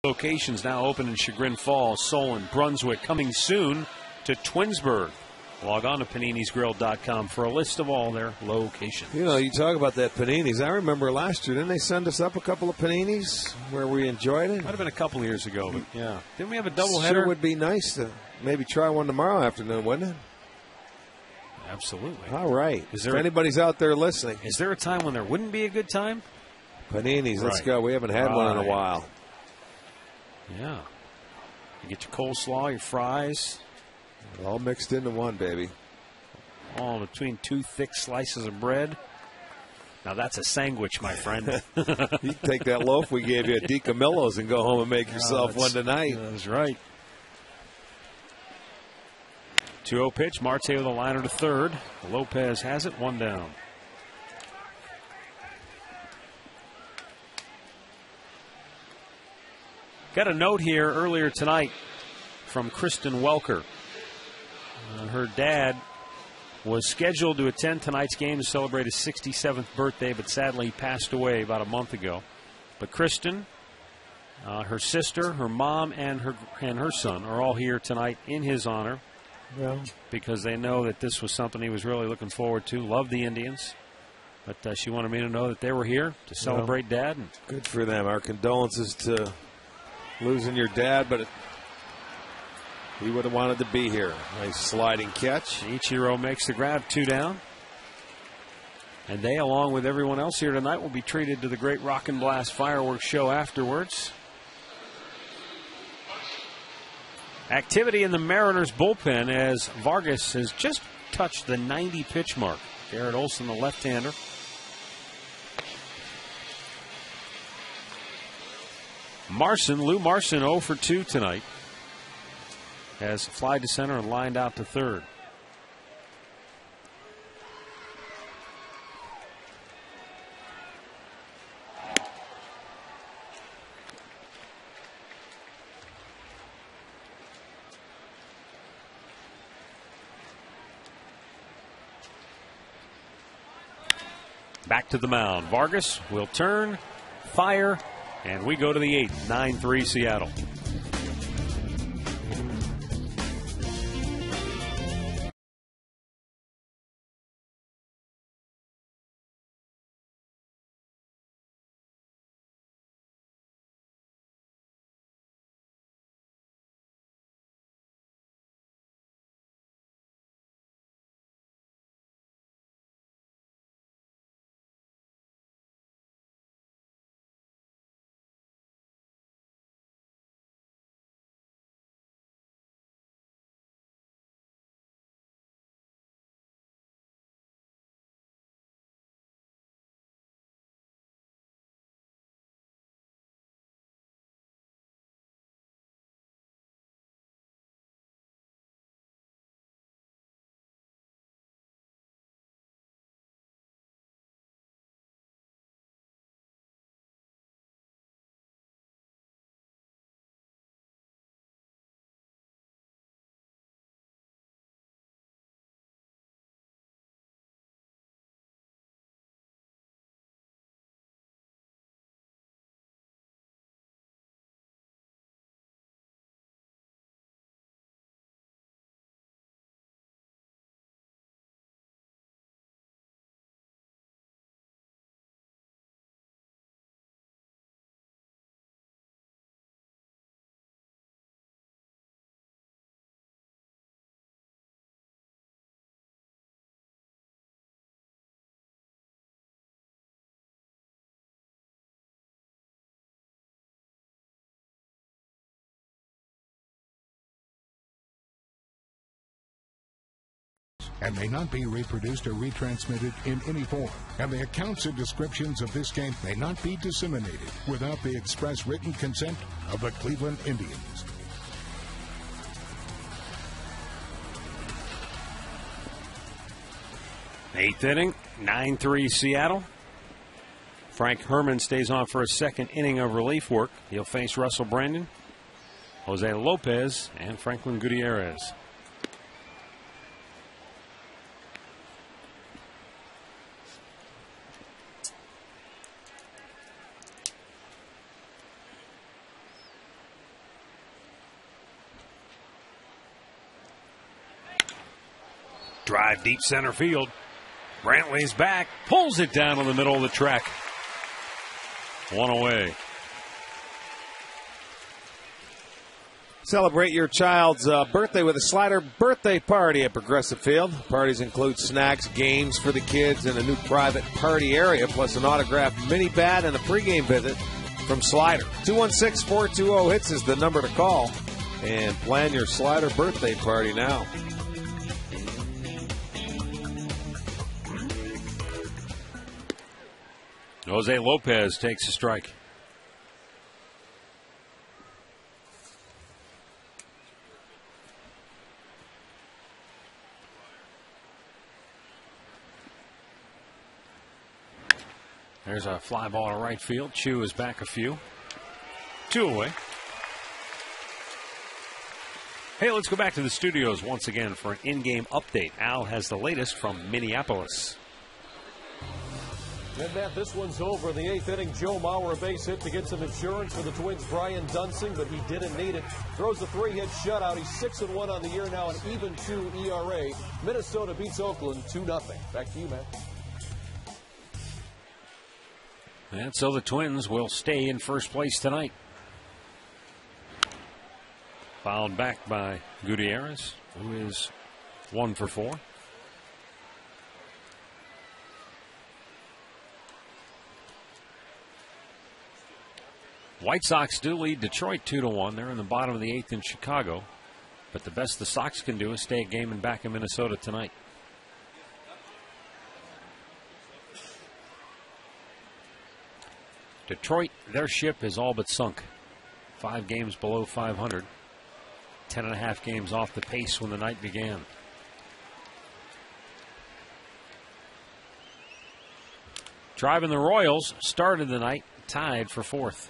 Locations now open in Chagrin Falls, Solon, Brunswick, coming soon to Twinsburg. Log on to paninisgrill.com for a list of all their locations. You know, you talk about that paninis. I remember last year, didn't they send us up a couple of paninis where we enjoyed it? Might have been a couple of years ago, but yeah. Didn't we have a doubleheader? Sure would be nice to maybe try one tomorrow afternoon, wouldn't it? Absolutely. All right. If anybody's out there listening. Is there a time when there wouldn't be a good time? Paninis, let's go. We haven't had one in a while. Yeah. You get your coleslaw, your fries. All mixed into one, baby. All between 2 thick slices of bread. Now that's a sandwich, my friend. You take that loaf we gave you at Di Camillo's and go home and make yourself one tonight. That's right. 2-0 pitch. Marte with a liner to third. Lopez has it. 1 down. Got a note here earlier tonight from Kristen Welker. Her dad was scheduled to attend tonight's game to celebrate his 67th birthday, but sadly passed away about a month ago. But Kristen, her sister, her mom, and her son are all here tonight in his honor. Yeah. Because they know that this was something he was really looking forward to. Loved the Indians. But she wanted me to know that they were here to celebrate Dad. And good for them. Our condolences to losing your dad, but he would have wanted to be here. Nice sliding catch. Ichiro makes the grab, 2 down. And they, along with everyone else here tonight, will be treated to the great Rock and Blast fireworks show afterwards. Activity in the Mariners bullpen as Vargas has just touched the 90 pitch mark. Garrett Olson, the left-hander. Lou Marson 0 for 2 tonight. Has fly to center and lined out to third. back to the mound. Vargas will turn, fire, and we go to the 8th. 9-3 Seattle. And may not be reproduced or retransmitted in any form. And the accounts and descriptions of this game may not be disseminated without the express written consent of the Cleveland Indians. Eighth inning, 9-3 Seattle. Frank Herman stays on for a second inning of relief work. He'll face Russell Brandon, Jose Lopez, and Franklin Gutierrez. Drive deep center field. Brantley's back, pulls it down in the middle of the track. One away. Celebrate your child's birthday with a Slider birthday party at Progressive Field. Parties include snacks, games for the kids, and a new private party area, plus an autographed mini bat and a pregame visit from Slider. 216-420-HITS is the number to call. And plan your Slider birthday party now. Jose Lopez takes a strike. There's a fly ball to right field. Chu is back a few. 2 away. Hey, let's go back to the studios once again for an in-game update. Al has the latest from Minneapolis. And Matt, this one's over in the 8th inning. Joe Mauer, a base hit to get some insurance for the Twins' Brian Dunsing, but he didn't need it. Throws a 3-hit shutout. He's 6-1 on the year now, an even 2 ERA. Minnesota beats Oakland 2-0. Back to you, Matt. And so the Twins will stay in first place tonight. Fouled back by Gutierrez, who is 1 for 4. White Sox do lead Detroit 2-1. They're in the bottom of the 8th in Chicago. But the best the Sox can do is stay a game and back in Minnesota tonight. Detroit, their ship is all but sunk. 5 games below 500. 10.5 games off the pace when the night began. Driving the Royals started the night tied for 4th.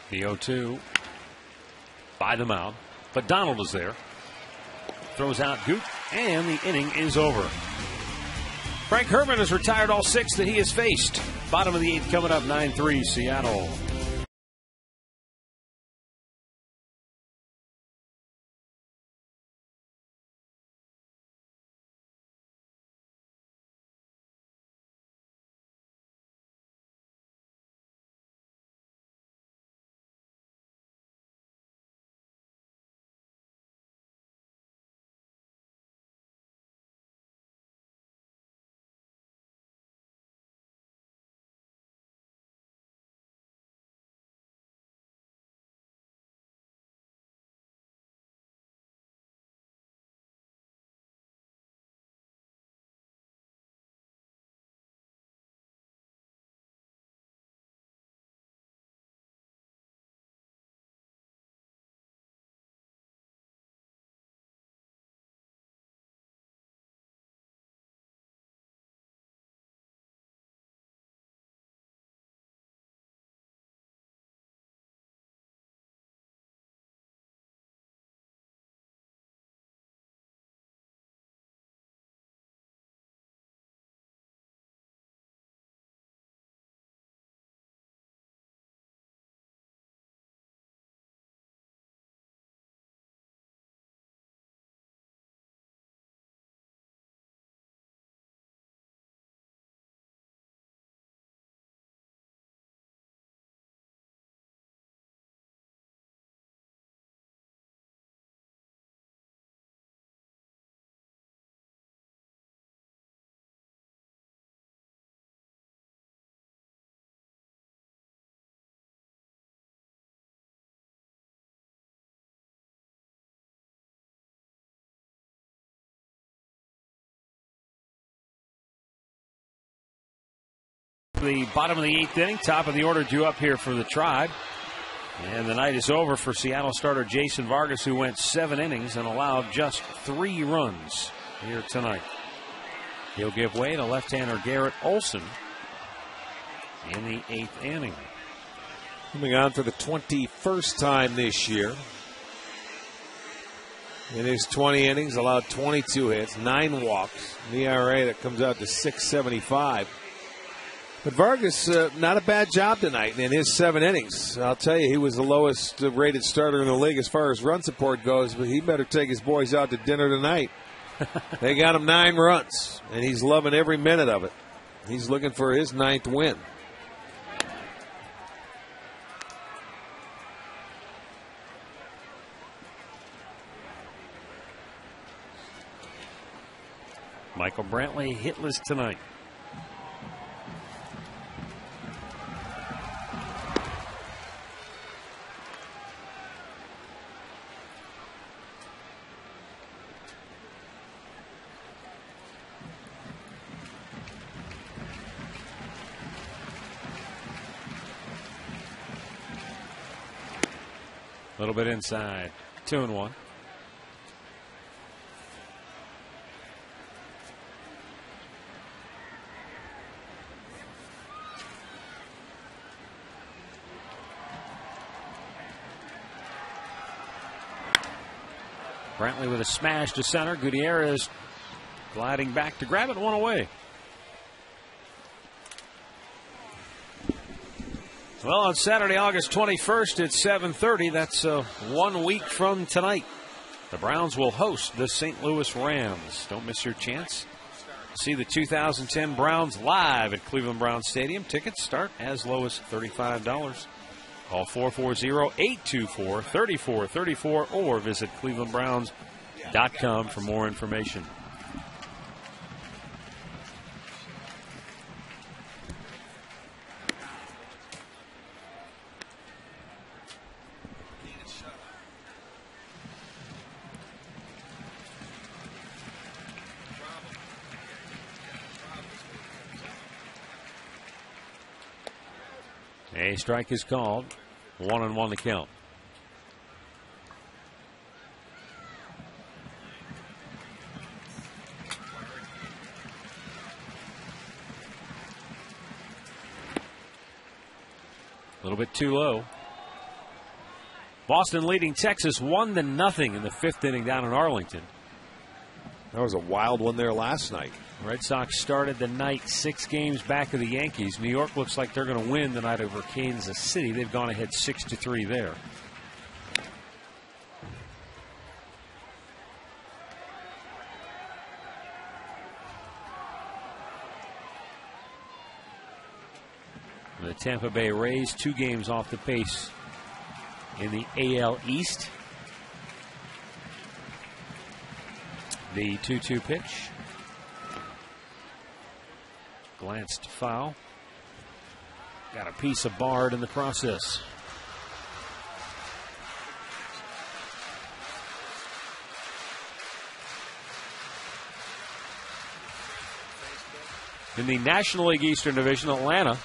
The 0-2 by the mound. But Donald is there. Throws out Goot, and the inning is over. Frank Herman has retired all 6 that he has faced. Bottom of the 8th coming up, 9-3 Seattle. The bottom of the 8th inning, top of the order due up here for the Tribe. And the night is over for Seattle starter Jason Vargas, who went 7 innings and allowed just 3 runs here tonight. He'll give way to left-hander Garrett Olson in the 8th inning. Coming on for the 21st time this year. In his 20 innings, allowed 22 hits, 9 walks, an ERA that comes out to 6.75. But Vargas, not a bad job tonight in his 7 innings. I'll tell you, he was the lowest rated starter in the league as far as run support goes, but he better take his boys out to dinner tonight. They got him 9 runs, and he's loving every minute of it. He's looking for his 9th win. Michael Brantley hitless tonight. A little bit inside. 2-1. Brantley with a smash to center. Gutierrez gliding back to grab it, 1 away. Well, on Saturday, August 21st at 7:30, that's 1 week from tonight. The Browns will host the St. Louis Rams. Don't miss your chance. See the 2010 Browns live at Cleveland Browns Stadium. Tickets start as low as $35. Call 440-824-3434 or visit clevelandbrowns.com for more information. A strike is called. 1-1 to count. A little bit too low. Boston leading Texas 1-0 in the 5th inning down in Arlington. That was a wild one there last night. Red Sox started the night 6 games back of the Yankees. New York looks like they're going to win tonight over Kansas City. They've gone ahead 6-3 there. The Tampa Bay Rays 2 games off the pace in the AL East. The 2-2 pitch. Glanced foul. Got a piece of barred in the process. In the National League Eastern Division, Atlanta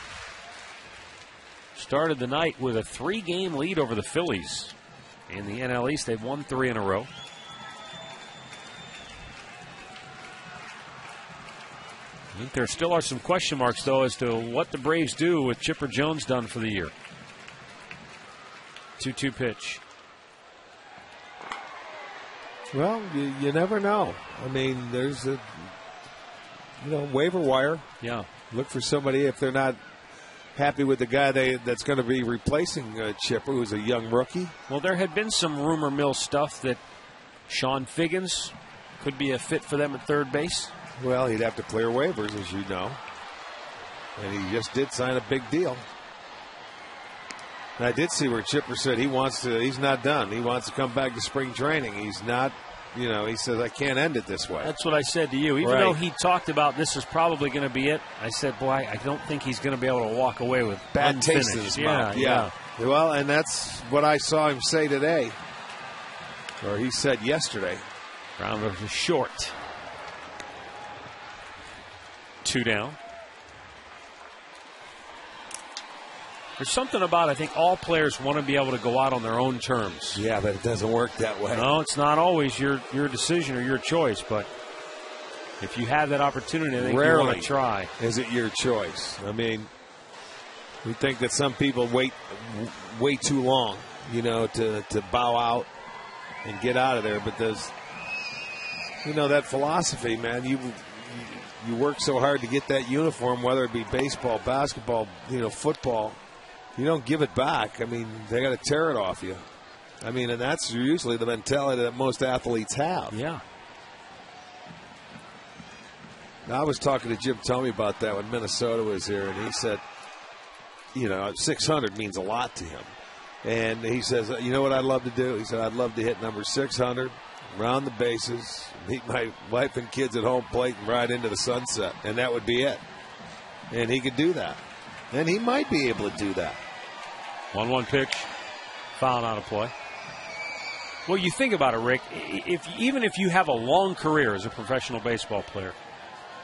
started the night with a 3-game lead over the Phillies. In the NL East, they've won 3 in a row. I think there still are some question marks, though, as to what the Braves do with Chipper Jones done for the year. 2-2 pitch. Well, you never know. I mean, there's a waiver wire. Yeah. Look for somebody if they're not happy with the guy that's going to be replacing Chipper, who's a young rookie. Well, there had been some rumor mill stuff that Sean Figgins could be a fit for them at third base. Well, he'd have to clear waivers, as you know. And he just did sign a big deal. And I did see where Chipper said he's not done. He wants to come back to spring training. He's not, he says, I can't end it this way. That's what I said to you. Even though he talked about this is probably going to be it, I said, boy, I don't think he's going to be able to walk away with bad unfinished. taste in his mouth. Yeah. Well, and that's what I saw him say today. Or he said yesterday. Ground was short. 2 down. There's something about, I think, all players want to be able to go out on their own terms. Yeah, but it doesn't work that way. No, it's not always your decision or your choice, but if you have that opportunity, I think you want to try. Is it your choice? I mean, we think that some people wait way too long, to bow out and get out of there, but there's, that philosophy, man, you work so hard to get that uniform, whether it be baseball, basketball, football. You don't give it back. I mean, they got to tear it off you. I mean, and that's usually the mentality that most athletes have. Yeah. Now, I was talking to Jim Tomey about that when Minnesota was here, and he said, 600 means a lot to him. And he says, you know what I'd love to do? He said, I'd love to hit number 600, round the bases, meet my wife and kids at home plate, and ride into the sunset. And that would be it. And he could do that. And he might be able to do that. 1-1 pitch. Foul out of play. Well, you think about it, Rick. Even if you have a long career as a professional baseball player,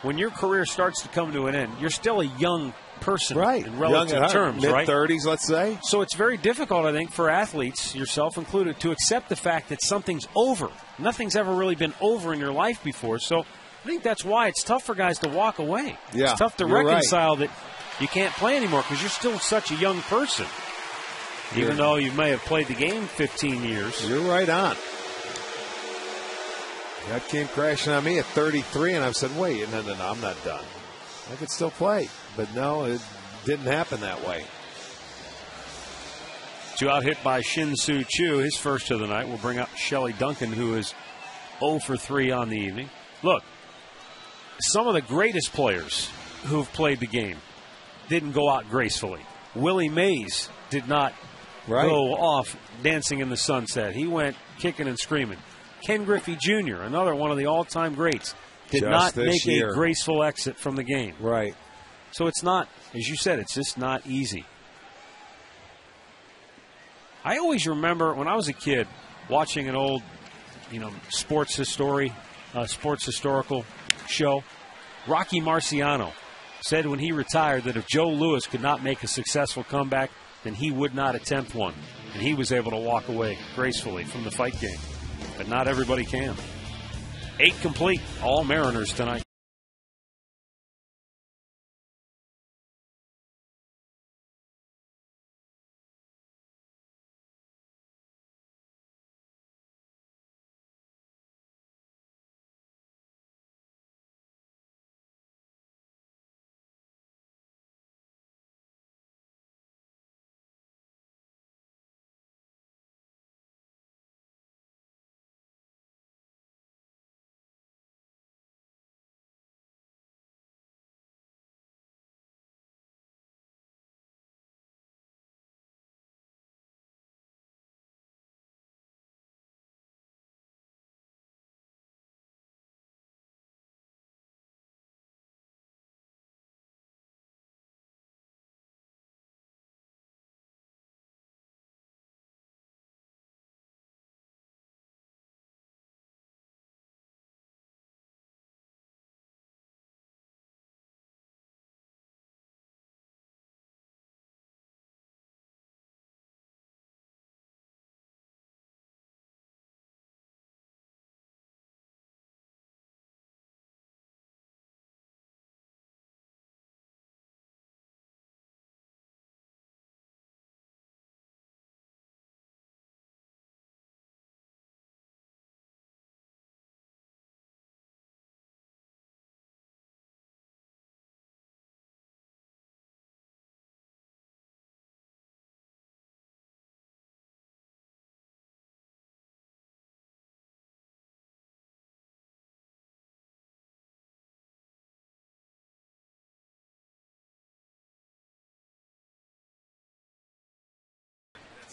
when your career starts to come to an end, you're still a young person, right? In relative terms, right? Mid-30s, let's say. So it's very difficult, I think, for athletes, yourself included, to accept the fact that something's over. Nothing's ever really been over in your life before. So I think that's why it's tough for guys to walk away. Yeah, it's tough to reconcile that you can't play anymore because you're still such a young person. Even though you may have played the game 15 years. You're right on. That came crashing on me at 33, and I said, wait, no, I'm not done. I could still play. But no, it didn't happen that way. 2 out hit by Shin-Soo Choo, his first of the night. We'll bring up Shelley Duncan, who is 0 for 3 on the evening. Look, some of the greatest players who've played the game didn't go out gracefully. Willie Mays did not go off dancing in the sunset. He went kicking and screaming. Ken Griffey Jr., another one of the all-time greats, did not make a graceful exit from the game. Right. So it's not, as you said, it's just not easy. I always remember when I was a kid watching an old, sports historical show. Rocky Marciano said when he retired that if Joe Louis could not make a successful comeback, then he would not attempt one. And he was able to walk away gracefully from the fight game. But not everybody can. 8 complete, all Mariners tonight.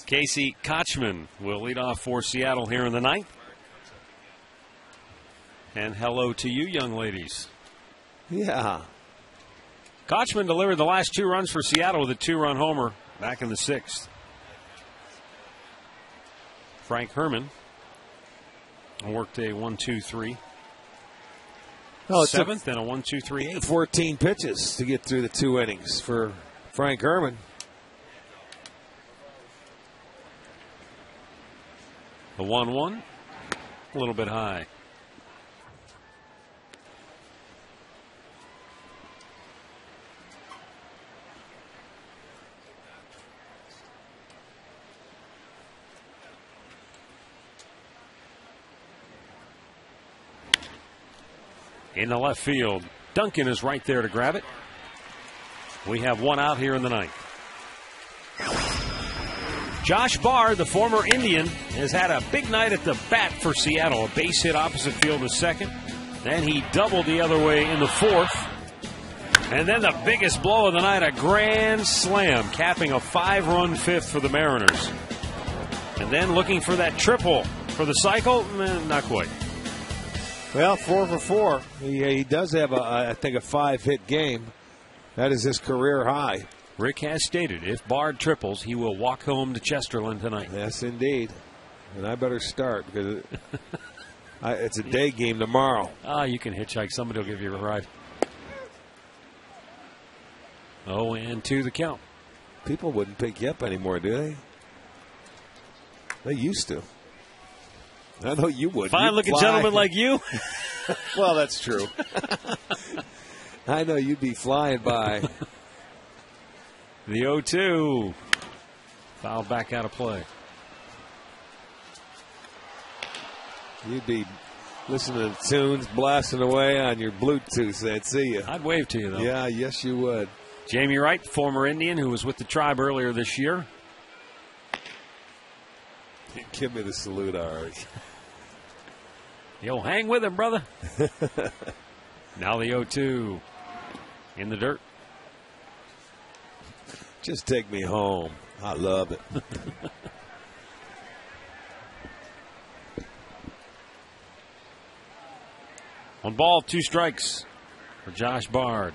Casey Kochman will lead off for Seattle here in the ninth. And hello to you, young ladies. Yeah. Kochman delivered the last 2 runs for Seattle with a 2-run homer back in the 6th. Frank Herman worked a 1-2-3. Oh, it's 7th and a 1-2-3-8. 14 pitches to get through the 2 innings for Frank Herman. The 1-1, a little bit high. In the left field, Duncan is right there to grab it. We have 1 out here in the ninth. Josh Bard, the former Indian, has had a big night at the bat for Seattle. A base hit opposite field to second. Then he doubled the other way in the 4th. And then the biggest blow of the night, a grand slam, capping a 5-run 5th for the Mariners. And then looking for that triple for the cycle, not quite. Well, 4 for 4. He does have, I think, a 5-hit game. That is his career high. Rick has stated if Bard triples, he will walk home to Chesterland tonight. Yes, indeed. And I better start because it's a day game tomorrow. You can hitchhike. Somebody will give you a ride. 0-2 the count. People wouldn't pick you up anymore, do they? They used to. I know you would. Fine-looking gentleman like you. Well, that's true. I know you'd be flying by. The 0-2. Fouled back out of play. You'd be listening to tunes, blasting away on your Bluetooth. I'd see you. I'd wave to you, though. Yeah, yes, you would. Jamie Wright, former Indian, who was with the Tribe earlier this year. Give me the salute, Ari. Yo, hang with him, brother. Now the 0-2 in the dirt. Just take me home. I love it. 1 ball, 2 strikes for Josh Bard.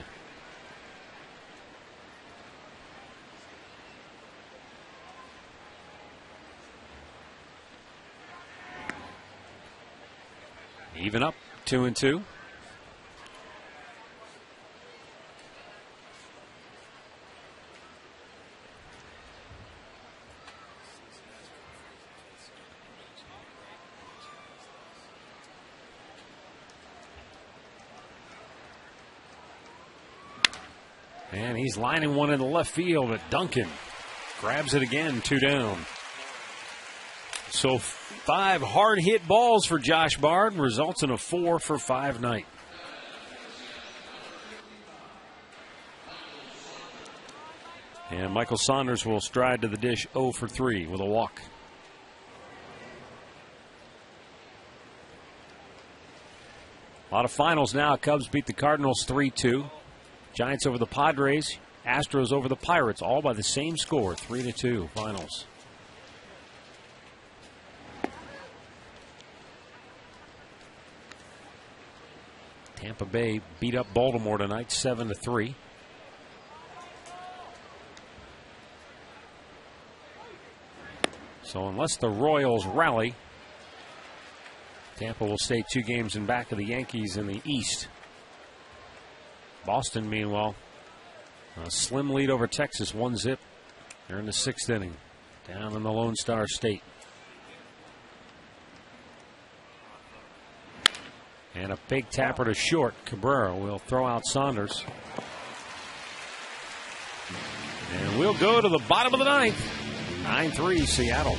Even up, 2-2. And he's lining one in the left field, but Duncan grabs it again, 2 down. So 5 hard hit balls for Josh Bard results in a 4 for 5 night. And Michael Saunders will stride to the dish 0 for 3 with a walk. A lot of finals now. Cubs beat the Cardinals 3-2. Giants over the Padres. Astros over the Pirates, all by the same score, 3-2 finals. Tampa Bay beat up Baltimore tonight, 7-3. So unless the Royals rally, Tampa will stay 2 games in back of the Yankees in the East. Boston, meanwhile, a slim lead over Texas, 1-0. They're in the 6th inning, down in the Lone Star State. And a big tapper to short. Cabrera will throw out Saunders. And we'll go to the bottom of the 9th. 9-3 Seattle.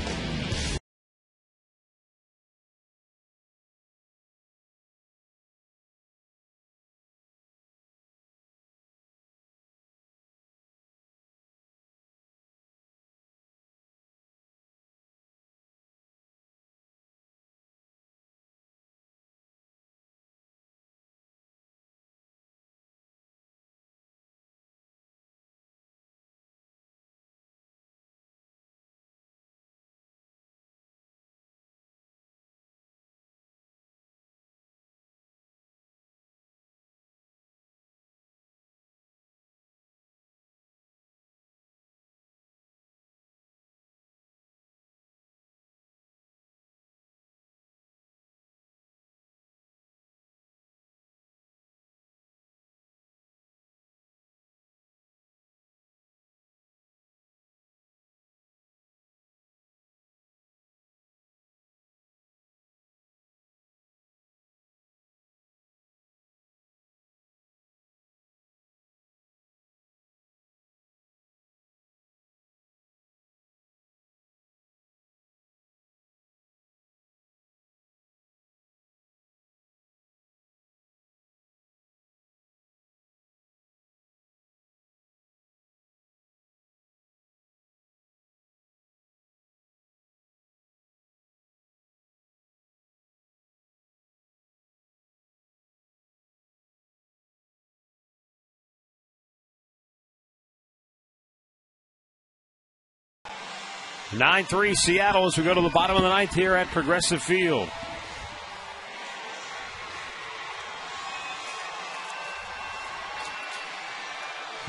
9-3 Seattle as we go to the bottom of the ninth here at Progressive Field.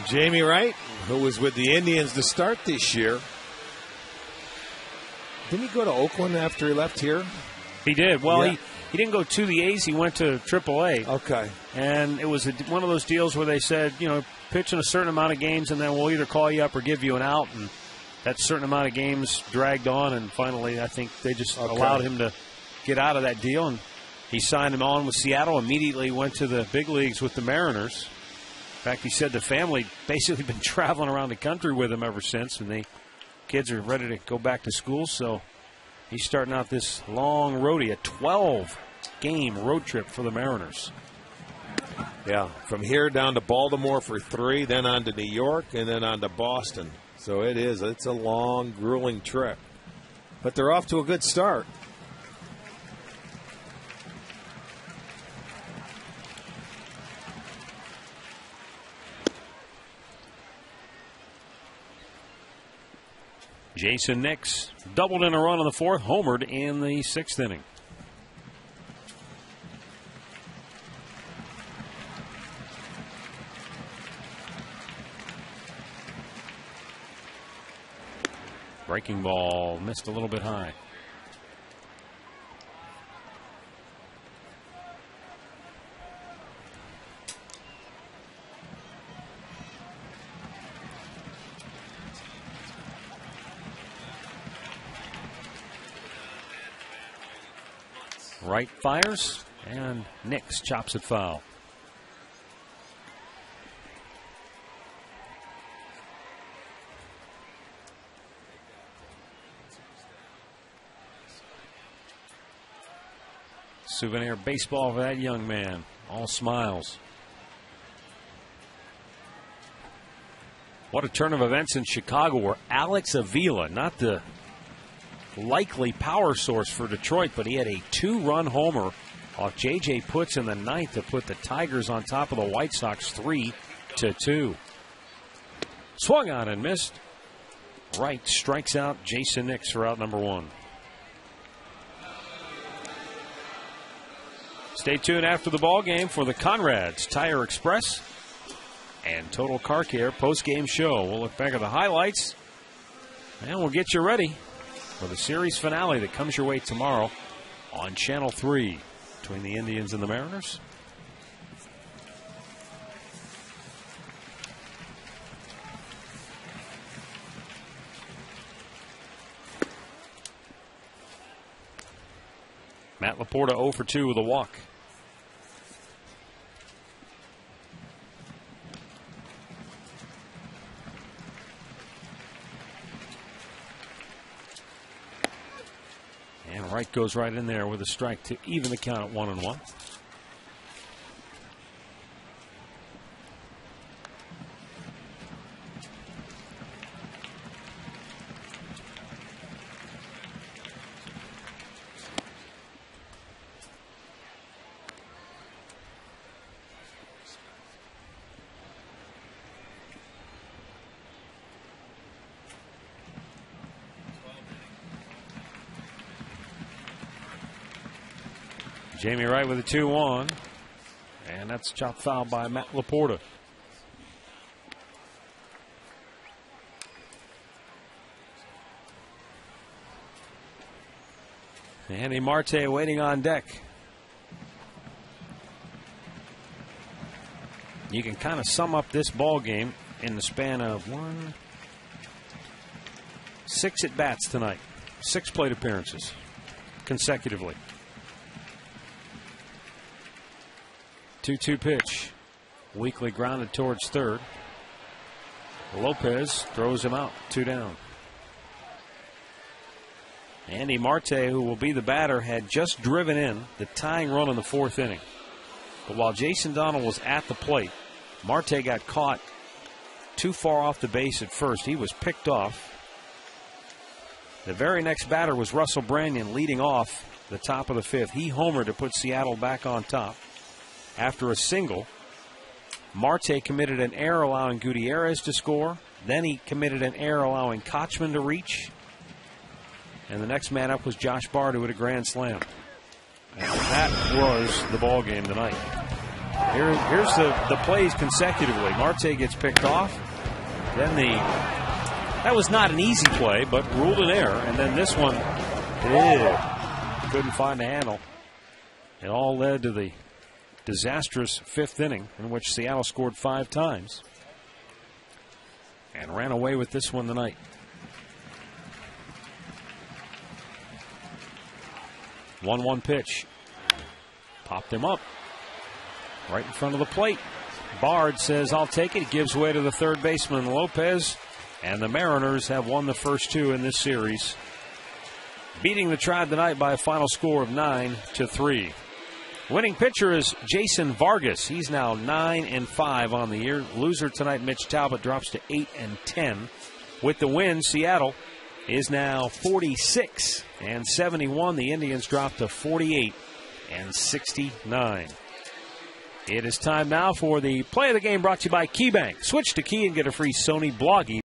Jamie Wright, who was with the Indians to start this year. Didn't he go to Oakland after he left here? He did. Well, Yeah. he didn't go to the A's. He went to AAA. Okay. And it was one of those deals where they said, pitch in a certain amount of games, and then we'll either call you up or give you an out. And that certain amount of games dragged on, and finally I think they just allowed him to get out of that deal. And he signed him on with Seattle, immediately went to the big leagues with the Mariners. In fact, he said the family basically been traveling around the country with him ever since, and the kids are ready to go back to school. So he's starting out this long roadie, a 12-game road trip for the Mariners. Yeah, from here down to Baltimore for 3, then on to New York, and then on to Boston. So it's a long, grueling trip. But they're off to a good start. Jason Nix doubled in a run in the fourth, homered in the sixth inning. Breaking ball missed a little bit high. Wright fires, and Nix chops it foul. Souvenir baseball for that young man. All smiles. What a turn of events in Chicago where Alex Avila, not the likely power source for Detroit, but he had a 2-run homer off J.J. Putz in the ninth to put the Tigers on top of the White Sox 3-2. Swung on and missed. Wright strikes out Jason Nix for out number 1. Stay tuned after the ball game for the Conrad's Tire Express and Total Car Care post-game show. We'll look back at the highlights, and we'll get you ready for the series finale that comes your way tomorrow on Channel 3 between the Indians and the Mariners. Matt Laporta 0 for 2 with a walk. And Wright goes right in there with a strike to even the count at 1-1. Jamie Wright with a 2-1, and that's chopped foul by Matt Laporta. Andy Marte waiting on deck. You can kind of sum up this ball game in the span of 6 at-bats tonight. 6 plate appearances consecutively. 2-2 pitch. Weakly grounded towards third. Lopez throws him out. 2 down. Andy Marte, who will be the batter, had just driven in the tying run in the 4th inning. But while Jason Donald was at the plate, Marte got caught too far off the base at first. He was picked off. The very next batter was Russell Branyan leading off the top of the 5th. He homered to put Seattle back on top. After a single, Marte committed an error allowing Gutierrez to score. Then he committed an error allowing Kochman to reach. And the next man up was Josh Bard, who hit a grand slam. And that was the ball game tonight. Here's the plays consecutively. Marte gets picked off. Then that was not an easy play, but ruled an error. And then this one, couldn't find a handle. It all led to the disastrous 5th inning in which Seattle scored 5 times and ran away with this one tonight. 1-1 pitch. Popped him up right in front of the plate. Bard says, I'll take it. He gives way to the third baseman, Lopez. And the Mariners have won the first 2 in this series, beating the Tribe tonight by a final score of 9-3. Winning pitcher is Jason Vargas. He's now 9-5 on the year. Loser tonight, Mitch Talbot, drops to 8-10. With the win, Seattle is now 46-71. The Indians drop to 48-69. It is time now for the play of the game, brought to you by KeyBank. Switch to Key and get a free Sony Bloggy.